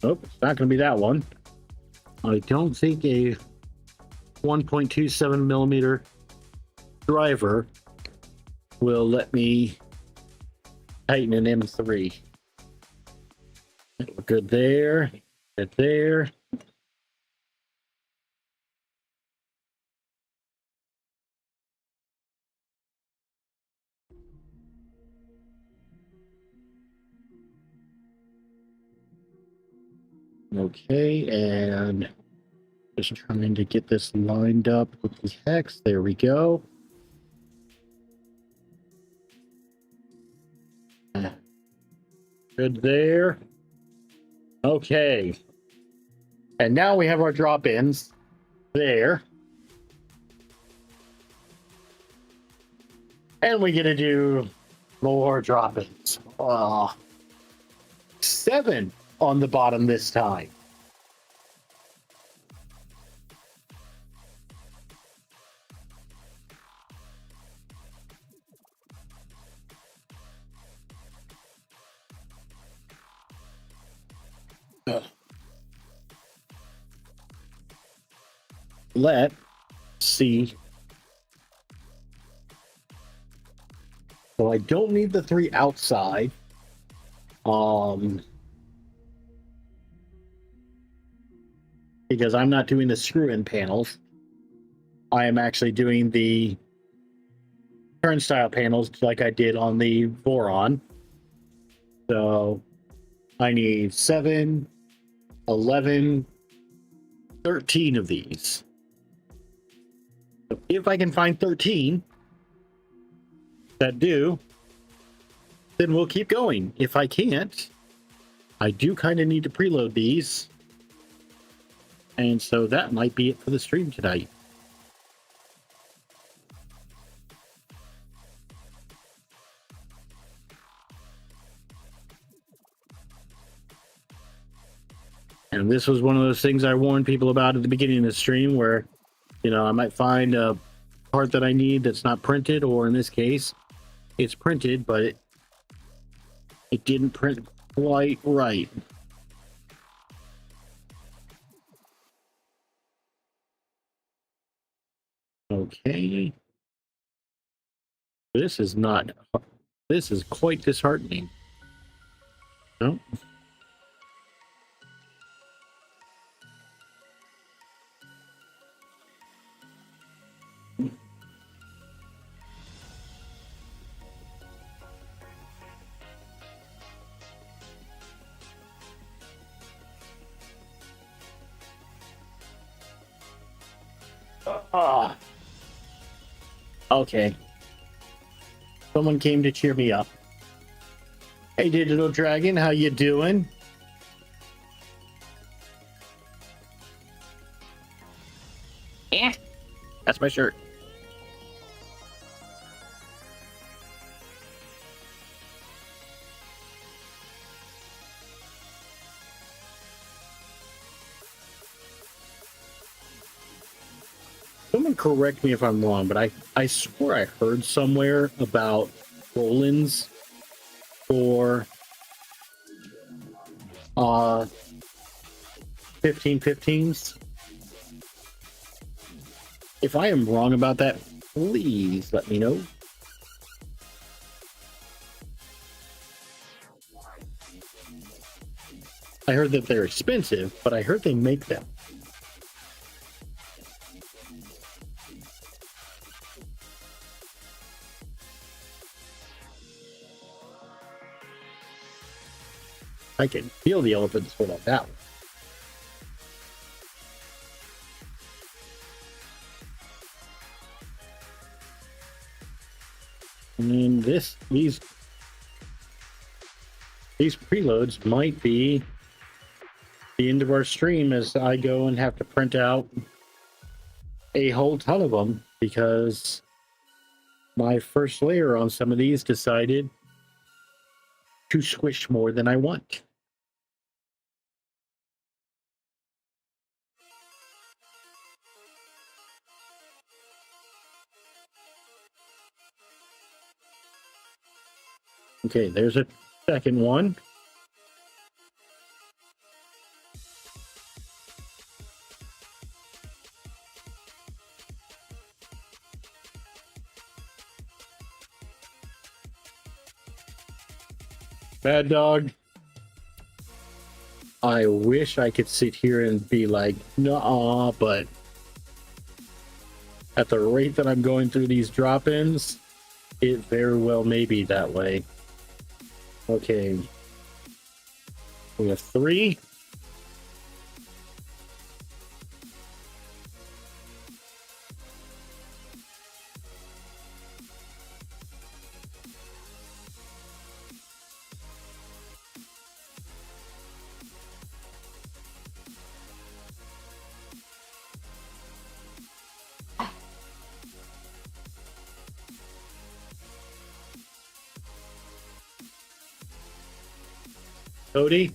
Nope, it's not going to be that one. I don't think a 1.27 millimeter driver will let me tighten an M3. We're good there. Good there. Okay, and just trying to get this lined up with the hex. There we go. Good there. Okay. And now we have our drop-ins there. And we get to do more drop-ins. Oh. 7 on the bottom this time. Let's see. So I don't need the 3 outside. Because I'm not doing the screw-in panels. I am actually doing the turnstile panels like I did on the Voron. So I need 7, 11, 13 of these. So if I can find 13 that do, then we'll keep going. If I can't, I do kind of need to preload these. And so that might be it for the stream tonight. And this was one of those things I warned people about at the beginning of the stream where, you know, I might find a part that I need that's not printed, or in this case, it's printed, but it didn't print quite right. Okay. This is quite disheartening. No. Ah. Okay. Someone came to cheer me up. Hey, Digital Dragon, how you doing? Yeah, that's my shirt. Someone correct me if I'm wrong, but I swore I heard somewhere about Rollins for 1515s. If I am wrong about that, please let me know. I heard that they're expensive, but I heard they make them. I can feel the elephant's foot on that one. And these preloads might be the end of our stream as I go and have to print out a whole ton of them because my first layer on some of these decided to squish more than I want. Okay, there's a second one. Bad Dog. I wish I could sit here and be like, nah, but at the rate that I'm going through these drop-ins, it very well may be that way. Okay. We have 3. Cody,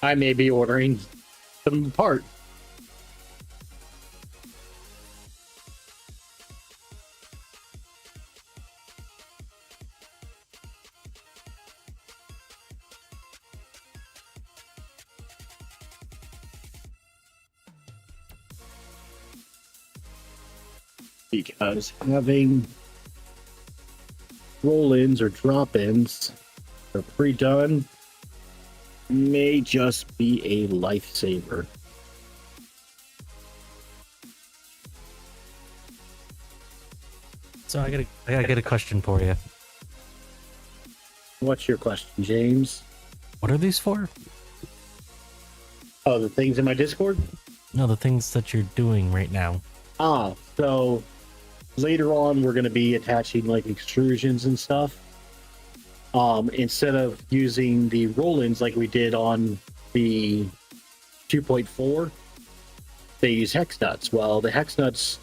I may be ordering them apart. Because having roll-ins or drop-ins are pre-done may just be a lifesaver. So I gotta get a question for you. What's your question, James? What are these for? Oh, the things in my Discord? No, the things that you're doing right now. So later on we're going to be attaching like extrusions and stuff. Instead of using the roll-ins like we did on the 2.4, they use hex nuts. Well, the hex nuts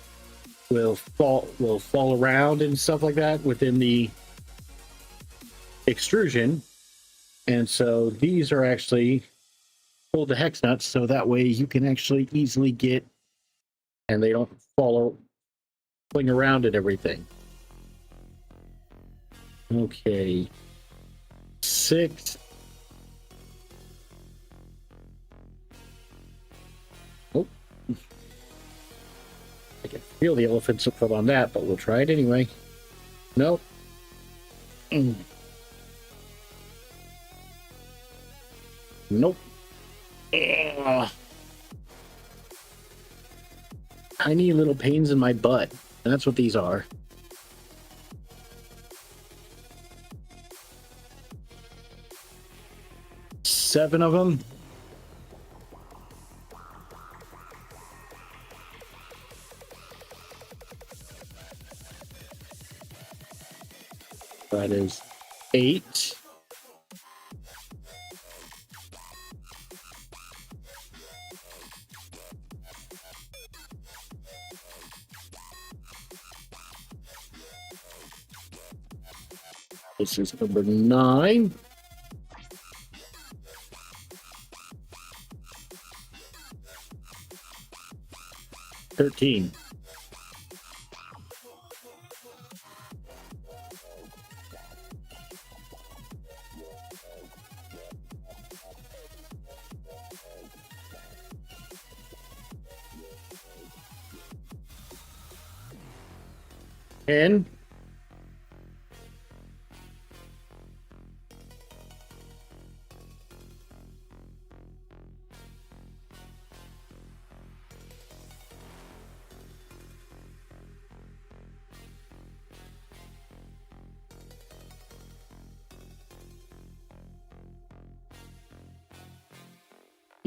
will fall around and stuff like that within the extrusion, and so these are actually pulled the hex nuts, so that way you can actually easily get, and they don't fling around and everything. Okay, 6. Oh, I can feel the elephant's foot on that, but we'll try it anyway. Nope. Nope. Tiny little pains in my butt. That's what these are. Seven of them. That is 8. This is number 9. $13. $10.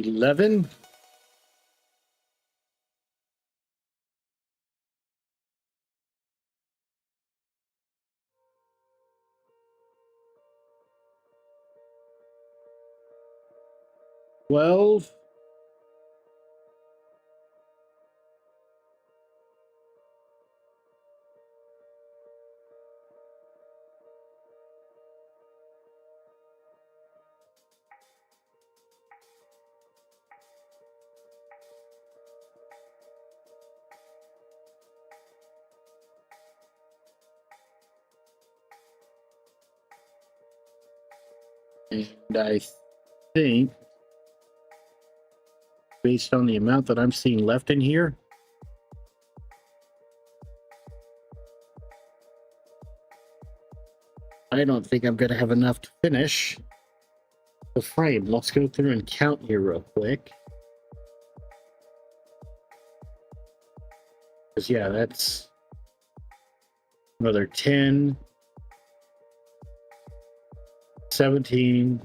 $11. $12. And I think, based on the amount that I'm seeing left in here, I don't think I'm going to have enough to finish the frame. Let's go through and count here real quick. Because, yeah, that's another 10, 17,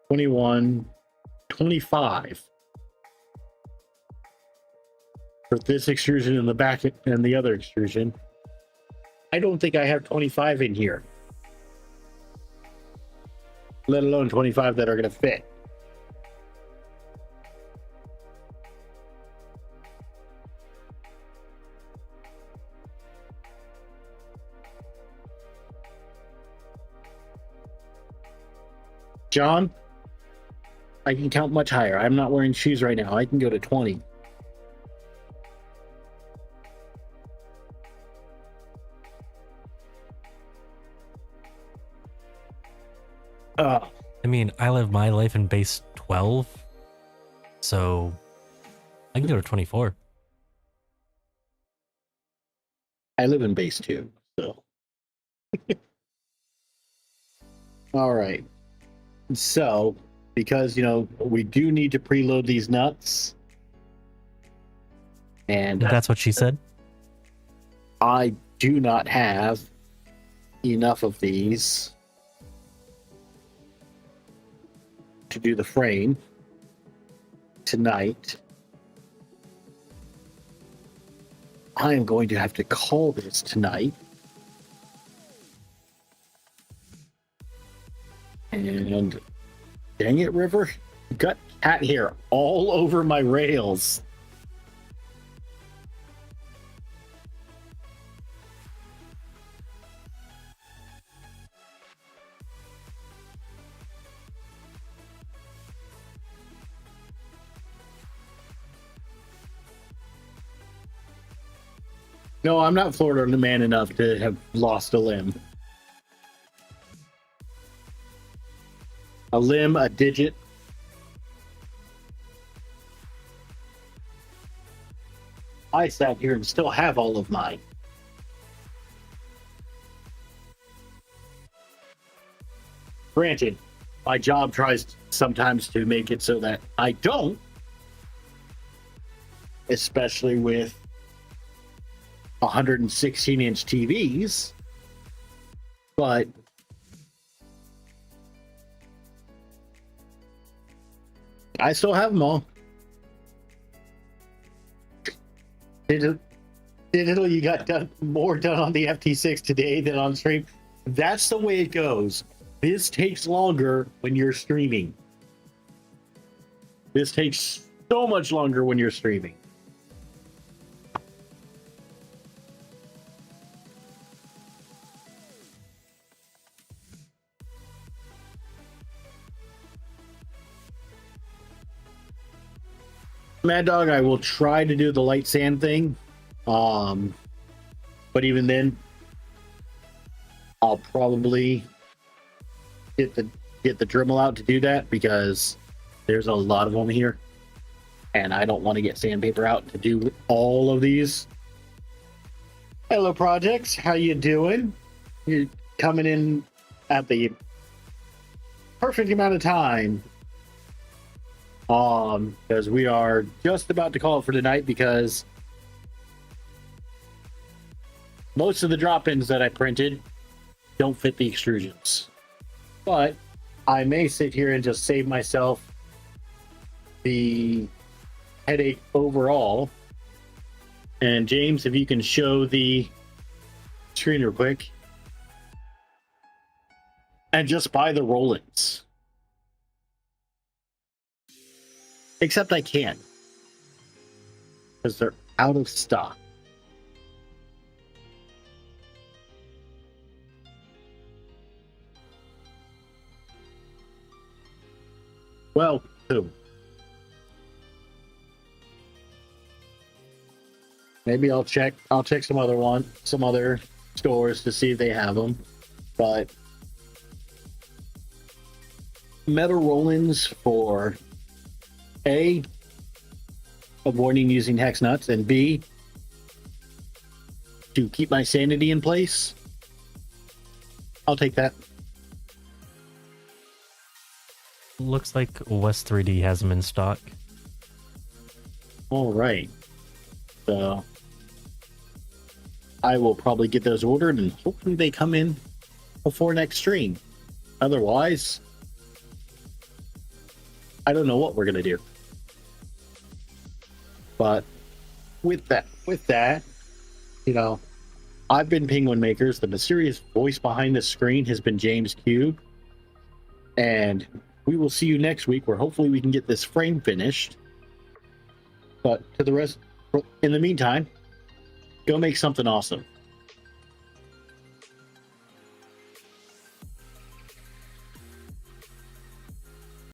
21, 25 for this extrusion in the back and the other extrusion. I don't think I have 25 in here, let alone 25 that are going to fit. John, I can count much higher. I'm not wearing shoes right now. I can go to 20. I mean, I live my life in base 12, so I can go to 24. I live in base 2, so. All right. So, because, we do need to preload these nuts. And That's what she said? I do not have enough of these to do the frame tonight. I am going to have to call this tonight. And dang it, River, you got cat hair all over my rails. No, I'm not Florida man enough to have lost a limb. A limb, a digit. I sat here and still have all of mine. Granted, my job tries sometimes to make it so that I don't, especially with 116-inch TVs, but I still have them all. Digital, you got more done on the FT6 today than on stream. That's the way it goes. This takes longer when you're streaming. This takes so much longer when you're streaming. Mad Dog, I will try to do the light sand thing. But even then, I'll probably get the Dremel out to do that because there's a lot of them here. And I don't want to get sandpaper out to do all of these. Hello, Projects. How you doing? You're coming in at the perfect amount of time. Because we are just about to call it for tonight because most of the drop-ins that I printed don't fit the extrusions. But I may sit here and just save myself the headache overall. And James, if you can show the screen real quick. And just buy the roll-ins. Except I can't. Because they're out of stock. Well, who? Maybe I'll check some other stores to see if they have them. But metal roll-ins for A, avoiding using hex nuts, and B, to keep my sanity in place, I'll take that. Looks like West 3D has them in stock. All right. So I will probably get those ordered and hopefully they come in before next stream. Otherwise, I don't know what we're going to do. But with that, I've been Penguin Makers. The mysterious voice behind the screen has been James Cube. And we will see you next week where hopefully we can get this frame finished. But to the rest, in the meantime, go make something awesome.